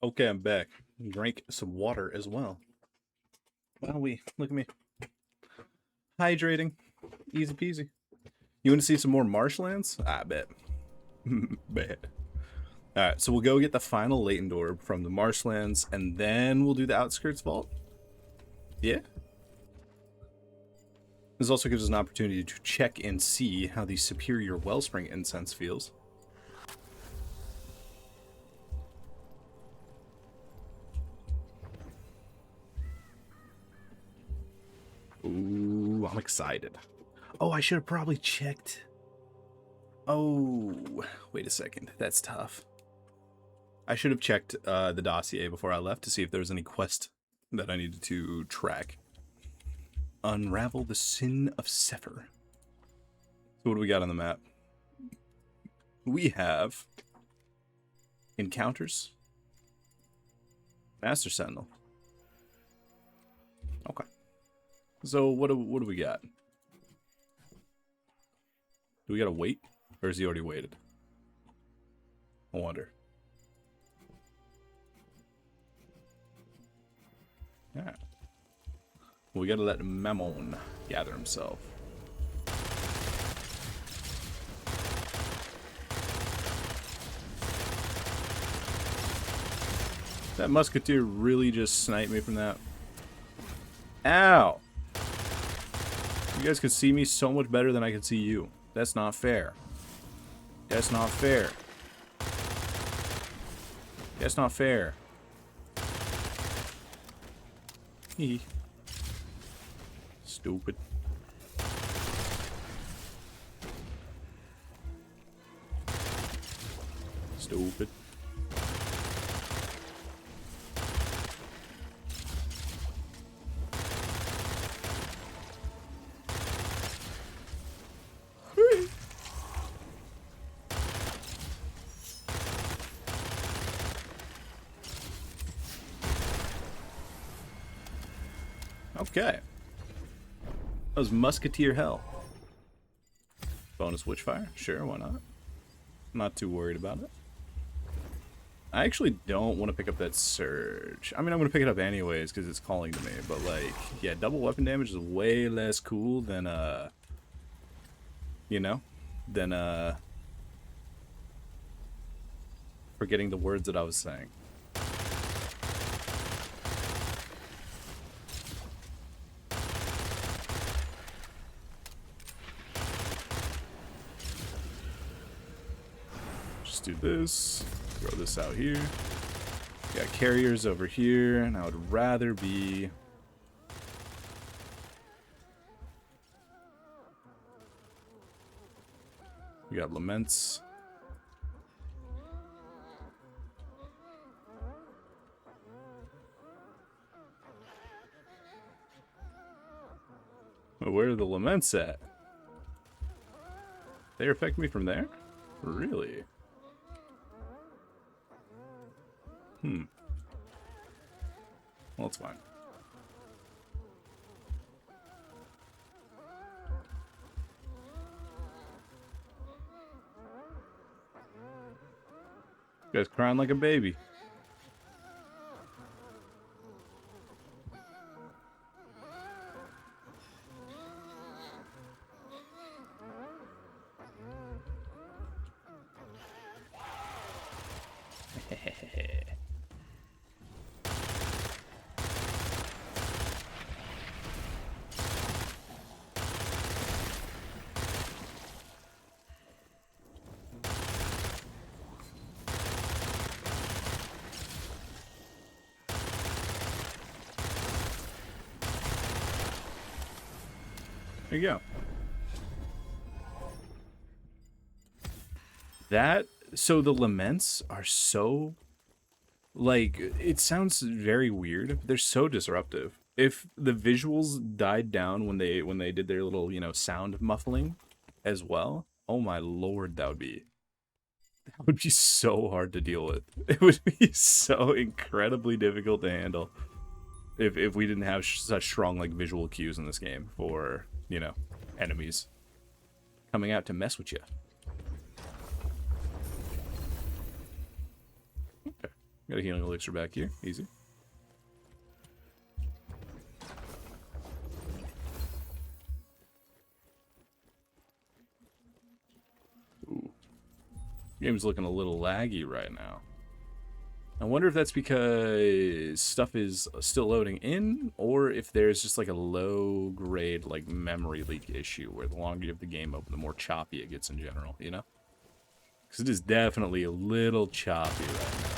Okay, I'm back. Drank some water as well. Wow, look at me. Hydrating. Easy peasy. You want to see some more marshlands? I bet. Bet. Alright, so we'll go get the final latent orb from the marshlands, and then we'll do the outskirts vault. Yeah? This also gives us an opportunity to check and see how the superior wellspring incense feels. Ooh, I'm excited. Oh, I should have probably checked. Oh, wait a second. That's tough. I should have checked the dossier before I left to see if there was any quest that I needed to track. Unravel the Sin of Sephir. So what do we got on the map? We have encounters. Master Sentinel. Okay. So what do we got? Do we gotta wait? Or is he already waited? I wonder. Yeah. Well, we gotta let Mammon gather himself. That musketeer really just sniped me from that. Ow! You guys can see me so much better than I can see you. That's not fair. That's not fair. That's not fair. Hee. Stupid. Stupid. Okay. That was Musketeer Hell. Bonus Witchfire? Sure, why not? Not too worried about it. I actually don't want to pick up that Surge. I mean, I'm going to pick it up anyways because it's calling to me. But, like, yeah, double weapon damage is way less cool than, you know, than, forgetting the words that I was saying. Do this, throw this out here. Got carriers over here, and I would rather be we got laments. Where are the laments at? They affect me from there? Really? Well, it's fine. You guys crying like a baby. There you go. So the laments are so, like, it sounds very weird, but they're so disruptive. If the visuals died down when they did their little, you know, sound muffling as well, oh my lord, that would be so hard to deal with. It would be so incredibly difficult to handle if we didn't have such strong, like, visual cues in this game for, you know, enemies coming out to mess with you. Okay. Got a healing elixir back here. Easy. Ooh. Game's looking a little laggy right now. I wonder if that's because stuff is still loading in, or if there's just like a low grade like memory leak issue where the longer you have the game open, the more choppy it gets in general, you know? Because it is definitely a little choppy right now.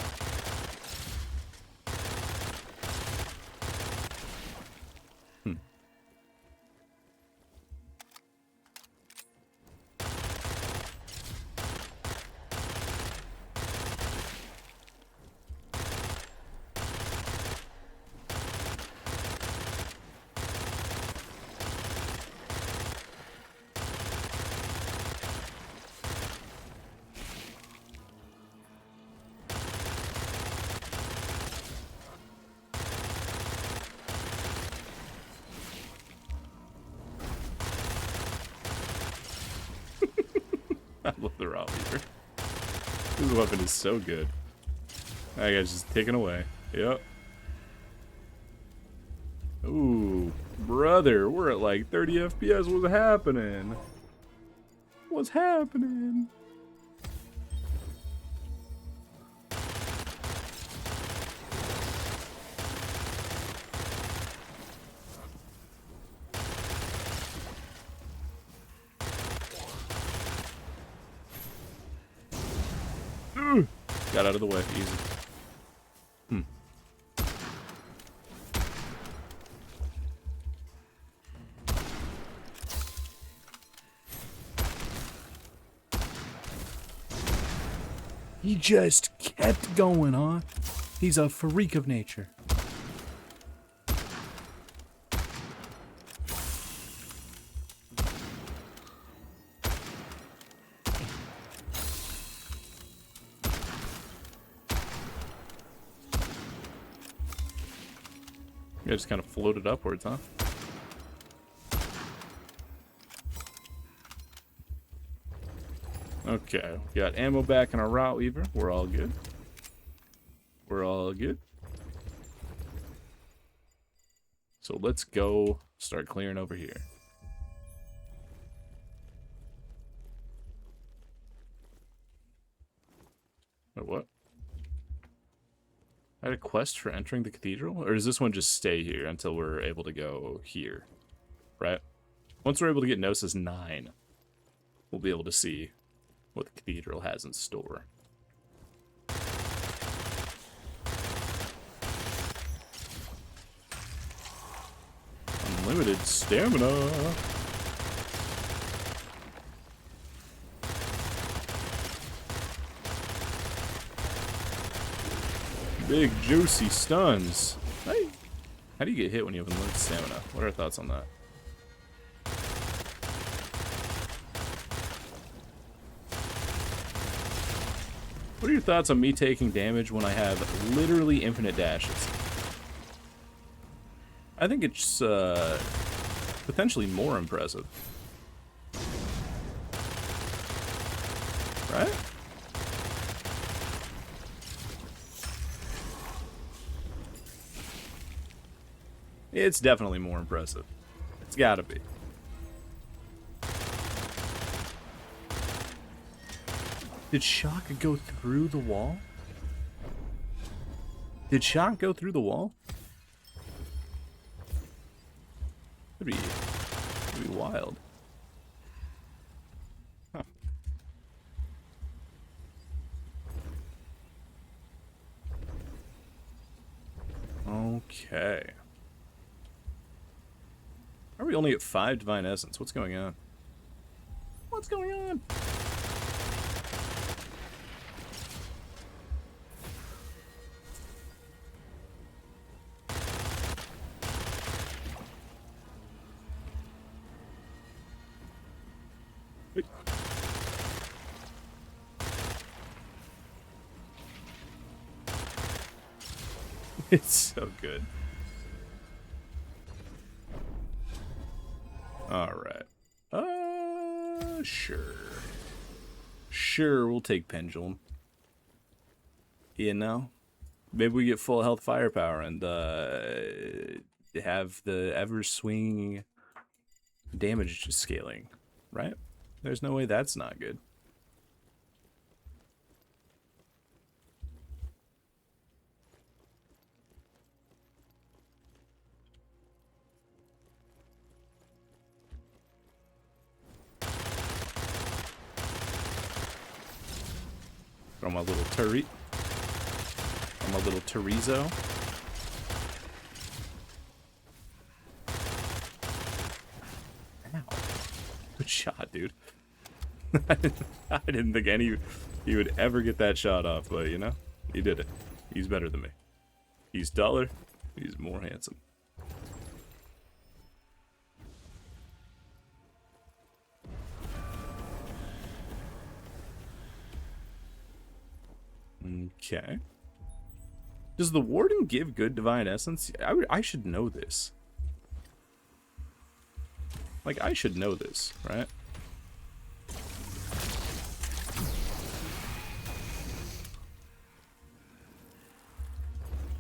I love the raw lever. This weapon is so good. That guy's just taken away. Yep. Ooh, brother, we're at like 30 FPS. What's happening? What's happening? Got out of the way, easy. He just kept going, huh? He's a freak of nature. You just kind of floated upwards, huh? Okay, we got ammo back in our route weaver. We're all good. We're all good. So let's go start clearing over here. Wait, what? I had a quest for entering the cathedral? Or does this one just stay here until we're able to go here? Right? Once we're able to get Gnosis 9, we'll be able to see what the cathedral has in store. Unlimited stamina. Big juicy stuns. Hey, how do you get hit when you have unlimited stamina? What are our thoughts on that? What are your thoughts on me taking damage when I have literally infinite dashes? I think it's potentially more impressive. Right? It's definitely more impressive. It's gotta be. Did shock go through the wall? Did shock go through the wall? That'd be wild. Huh. Okay. Are we only at 5 Divine Essence? What's going on? What's going on? It's so good. Alright. Sure. Sure, we'll take Pendulum. You know? Maybe we get full health firepower and have the ever swinging damage scaling, right? There's no way that's not good. Throw my little turret. Throw my little chorizo. Ow. Good shot, dude. I didn't think he would ever get that shot off, but you know, he did it. He's better than me. He's taller. He's more handsome. Okay. Does the warden give good divine essence? I should know this. Like, I should know this, right?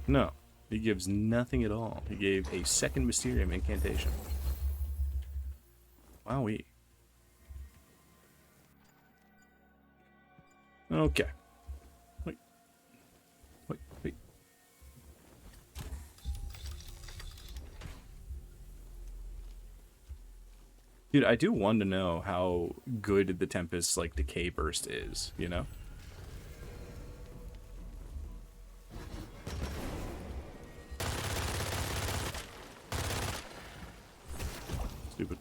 No. He gives nothing at all. He gave a second Mysterium incantation. Wowee. Okay. Wait. Dude, I do want to know how good the Tempest's, like, decay burst is, you know? Stupid.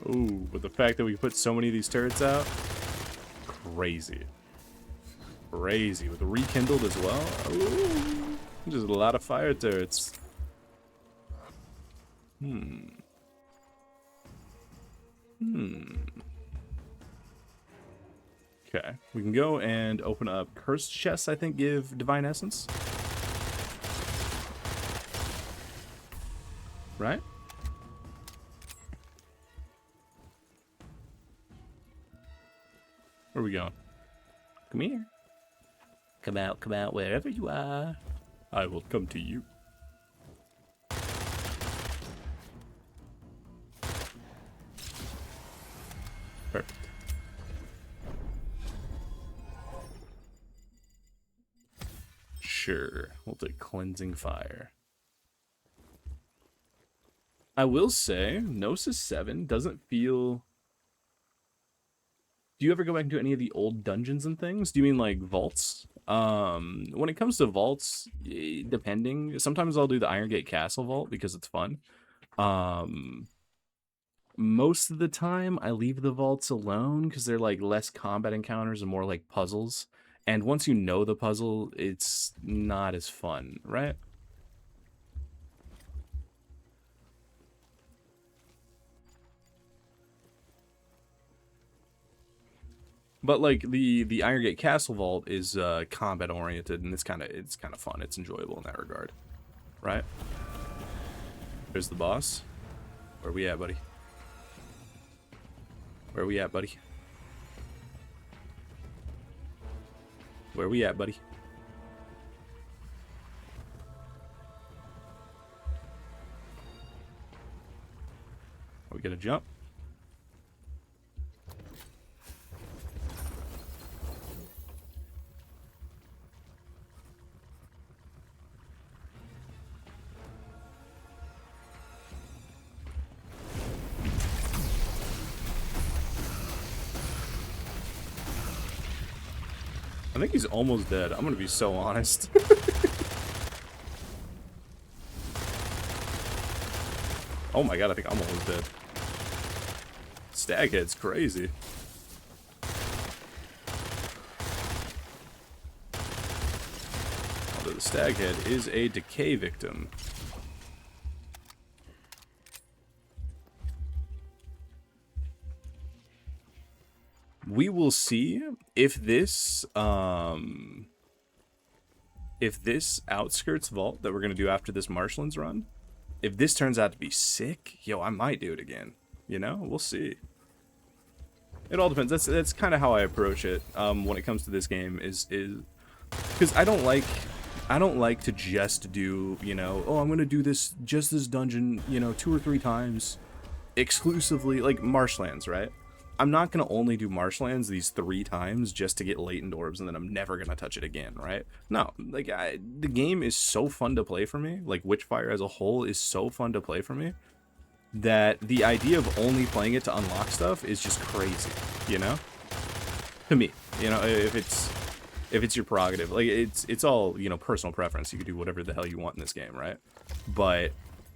Ooh, but the fact that we put so many of these turrets out, crazy. Crazy. With rekindled as well. Ooh, just a lot of fire turrets. Okay, we can go and open up cursed chests, I think give divine essence. Right? Where are we going? Come here. Come out, wherever you are. I will come to you. Perfect. Sure, we'll take cleansing fire. I will say, Gnosis 7 doesn't feel... Do you ever go back into any of the old dungeons and things? Do you mean like vaults? When it comes to vaults, depending, sometimes I'll do the Iron Gate Castle vault because it's fun. Most of the time, I leave the vaults alone because they're like less combat encounters and more like puzzles. And once you know the puzzle, it's not as fun, right? But like the Iron Gate Castle Vault is combat oriented, and it's kind of fun. It's enjoyable in that regard, right? There's the boss. Where we at, buddy? Where we at, buddy? Where we at, buddy? Are we gonna jump? I think he's almost dead. I'm gonna be so honest. Oh my god, I think I'm almost dead. Staghead's crazy. Although the Staghead is a decay victim. We will see if this outskirts vault that we're gonna do after this marshlands run, if this turns out to be sick, yo, I might do it again. You know, we'll see. It all depends. That's kind of how I approach it when it comes to this game. Is because I don't like to just do, you know, oh, I'm gonna do this dungeon, you know, 2 or 3 times exclusively, like marshlands, right? I'm not going to only do marshlands these 3 times just to get latent orbs and then I'm never going to touch it again, right? No, like, the game is so fun to play for me. Like, Witchfire as a whole is so fun to play for me that the idea of only playing it to unlock stuff is just crazy, you know? To me, you know, if it's your prerogative. Like, it's all, you know, personal preference. You can do whatever the hell you want in this game, right? But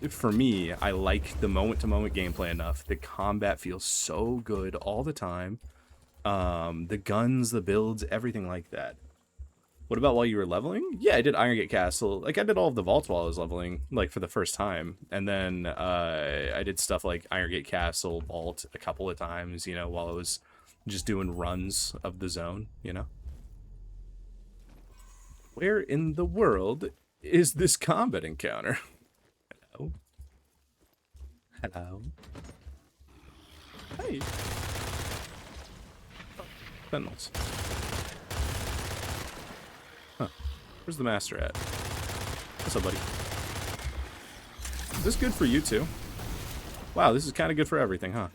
for me, I like the moment-to-moment gameplay enough. The combat feels so good all the time. The guns, the builds, everything like that. What about while you were leveling? Yeah, I did Iron Castle. Like, I did all of the vaults while I was leveling, like, for the first time. And then I did stuff like Iron Castle, Vault a couple of times, you know, while I was just doing runs of the zone, you know? Where in the world is this combat encounter? Hello? Hello? Hey! Sentinels. Huh. Where's the master at? What's up, buddy? Is this good for you, too? Wow, this is kind of good for everything, huh?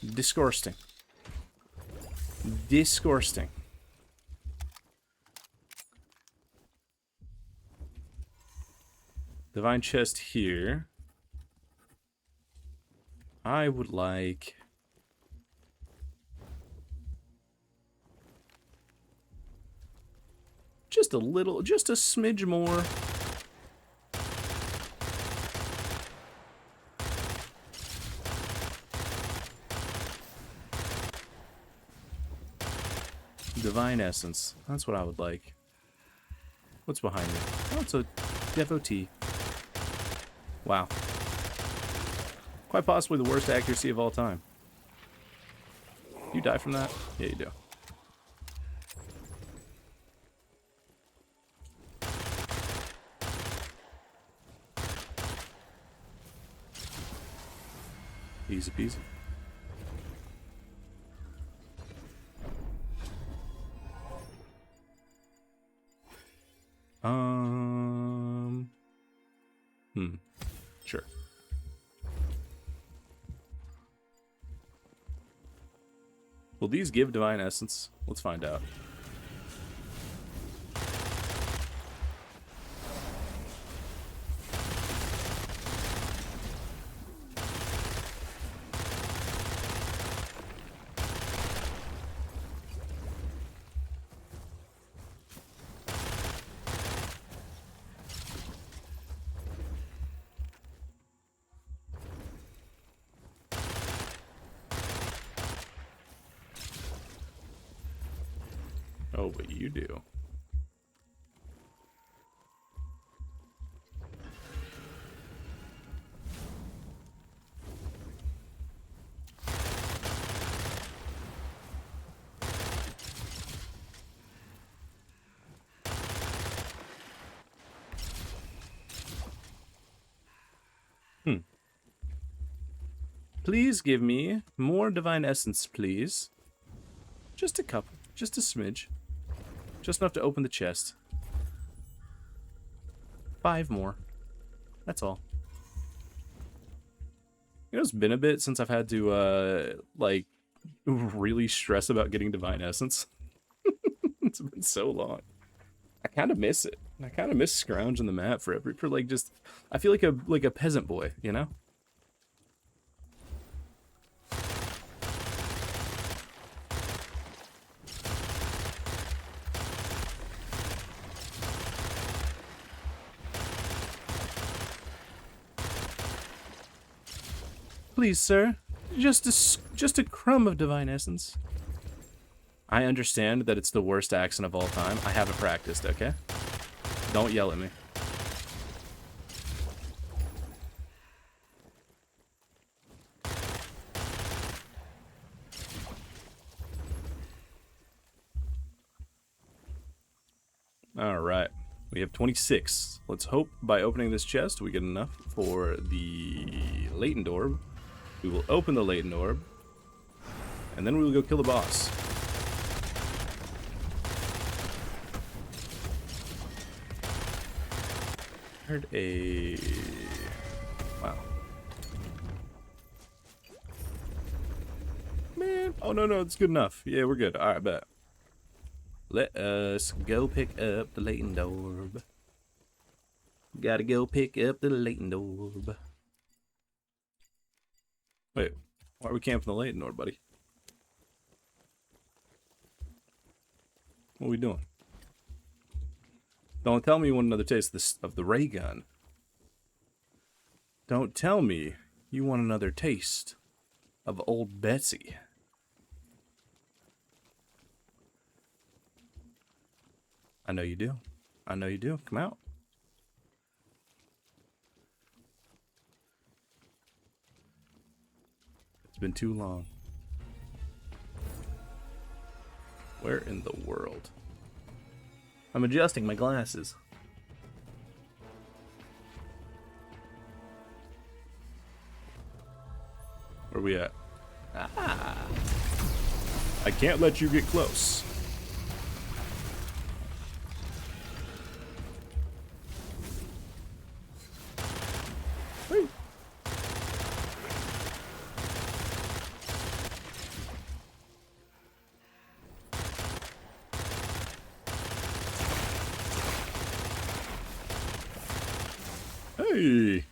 Disgusting. Disgusting. Divine chest here. I would like... just a little, just a smidge more. Divine essence. That's what I would like. What's behind me? Oh, it's a devotee. Wow. Quite possibly the worst accuracy of all time. You die from that? Yeah, you do. Easy peasy. Sure. Will these give divine essence? Let's find out. Oh, but you do. Please give me more divine essence, please. Just a couple. Just a smidge. Just enough to open the chest. 5 more. That's all. You know, it's been a bit since I've had to, like, really stress about getting divine essence. It's been so long. I kind of miss it. I kind of miss scrounging the map for like, just... I feel like a peasant boy, you know? Please, sir. Just a crumb of divine essence. I understand that it's the worst accent of all time. I haven't practiced, okay? Don't yell at me. Alright. We have 26. Let's hope by opening this chest we get enough for the latent orb. We will open the latent orb. And then we will go kill the boss. Heard a... Wow. Man. Oh, no, it's good enough. Yeah, we're good. Alright, bet. Let us go pick up the latent orb. Gotta go pick up the latent orb. Wait, why are we camping the latent orb, buddy? What are we doing? Don't tell me you want another taste of the ray gun. Don't tell me you want another taste of old Betsy. I know you do. I know you do. Come out. It's been too long. Where in the world? I'm adjusting my glasses. Where we at? Ah! I can't let you get close. Wait. Hey,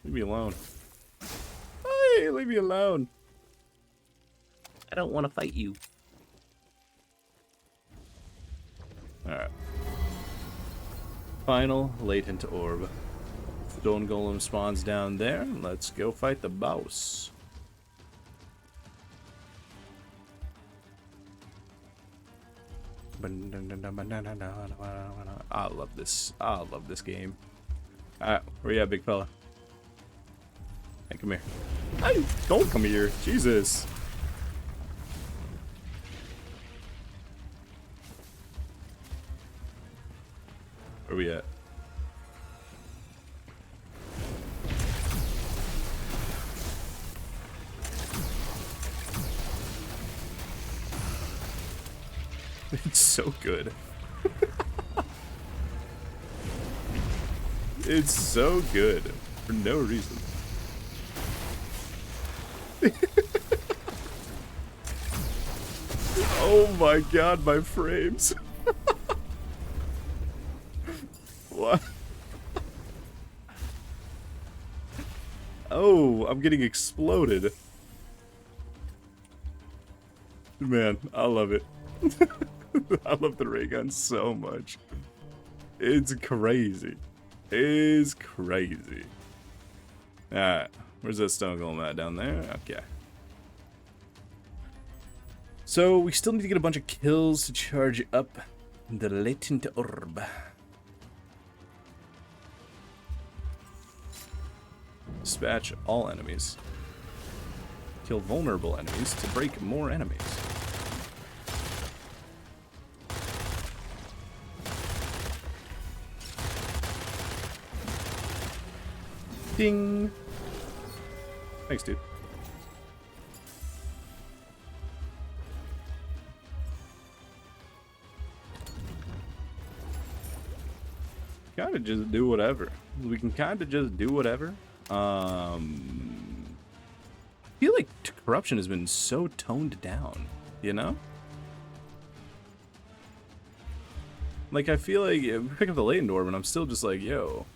leave me alone. Hey, leave me alone. I don't want to fight you. Alright. Final latent orb. Stone golem spawns down there. Let's go fight the boss. I love this. I love this game. Alright, where you at, big fella? Hey, come here. Hey, don't come here. Jesus. Where we at? It's so good. It's so good for no reason. Oh my god, my frames. What? Oh, I'm getting exploded. Man, I love it. I love the ray gun so much. It's crazy. It's crazy. Alright, where's that stone golem at? Down there? Okay. So, we still need to get a bunch of kills to charge up the latent orb. Dispatch all enemies. Kill vulnerable enemies to break more enemies. Ding! Thanks, dude. Kinda just do whatever. We can kinda just do whatever. I feel like corruption has been so toned down, you know? Like, I feel like we pick up the latent orb and I'm still just like, yo,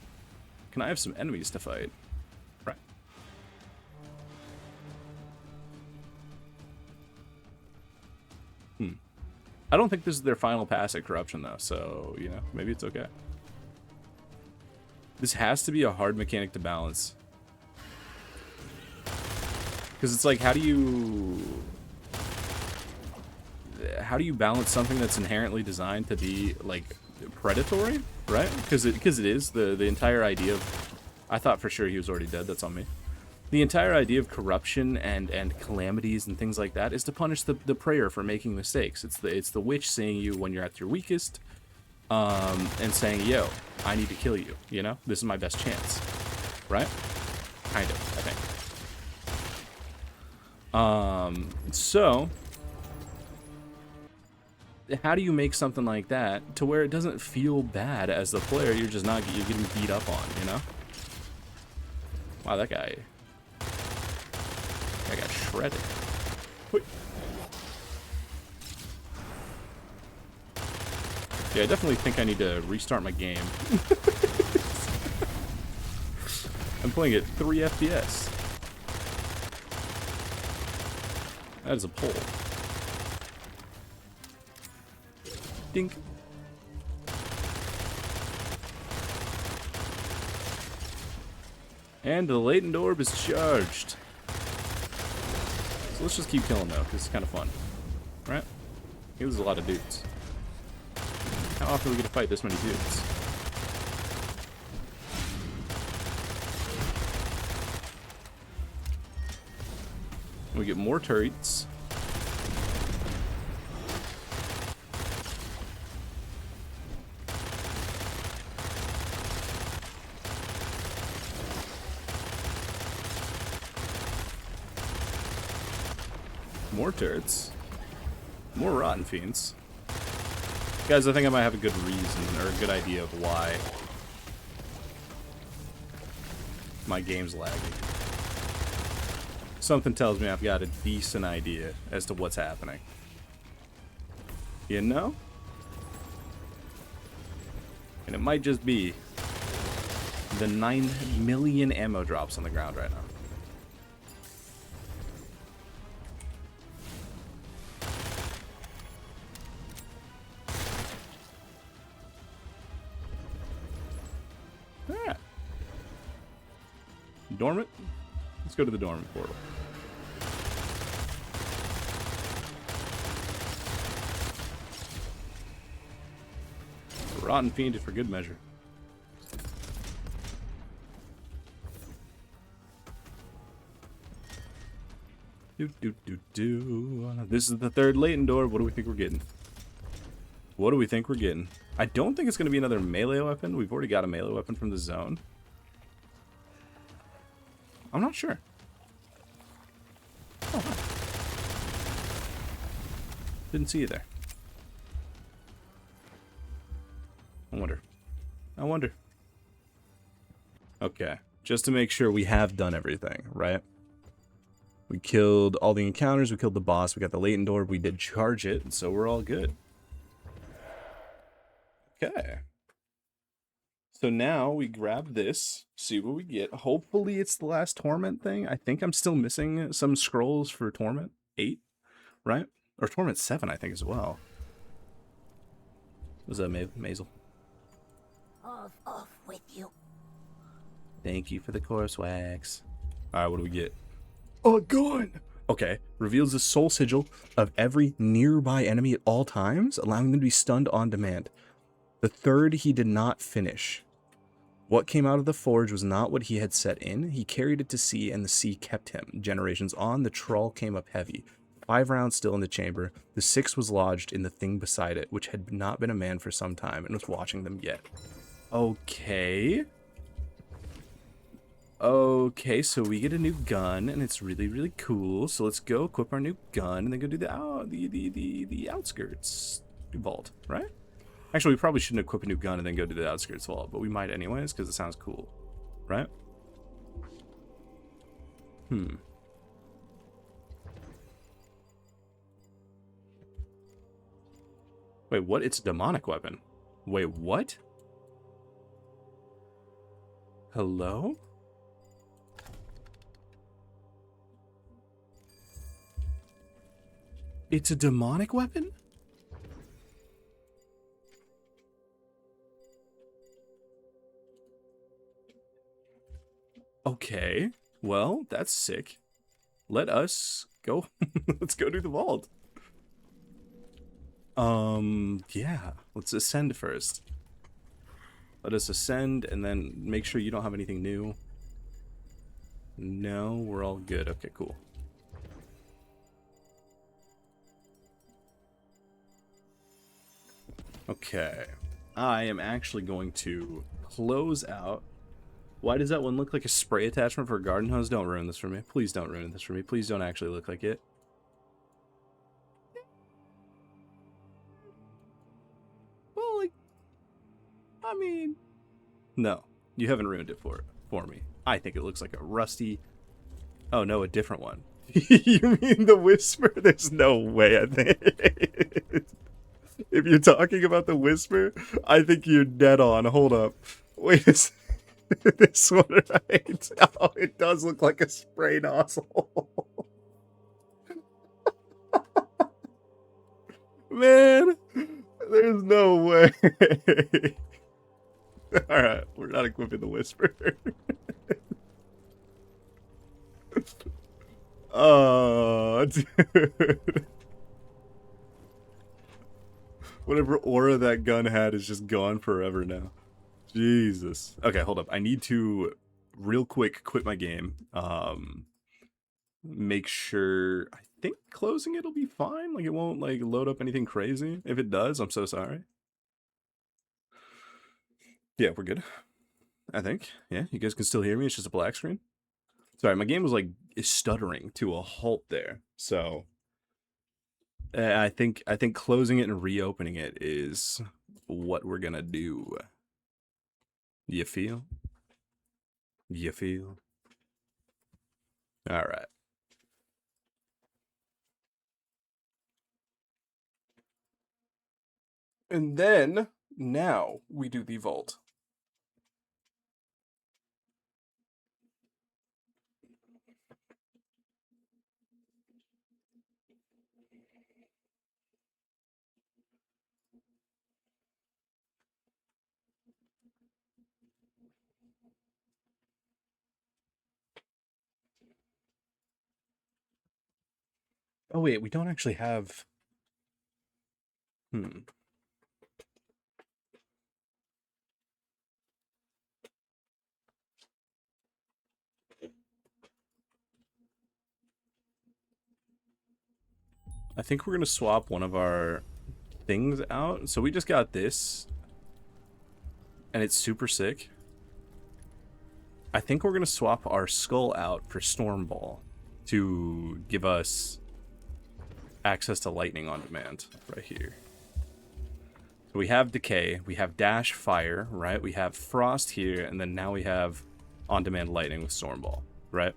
can I have some enemies to fight? Right. I don't think this is their final pass at corruption, though, so, you know, maybe it's okay. This has to be a hard mechanic to balance. Because it's like, how do you balance something that's inherently designed to be, like, predatory, right? Because it is. The entire idea of... I thought for sure he was already dead, that's on me. The entire idea of corruption and calamities and things like that is to punish the prayer for making mistakes. It's the witch seeing you when you're at your weakest, and saying, yo, I need to kill you, you know? This is my best chance, right? Kind of, I think. So, how do you make something like that to where it doesn't feel bad as the player? You're just not, you're getting beat up on, you know? Wow, that guy got shredded. Wait. Yeah, I definitely think I need to restart my game. I'm playing at 3 FPS. That is a pull. Dink. And the latent orb is charged. So let's just keep killing though, because it's kind of fun. Right? He was a lot of dudes. How often are we going to fight this many dudes? We get more turrets. More turrets. More rotten fiends. Guys, I think I might have a good reason, or a good idea of why my game's lagging. Something tells me I've got a decent idea as to what's happening. You know? And it might just be the 9 million ammo drops on the ground right now. Alright. Dormant? Let's go to the dormant portal. Rotten fiend for good measure. This is the third latent door. What do we think we're getting? What do we think we're getting? I don't think it's going to be another melee weapon. We've already got a melee weapon from the zone. I'm not sure. Oh, huh. Didn't see you there. I wonder. Okay. Just to make sure we have done everything, right? We killed all the encounters. We killed the boss. We got the latent door. We did charge it. And so we're all good. Okay. So now we grab this. See what we get. Hopefully it's the last Torment thing. I think I'm still missing some scrolls for Torment 8, right? Or Torment 7, I think, as well. Was that Maisel?
Off with you.
Thank you for the corpse wax. Alright, what do we get? A gun! Okay. Reveals the soul sigil of every nearby enemy at all times, allowing them to be stunned on demand. The third he did not finish. What came out of the forge was not what he had set in. He carried it to sea, and the sea kept him. Generations on, the trawl came up heavy. 5 rounds still in the chamber. The 6th was lodged in the thing beside it, which had not been a man for some time, and was watching them yet. Okay. Okay, so we get a new gun, and it's really, really cool. So let's go equip our new gun, and then go do the outskirts vault, right? Actually, we probably shouldn't equip a new gun and then go to the outskirts vault, but we might anyways, because it sounds cool, right? Wait, what? It's a demonic weapon. Wait, what? Hello? It's a demonic weapon? Okay, well, that's sick. Let us go. Let's go do the vault. Yeah, let's ascend first. Let us ascend and then make sure you don't have anything new. No, we're all good. Okay, cool. Okay. I am actually going to close out. Why does that one look like a spray attachment for a garden hose? Don't ruin this for me. Please don't ruin this for me. Please don't actually look like it. Well, like, I mean, no, you haven't ruined it for me. I think it looks like a rusty. Oh no, a different one. You mean the Whisper? There's no way. I think if you're talking about the Whisper, I think you're dead on. Hold up. Wait a second. This one, right? Oh, it does look like a spray nozzle. Man, there's no way. Alright, we're not equipping the Whisper. Oh, dude. Whatever aura that gun had is just gone forever now. Jesus. Okay, hold up. I need to real quick quit my game. Make sure. I think closing it'll be fine. Like it won't like load up anything crazy. If it does, I'm so sorry. Yeah, we're good. I think. Yeah, you guys can still hear me. It's just a black screen. Sorry, my game was like stuttering to a halt there. So I think closing it and reopening it is what we're gonna do. You feel? You feel? All right. And then now we do the vault. Oh wait, we don't actually have. I think we're gonna swap one of our things out. So we just got this, and it's super sick. I think we're gonna swap our skull out for Stormball to give us access to lightning on demand right here. So we have decay, we have dash fire, right? We have frost here, and then now we have on-demand lightning with Stormball, right?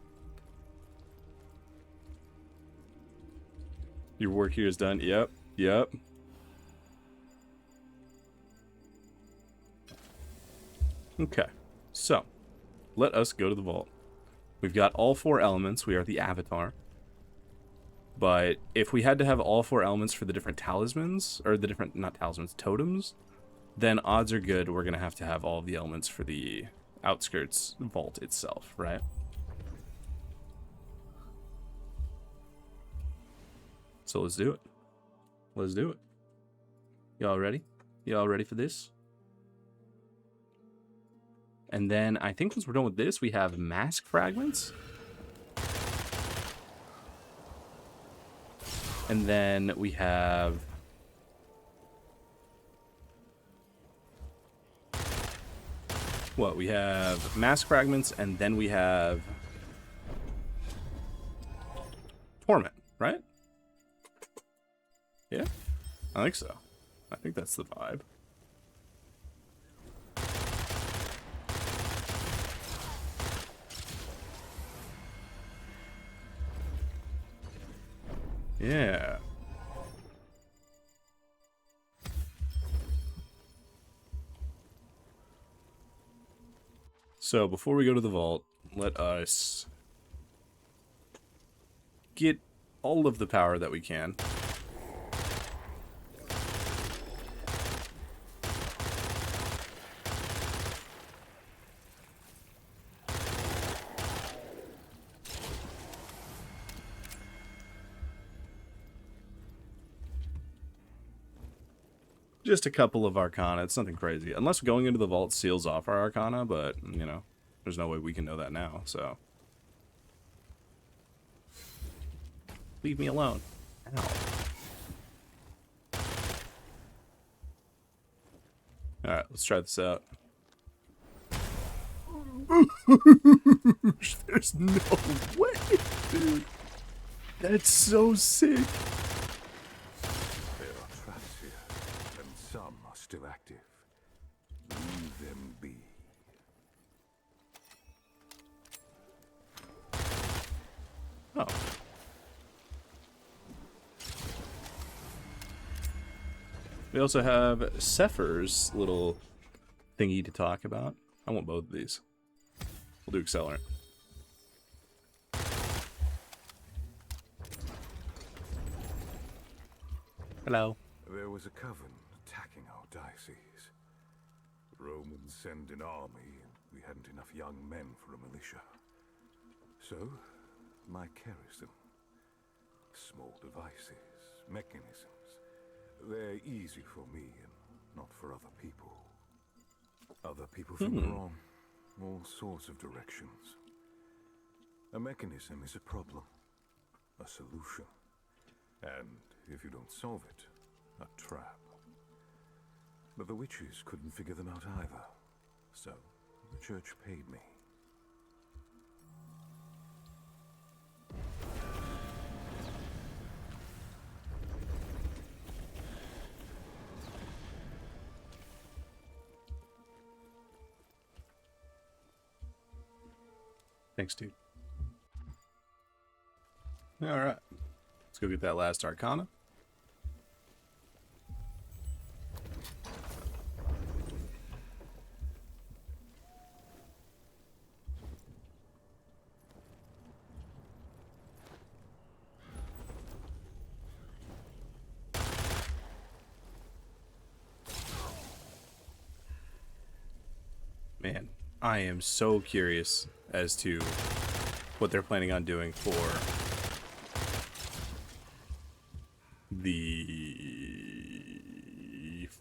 Your work here is done. Yep. Okay, so let us go to the vault. We've got all 4 elements. We are the avatar. But if we had to have all 4 elements for the different talismans, or the different, not talismans, totems, then odds are good we're going to have all of the elements for the outskirts vault itself, right? So let's do it. Let's do it. Y'all ready? Y'all ready for this? And then I think once we're done with this, we have mask fragments. And then we have... what? We have mask fragments, and then we have... torment, right? Yeah? I think so. I think that's the vibe. Yeah. So before we go to the vault, let us get all of the power that we can. Just a couple of Arcana. It's nothing crazy. Unless going into the vault seals off our Arcana, but, you know, there's no way we can know that now, so. Leave me alone. Ow. Alright. let's try this out. There's no way, dude. That's so sick.
There are traps here, and some are still active. Leave them be.
Oh. We also have Sephir's little thingy to talk about. I want both of these. We'll do accelerant. Hello.
There was a coven attacking our diocese. The Romans sent an army, and we hadn't enough young men for a militia. So, my charism. Small devices, mechanisms. They're easy for me and not for other people. Other people think wrong. All sorts of directions. A mechanism is a problem. A solution. And if you don't solve it, a trap. But the witches couldn't figure them out either. So, the church paid me.
Thanks, dude. Alright. Let's go get that last Arcana. Man, I am so curious as to what they're planning on doing for the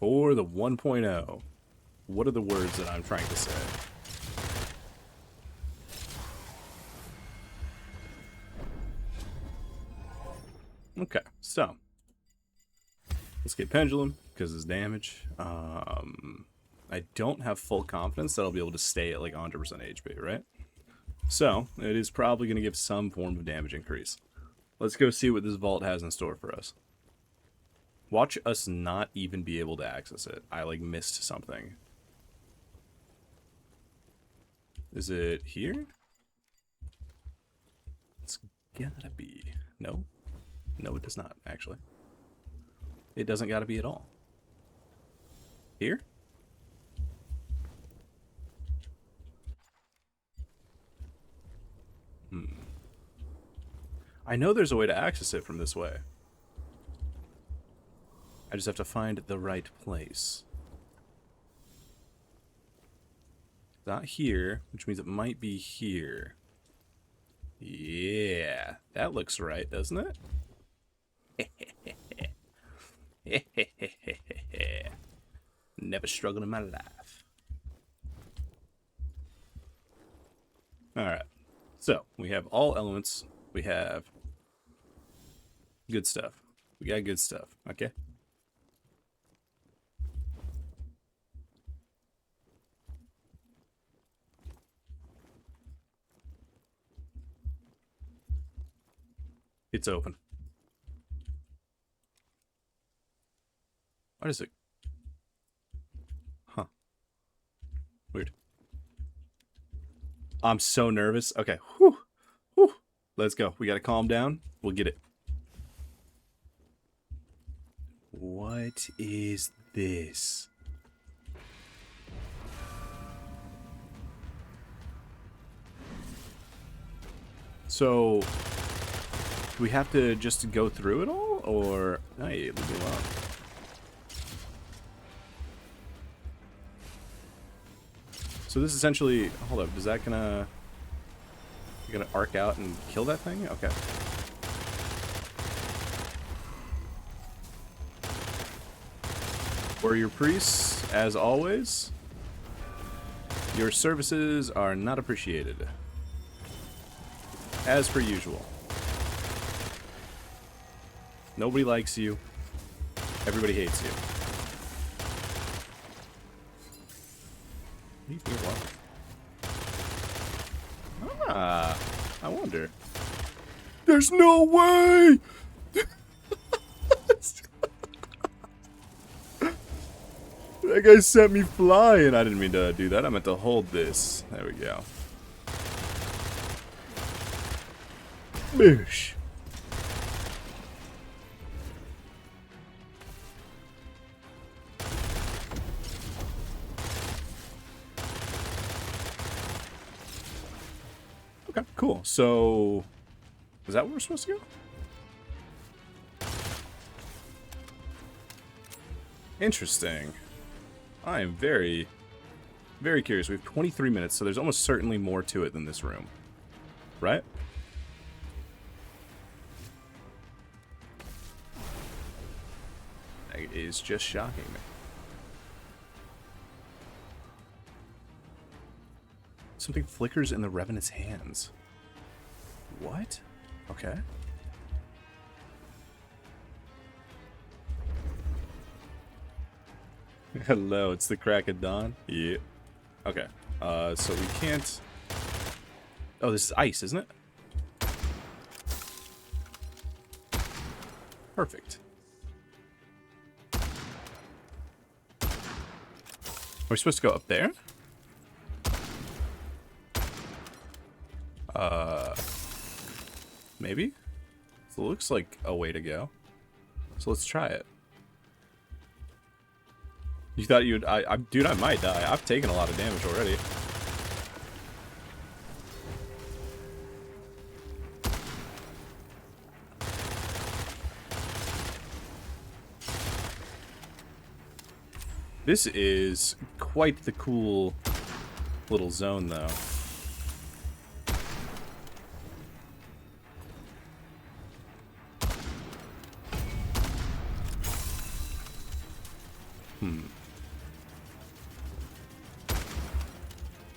1.0. What are the words that I'm trying to say? Okay, so let's get Pendulum because it's damage. I don't have full confidence that I'll be able to stay at like 100% HP, right? So, it is probably going to give some form of damage increase. Let's go see what this vault has in store for us. Watch us not even be able to access it. I like missed something. Is it here? It's gotta be. No? No, it does not, actually. It doesn't gotta be at all. Here? I know there's a way to access it from this way. I just have to find the right place. Not here, which means it might be here. Yeah, that looks right, doesn't it? Never struggled in my life. Alright, so we have all elements. We have good stuff. We got good stuff, okay? It's open. What is it? Huh. Weird. I'm so nervous. Okay. Whew. Whew. Let's go. We gotta calm down. We'll get it. What is this? So, do we have to just go through it all, or hey, leave me alone. So this essentially, hold up, is that gonna arc out and kill that thing? Okay. Warrior priests, as always, your services are not appreciated. As per usual. Nobody likes you. Everybody hates you. Leave me alone. Ah, I wonder. There's no way! That guy sent me flying. I didn't mean to do that. I meant to hold this. There we go. Boosh. Okay, cool. So, is that where we're supposed to go? Interesting. I am very, very curious. We have 23 minutes, so there's almost certainly more to it than this room. Right? It is just shocking me. Something flickers in the Revenant's hands. What? Okay. Hello, it's the crack of dawn? Yeah. Okay. So we can't... Oh, this is ice, isn't it? Perfect. Are we supposed to go up there? Maybe? So it looks like a way to go. So let's try it. You thought you'd... dude, I might die. I've taken a lot of damage already. This is quite the cool little zone, though.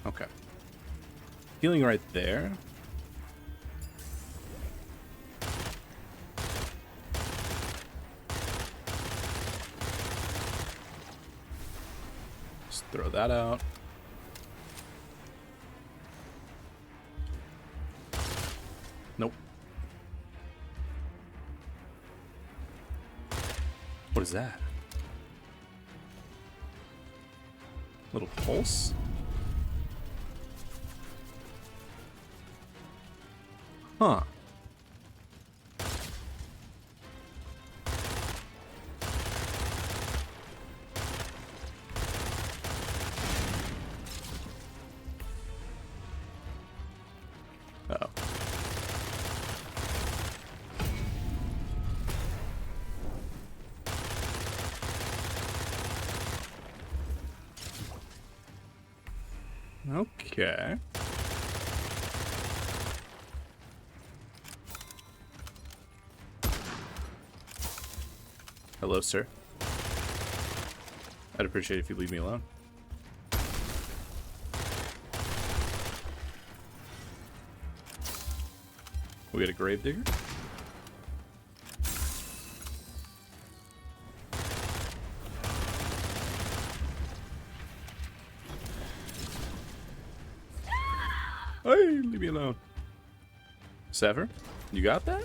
Okay. Healing right there. Just throw that out. Nope. What is that? Little pulse? Huh. Uh-oh. Okay. Hello, sir. I'd appreciate it if you leave me alone. We got a gravedigger. Hey, leave me alone. Sever, you got that?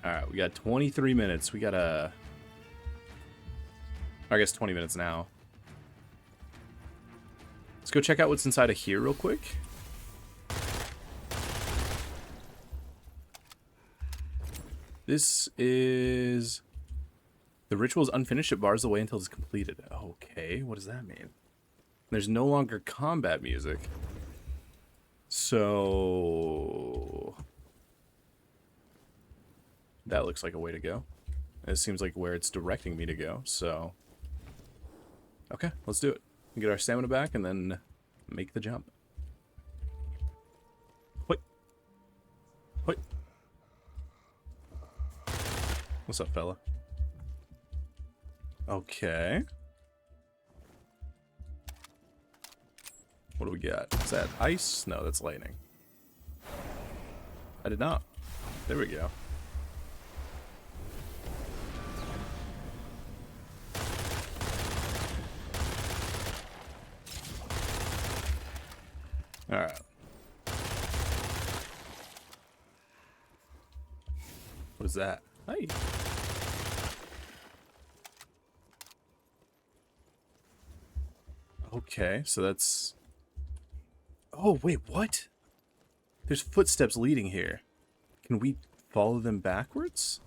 Alright, we got 23 minutes. We got I guess 20 minutes now. Let's go check out what's inside of here real quick. This is... The ritual is unfinished. It bars the way until it's completed. Okay, what does that mean? There's no longer combat music. So... That looks like a way to go. It seems like where it's directing me to go, so... Okay, let's do it. Get our stamina back and then make the jump. Wait. Wait. What's up, fella? Okay. What do we got? Is that ice? No, that's lightning. I did not. There we go. Alright. What is that? Hey. Okay, so that's... Oh, wait, what? There's footsteps leading here. Can we follow them backwards?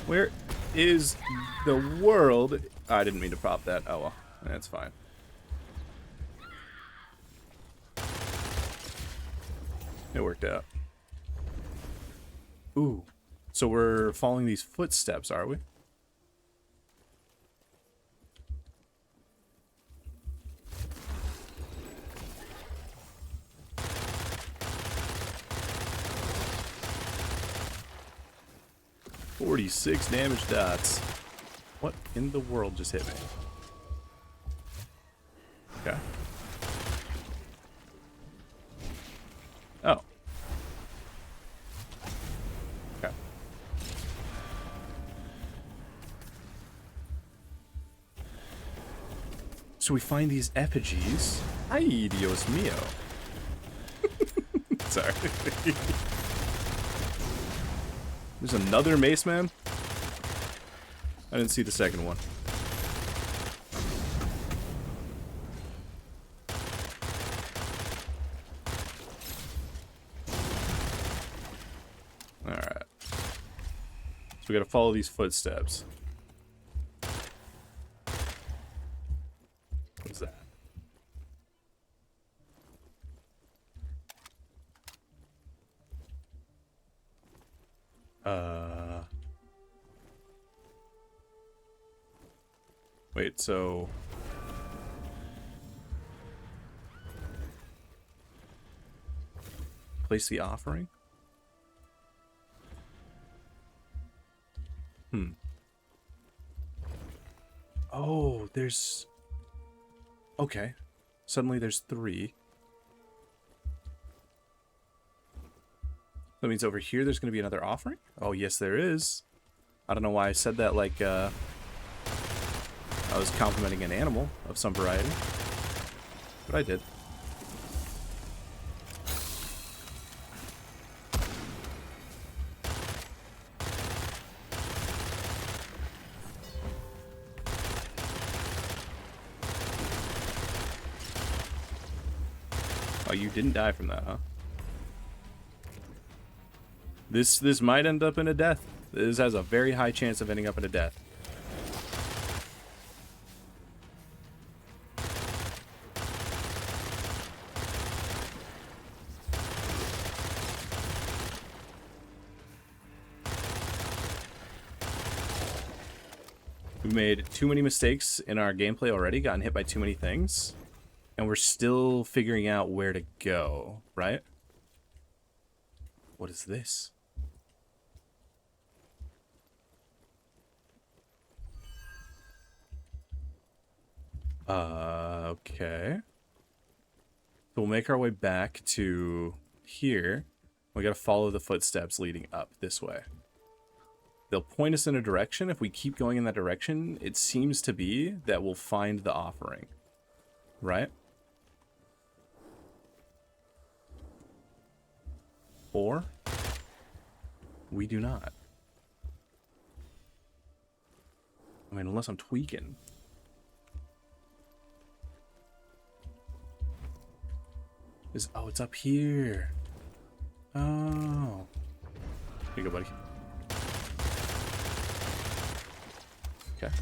Where is the world? I didn't mean to prop that. Oh well, that's fine. It worked out. Ooh. So we're following these footsteps, are we? $46 damage dots. What in the world just hit me? Okay. Oh. Okay. So we find these effigies. Ay, Dios mío. Sorry. There's another mace man? I didn't see the second one. Alright. So we gotta follow these footsteps. What's that? Wait, so... Place the offering? Oh, there's... Okay. Suddenly there's 3. That means over here there's going to be another offering? Oh, yes there is. I don't know why I said that like, I was complimenting an animal of some variety. But I did. Oh, you didn't die from that, huh? This might end up in a death. This has a very high chance of ending up in a death. We've made too many mistakes in our gameplay already, gotten hit by too many things, and we're still figuring out where to go, right? What is this? Okay. So we'll make our way back to here. We gotta follow the footsteps leading up this way. They'll point us in a direction. If we keep going in that direction, it seems to be that we'll find the offering. Right? Or we do not. I mean, unless I'm tweaking. Oh, it's up here. Oh. Here you go, buddy. Okay.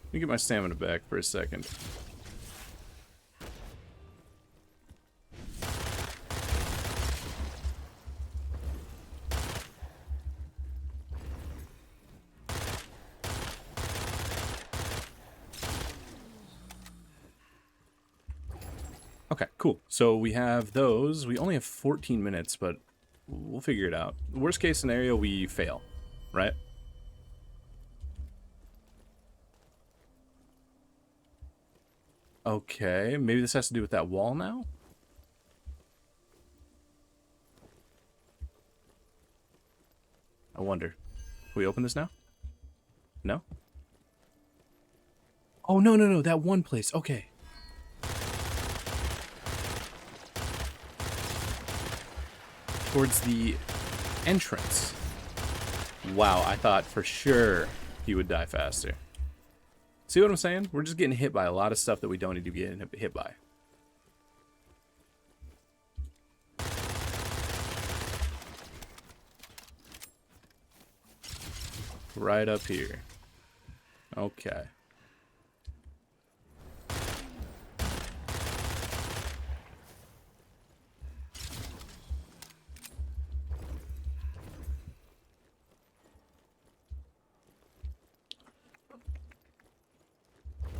Let me get my stamina back for a second. Okay, cool. So we have those. We only have 14 minutes, but we'll figure it out. Worst case scenario, we fail, right? Okay, maybe this has to do with that wall now? I wonder. Can we open this now? No? Oh, no, no, no, that one place. Okay. Towards the entrance. Wow, I thought for sure he would die faster. See what I'm saying? We're just getting hit by a lot of stuff that we don't need to get hit by. Right up here. Okay.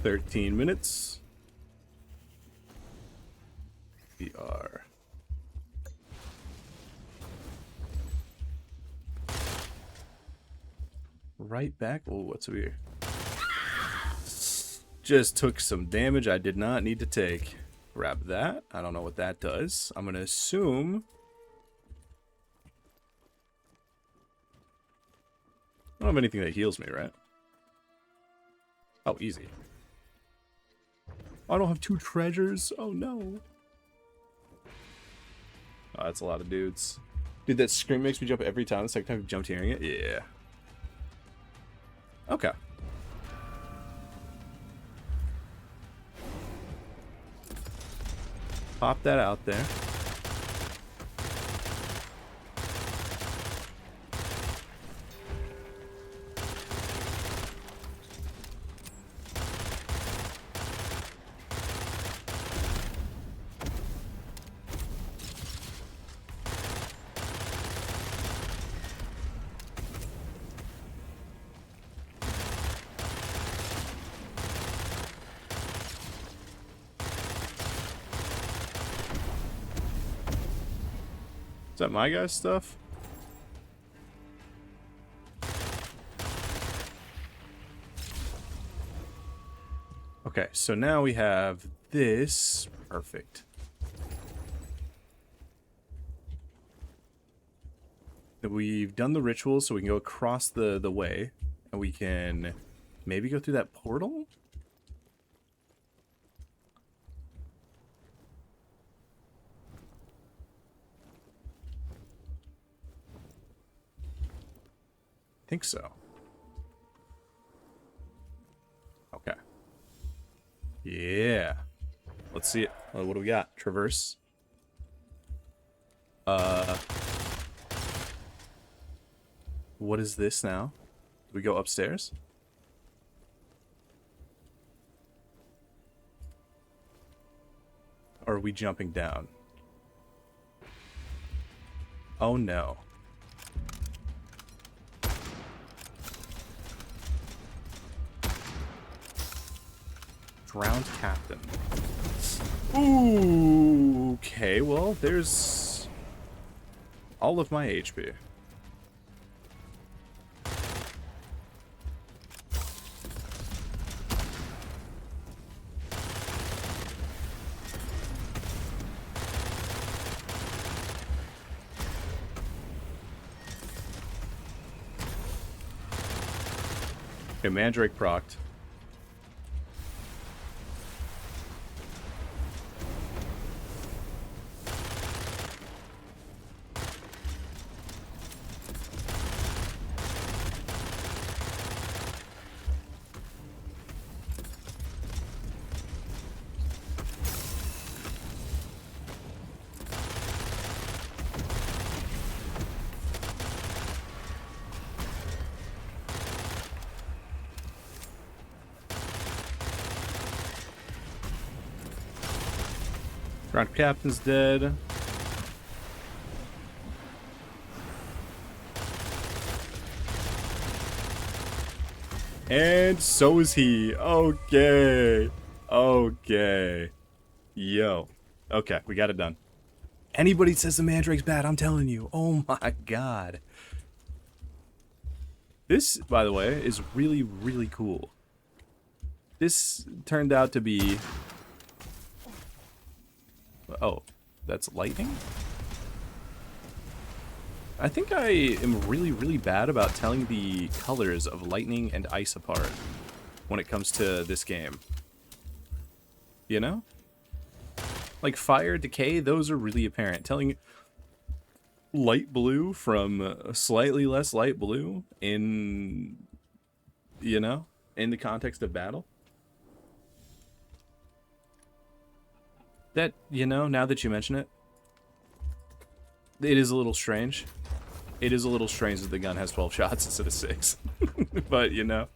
$13. We are right back. Oh, what's over here? Just took some damage I did not need to take. Grab that. I don't know what that does. I'm gonna assume. I don't have anything that heals me, right? Oh, easy. I don't have 2 treasures. Oh no. Oh, that's a lot of dudes. Dude, that scream makes me jump every time. The second time I've jumped hearing it. Yeah. Okay. Pop that out there. Is that my guy's stuff? Okay, so now we have this. Perfect. We've done the ritual, so we can go across the way. And we can maybe go through that portal? I think so. Okay. Yeah. Let's see it. What do we got? Traverse. What is this now? Do we go upstairs? Or are we jumping down? Oh no. Drowned captain. Ooh, okay, well, there's all of my HP. Okay, Mandrake procced. Drowned captain's dead. And so is he. Okay. Okay. Yo. Okay, we got it done. Anybody says the Mandrake's bad, I'm telling you. Oh my god. This, by the way, is really, really cool. This turned out to be Oh, that's lightning? I think I am really, really bad about telling the colors of lightning and ice apart when it comes to this game. You know? Like fire, decay, those are really apparent. Telling light blue from slightly less light blue in, you know, in the context of battle. That, you know, now that you mention it, it is a little strange. It is a little strange that the gun has 12 shots instead of 6. But, you know.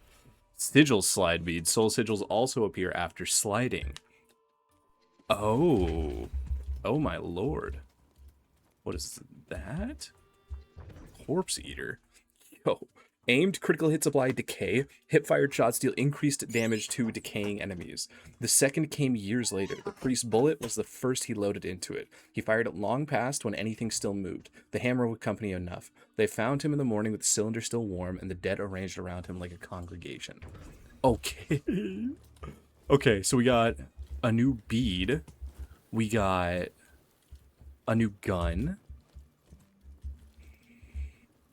Sigils slide beads. Soul sigils also appear after sliding. Oh. Oh my lord. What is that? Corpse Eater. Yo. Aimed critical hits apply decay. Hip-fired shots deal increased damage to decaying enemies. The second came years later. The priest's bullet was the first he loaded into it. He fired it long past when anything still moved. The hammer would accompany enough. They found him in the morning with the cylinder still warm and the dead arranged around him like a congregation. Okay. Okay, so we got a new bead. We got a new gun.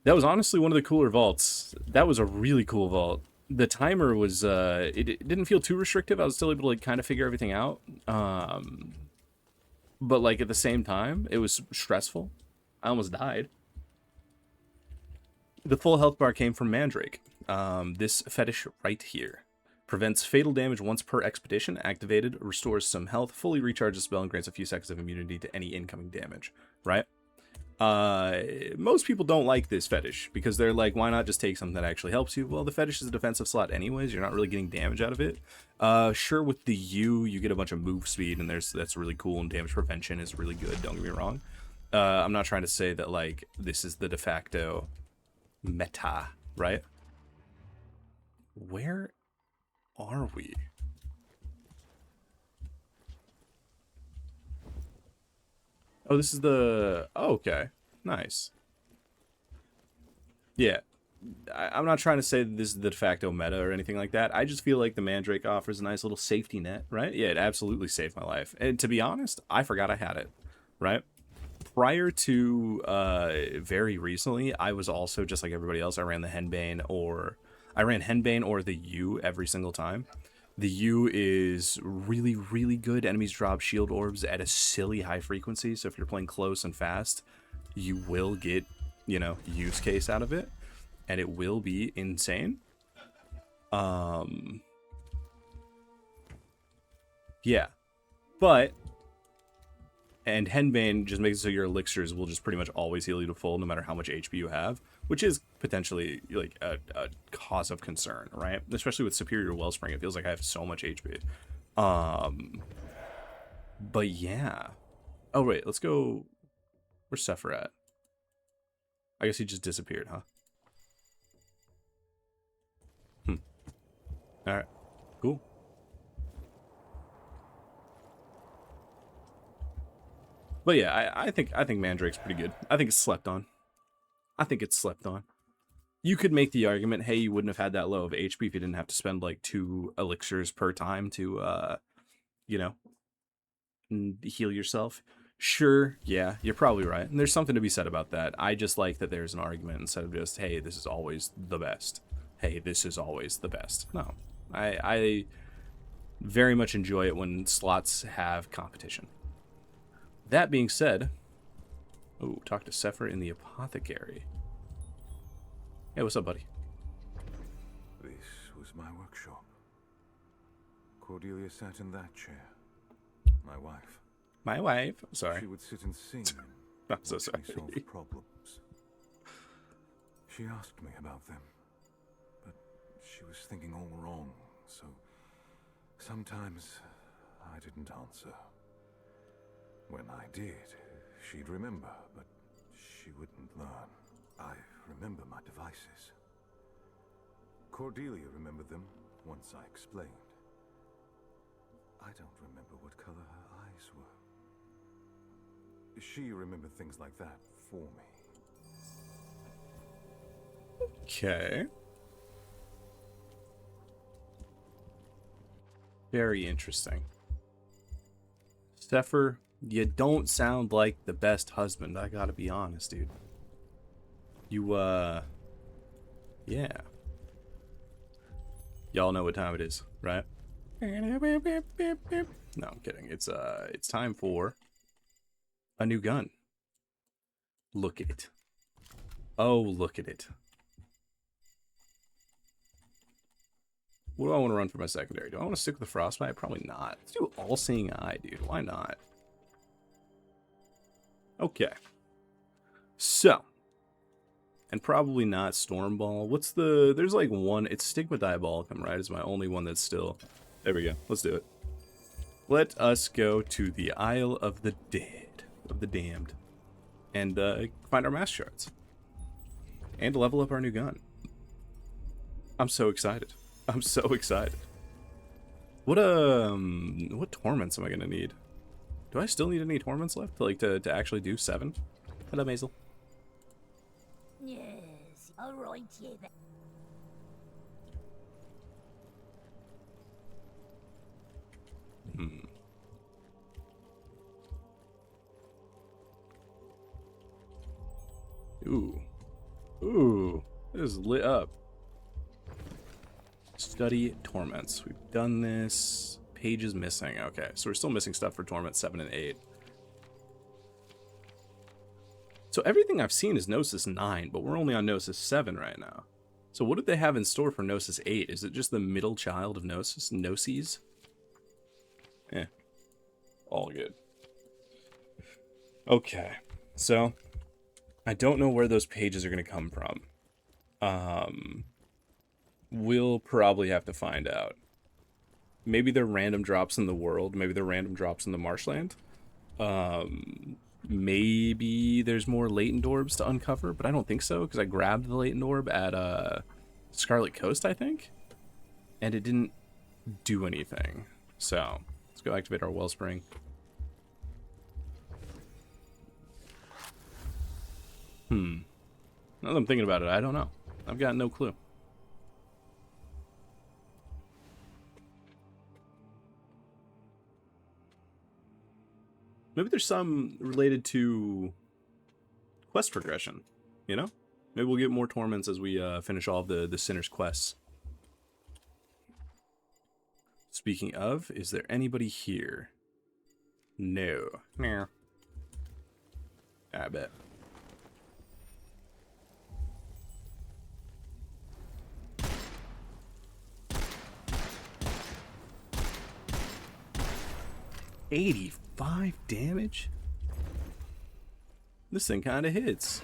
That was honestly one of the cooler vaults. That was a really cool vault. The timer was, it didn't feel too restrictive. I was still able to, like, kind of figure everything out. But, like, at the same time, it was stressful. I almost died. The full health bar came from Mandrake. This fetish right here. Prevents fatal damage once per expedition. Activated, restores some health, fully recharges the spell, and grants a few seconds of immunity to any incoming damage. Right? Most people don't like this fetish because they're like, why not just take something that actually helps you? Well, the fetish is a defensive slot anyways. You're not really getting damage out of it. Sure, with the U, you get a bunch of move speed, and that's really cool, and damage prevention is really good. Don't get me wrong. I'm not trying to say that, like, this is the de facto meta, right? Where are we? Oh, this is the... Oh, okay. Nice. Yeah. I'm not trying to say that this is the de facto meta or anything like that. I just feel like the Mandrake offers a nice little safety net, right? Yeah, it absolutely saved my life. And to be honest, I forgot I had it, right? Prior to very recently, I was also, just like everybody else, I ran the Henbane or the U every single time. The U is really, really good. Enemies drop shield orbs at a silly high frequency, so if you're playing close and fast, you will get, you know, use case out of it, and it will be insane. Yeah. But, and Henbane just makes it so your elixirs will just pretty much always heal you to full no matter how much HP you have, which is potentially like a cause of concern, right? Especially with Superior Wellspring, it feels like I have so much HP. But yeah. Oh wait, let's go. Where's Sephiroth at? I guess he just disappeared, huh? Alright. Cool. But yeah, I think Mandrake's pretty good. I think it's slept on. You could make the argument, hey, you wouldn't have had that low of HP if you didn't have to spend like 2 elixirs per time to you know, heal yourself. Sure, yeah, you're probably right. And there's something to be said about that. I just like that there's an argument instead of just, hey, this is always the best. Hey, this is always the best. No. I very much enjoy it when slots have competition. That being said, oh, talk to Sephiroth in the apothecary. Hey, what's up, buddy?
This was my workshop. Cordelia sat in that chair. My wife.
My wife? Sorry.
She would sit and sing.
I'm so
watch
sorry.
me solve problems. She asked me about them, but she was thinking all wrong, so sometimes I didn't answer. When I did, she'd remember, but she wouldn't learn. I remember my devices. Cordelia remembered them once I explained. I don't remember what color her eyes were. She remembered things like that for me.
Okay. Very interesting. Sephiroth You don't sound like the best husband, I gotta be honest, dude. You, yeah. Y'all know what time it is, right? No, I'm kidding. It's time for a new gun. Look at it. Oh, look at it. What do I want to run for my secondary? Do I want to stick with the Frostbite? Probably not. Let's do All-Seeing Eye, dude. Why not? Okay. So. And probably not Stormball. What's the... There's like one... It's Stigma Diabolicum, right? Is my only one that's still... There we go. Let's do it. Let us go to the Isle of the Dead. Of the Damned. And find our mass shards. And level up our new gun. I'm so excited. I'm so excited. What torments am I gonna need? Do I still need any torments left to actually do 7? Hello, Maisel.
Yes, alright, yeah.
Ooh. Ooh. This is lit up. Study Torments. We've done this. Pages missing. Okay, so we're still missing stuff for Torment 7 and 8. So everything I've seen is Gnosis 9, but we're only on Gnosis 7 right now. So what did they have in store for Gnosis 8? Is it just the middle child of Gnosis? Gnoses? Eh. All good. Okay. So, I don't know where those pages are going to come from. We'll probably have to find out. Maybe they're random drops in the world. Maybe they're random drops in the marshland. Maybe there's more latent orbs to uncover, but I don't think so, because I grabbed the latent orb at Scarlet Coast, I think, and it didn't do anything. So, let's go activate our Wellspring. Now that I'm thinking about it, I don't know. I've got no clue. Maybe there's some related to quest progression, you know? Maybe we'll get more torments as we finish all of the Sinner's quests. Speaking of, is there anybody here? No. Nah. I bet. $85 damage? This thing kind of hits.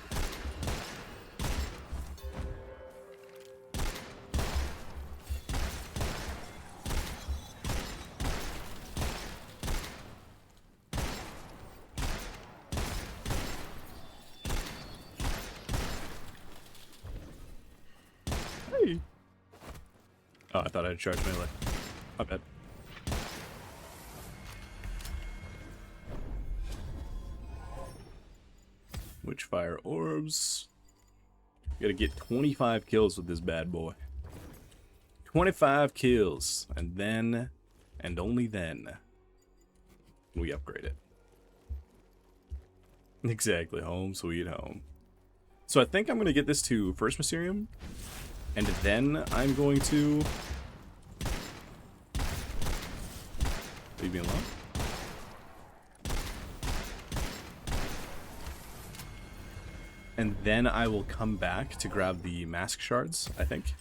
Hey. Oh, I thought I'd charge melee. My bad. Witchfire orbs. Gotta get 25 kills with this bad boy. 25 kills. And then, and only then, we upgrade it. Exactly. Home sweet home. So I think I'm gonna get this to first Mysterium. And then I'm going to... Leave me alone. And then I will come back to grab the mask shards, I think.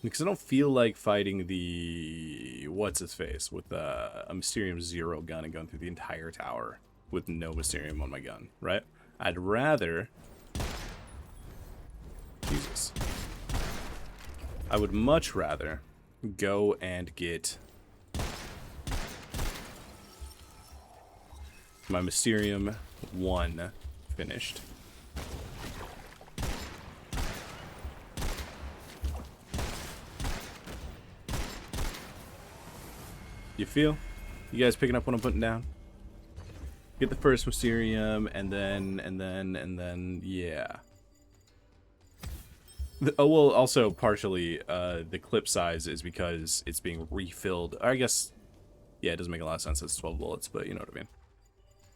Because I don't feel like fighting the... What's-his-face? With a Mysterium 0 gun and going through the entire tower with no Mysterium on my gun, right? I'd rather... Jesus. I would much rather go and get my Mysterium 1 finished. You feel? You guys picking up what I'm putting down? Get the first Mysterium, and then, yeah. Oh, well, also, partially, the clip size is because it's being refilled. I guess, yeah, it doesn't make a lot of sense. It's 12 bullets, but you know what I mean.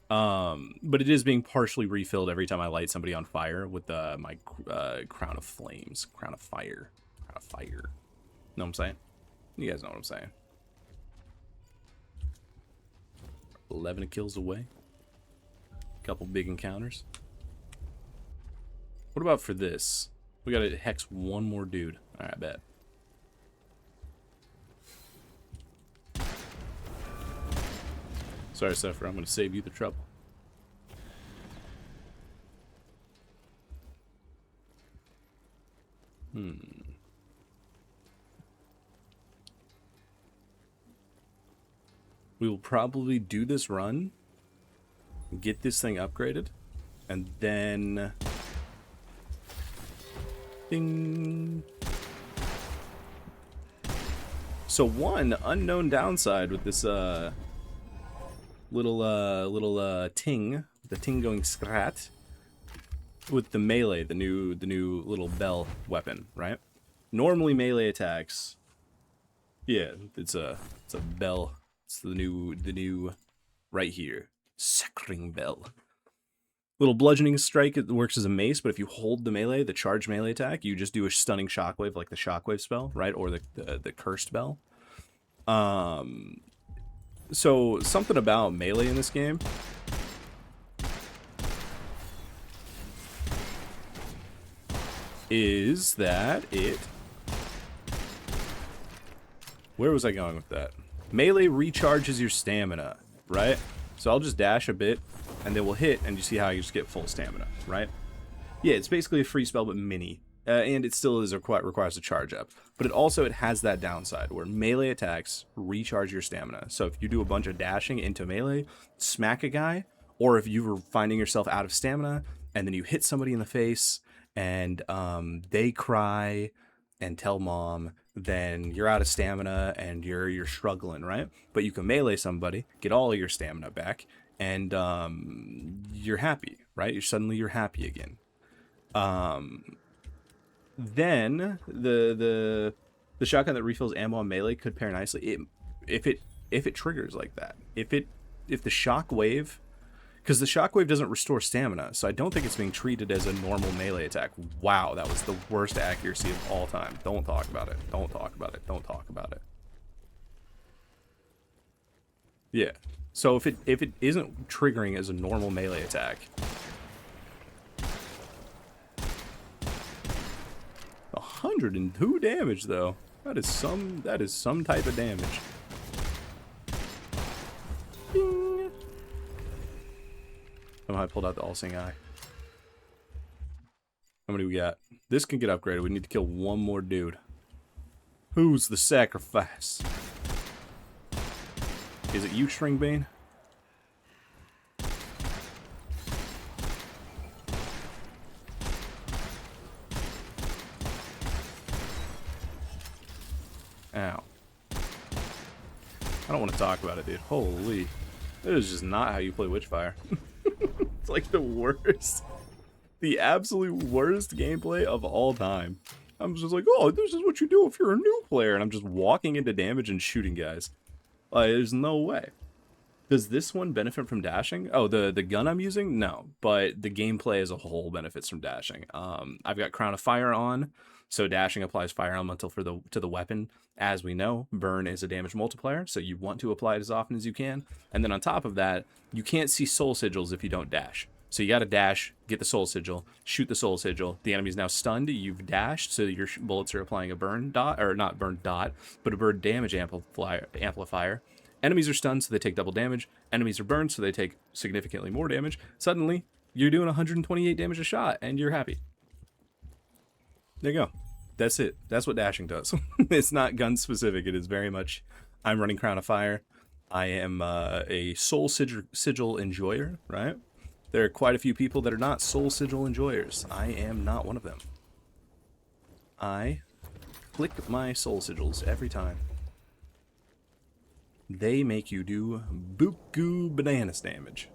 But it is being partially refilled every time I light somebody on fire with my crown of flames, crown of fire, crown of fire. Know what I'm saying? You guys know what I'm saying. 11 kills away. Couple big encounters. What about for this? We gotta hex one more dude. Alright, I bet. Sorry, Sephiroth, I'm gonna save you the trouble. We will probably do this run, get this thing upgraded, and then... Ding! So one unknown downside with this little ting, the ting going scrat, with the melee, the new little bell weapon, right? Normally melee attacks, yeah, it's a bell. It's the new right here, sacring bell. Little bludgeoning strike. It works as a mace, but if you hold the melee, the charged melee attack, you just do a stunning shockwave, like the shockwave spell, right? Or the cursed bell. So something about melee in this game is that it... Where was I going with that? Melee recharges your stamina, right? So I'll just dash a bit, and they will hit, and you see how you just get full stamina, right? Yeah, it's basically a free spell, but mini. And it still requires a charge up. But it has that downside, where melee attacks recharge your stamina. So if you do a bunch of dashing into melee, smack a guy, or if you were finding yourself out of stamina, and then you hit somebody in the face, and they cry and tell mom, then you're out of stamina and you're struggling, right? But you can melee somebody, get all of your stamina back, and you're happy, right? You're happy again. Then the shotgun that refills ammo on melee could pair nicely if it triggers like that. If the shockwave, because the shockwave doesn't restore stamina, so I don't think it's being treated as a normal melee attack. Wow, that was the worst accuracy of all time. Don't talk about it. Don't talk about it. Don't talk about it. Yeah. So if it isn't triggering as a normal melee attack, 102 damage though. That is some type of damage. Ding. Somehow I pulled out the all-seeing eye. How many we got? This can get upgraded. We need to kill one more dude. Who's the sacrifice? Is it you, Stringbane? Ow. I don't want to talk about it, dude. Holy. That is just not how you play Witchfire. It's like the worst. The absolute worst gameplay of all time. I'm just like, oh, this is what you do if you're a new player. And I'm just walking into damage and shooting guys. There's no way. Does this one benefit from dashing? Oh, the gun I'm using? No. But the gameplay as a whole benefits from dashing. I've got Crown of Fire on. So dashing applies fire elemental to the weapon. As we know, burn is a damage multiplier, so you want to apply it as often as you can. And then on top of that, you can't see soul sigils if you don't dash. So you got to dash, get the soul sigil, shoot the soul sigil. The enemy's now stunned. You've dashed, so your bullets are applying a burn dot, or not burn dot, but a burn damage amplifier. Enemies are stunned, so they take double damage. Enemies are burned, so they take significantly more damage. Suddenly, you're doing 128 damage a shot, and you're happy. There you go. That's it. That's what dashing does. It's not gun specific. It is very much, I'm running Crown of Fire. I am a soul sigil enjoyer, right? There are quite a few people that are not soul sigil enjoyers. I am not one of them. I click my soul sigils every time. They make you do buku bananas damage.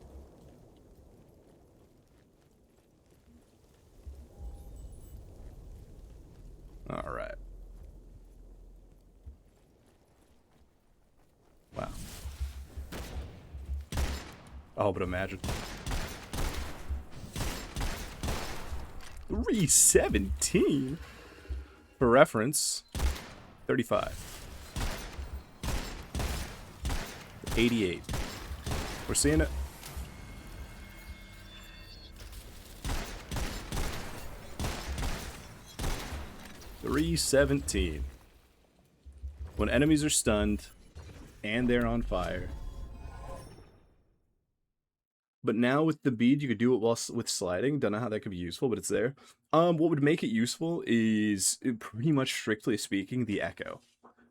All right. Wow. Oh, but imagine. 317? For reference, 35. 88. We're seeing it. $317. When enemies are stunned and they're on fire. But now with the bead, you could do it while with sliding. Don't know how that could be useful, but it's there. What would make it useful is, pretty much strictly speaking, the echo.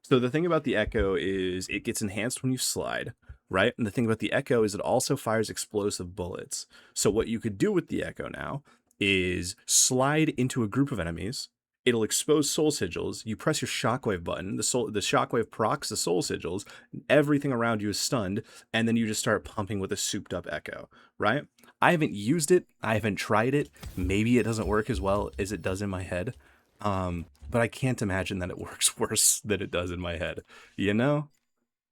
So the thing about the echo is it gets enhanced when you slide, right? And the thing about the echo is it also fires explosive bullets. So what you could do with the echo now is slide into a group of enemies. It'll expose soul sigils. You press your shockwave button. The shockwave procs the soul sigils. Everything around you is stunned, and then you just start pumping with a souped up echo, right? I haven't used it. I haven't tried it. Maybe it doesn't work as well as it does in my head. But I can't imagine that it works worse than it does in my head. You know?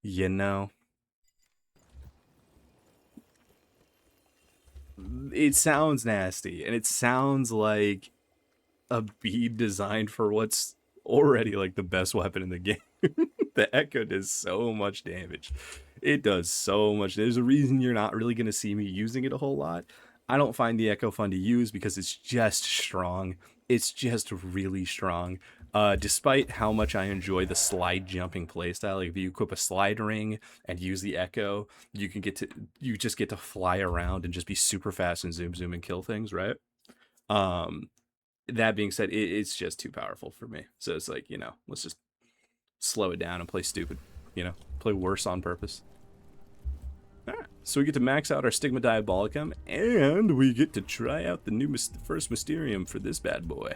You know? It sounds nasty, and it sounds like a bead designed for what's already like the best weapon in the game. The echo does so much damage. It does so much. There's a reason you're not really going to see me using it a whole lot. I don't find the echo fun to use because it's just strong. It's just really strong. Despite how much I enjoy the slide jumping playstyle, like if you equip a slide ring and use the echo, you just get to fly around and just be super fast and zoom and kill things, right? That being said, it's just too powerful for me. So it's like, let's just slow it down and play stupid, play worse on purpose. All right, so we get to max out our Stigma Diabolicum, and we get to try out the new first Mysterium for this bad boy.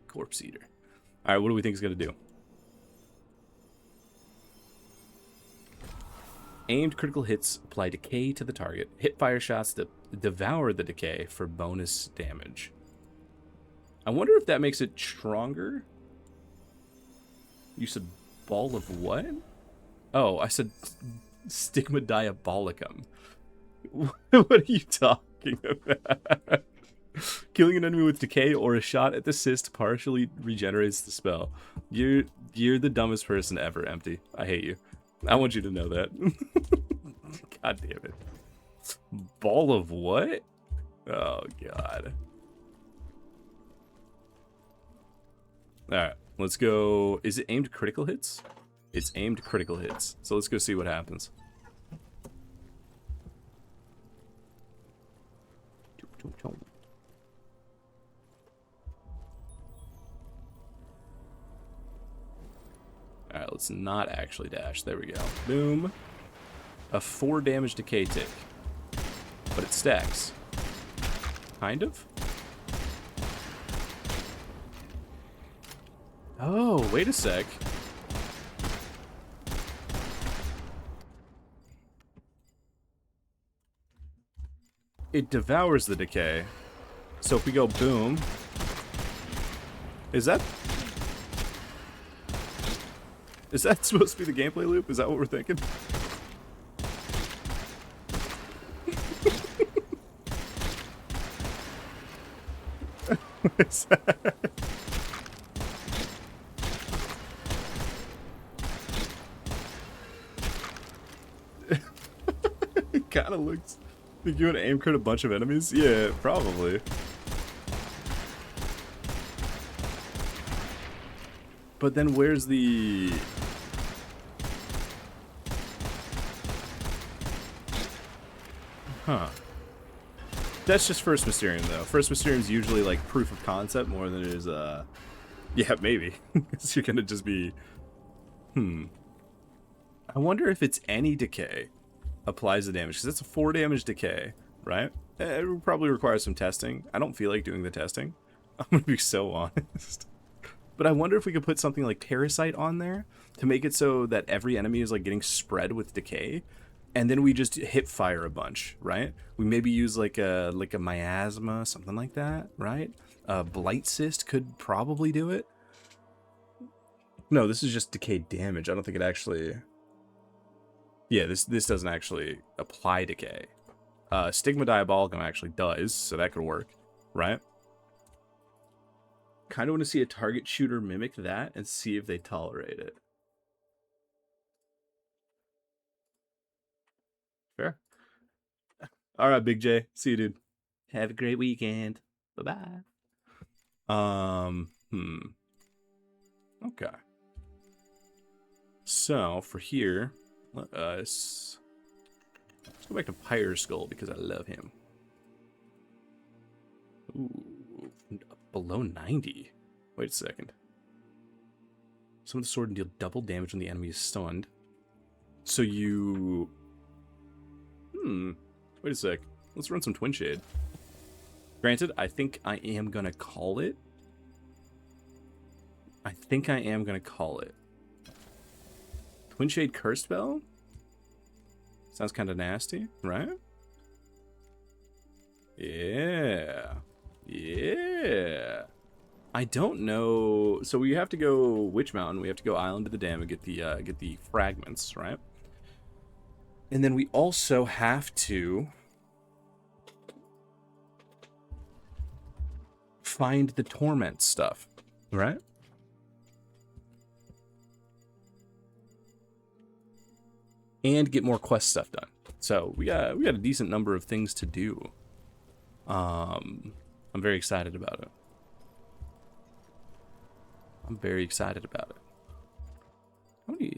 Corpse Eater. All right, what do we think it's going to do? Aimed critical hits apply decay to the target. Hit fire shots that devour the decay for bonus damage. I wonder if that makes it stronger. You said ball of what? Oh, I said Stigma Diabolicum. What are you talking about? Killing an enemy with decay or a shot at the cyst partially regenerates the spell. You're the dumbest person ever, Empty. I hate you. I want you to know that. God damn it. Ball of what? Oh, God. Alright, let's go. Is it aimed critical hits? It's aimed critical hits. So let's go see what happens. Alright, let's not actually dash. There we go. Boom. A 4 damage decay tick. But it stacks. Kind of? Oh, wait a sec. It devours the decay. So if we go boom... Is that supposed to be the gameplay loop? Is that what we're thinking? What is that? It kind of looks like you want to aim crit a bunch of enemies? Yeah, probably. But then where's the... Huh. That's just First Mysterium, though. First Mysterium's usually, like, proof of concept more than it is, Yeah, maybe. So you're gonna just be... I wonder if it's any decay applies the damage, because that's a 4 damage decay, right? It would probably require some testing. I don't feel like doing the testing. I'm gonna be so honest. But I wonder if we could put something like Parasite on there to make it so that every enemy is, like, getting spread with decay. And then we just hip fire a bunch, right? We maybe use like a miasma, something like that, right? Blight Cyst could probably do it. No, this is just decay damage. I don't think it actually... Yeah, this doesn't actually apply decay. Stigma Diabolicum actually does, so that could work, right? Kind of want to see a target shooter mimic that and see if they tolerate it. Fair. All right, Big J. See you, dude. Have a great weekend. Bye-bye. Okay. So, for here, let us... Let's go back to Pyre Skull because I love him. Ooh, below 90. Wait a second. Summon the sword and deal double damage when the enemy is stunned. So you... Wait a sec. Let's run some Twin Shade. Granted, I think I am going to call it. Twin Shade Curse Spell? Sounds kind of nasty, right? Yeah. Yeah. I don't know. So we have to go Witch Mountain. We have to go Island of the Dam and get the fragments, right? And then we also have to find the torment stuff, right? And get more quest stuff done. So we got a decent number of things to do. I'm very excited about it.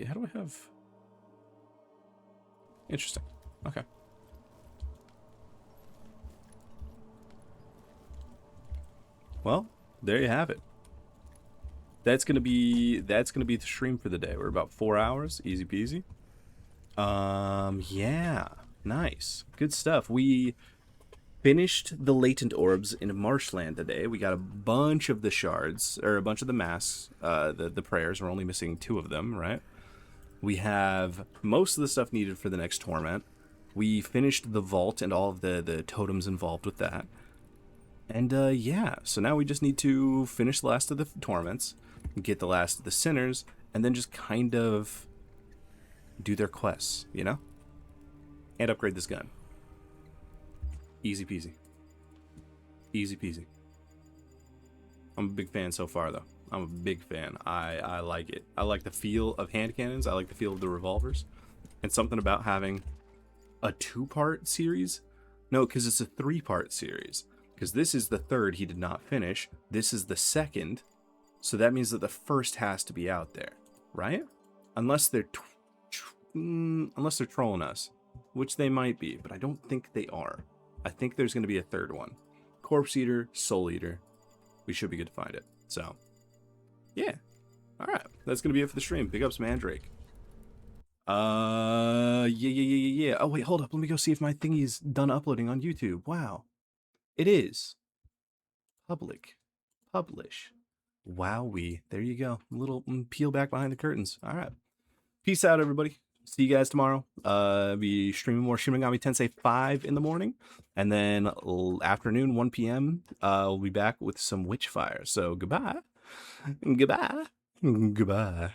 How do I have? Interesting. Okay. Well, there you have it. That's gonna be the stream for the day. We're about 4 hours, easy peasy. Yeah, nice, good stuff. We finished the latent orbs in Marshland today. We got a bunch of the shards, or a bunch of the masks, the prayers. We're only missing 2 of them, right? We have most of the stuff needed for the next torment. We finished the vault and all of the totems involved with that. And yeah, so now we just need to finish the last of the torments, get the last of the sinners, and then just kind of do their quests, you know? And upgrade this gun. Easy peasy. Easy peasy. I'm a big fan so far, though. I'm a big fan. I like it. I like the feel of hand cannons. I like the feel of the revolvers. And something about having a 2-part series. No, because it's a 3-part series. Because this is the 3rd he did not finish. This is the 2nd. So that means that the 1st has to be out there, right? Unless they're trolling us, which they might be, but I don't think they are. I think there's going to be a 3rd one. Corpse Eater, Soul Eater. We should be good to find it. So, yeah. All right. That's going to be it for the stream. Big ups, Mandrake. Yeah. Oh, wait, hold up. Let me go see if my thingy's done uploading on YouTube. Wow. It is. Public. Publish. Wowee. There you go. A little peel back behind the curtains. All right. Peace out, everybody. See you guys tomorrow. Be streaming more Shin Megami Tensei 5 in the morning. And then afternoon, 1 p.m., we'll be back with some Witchfire. So goodbye. Goodbye. Goodbye.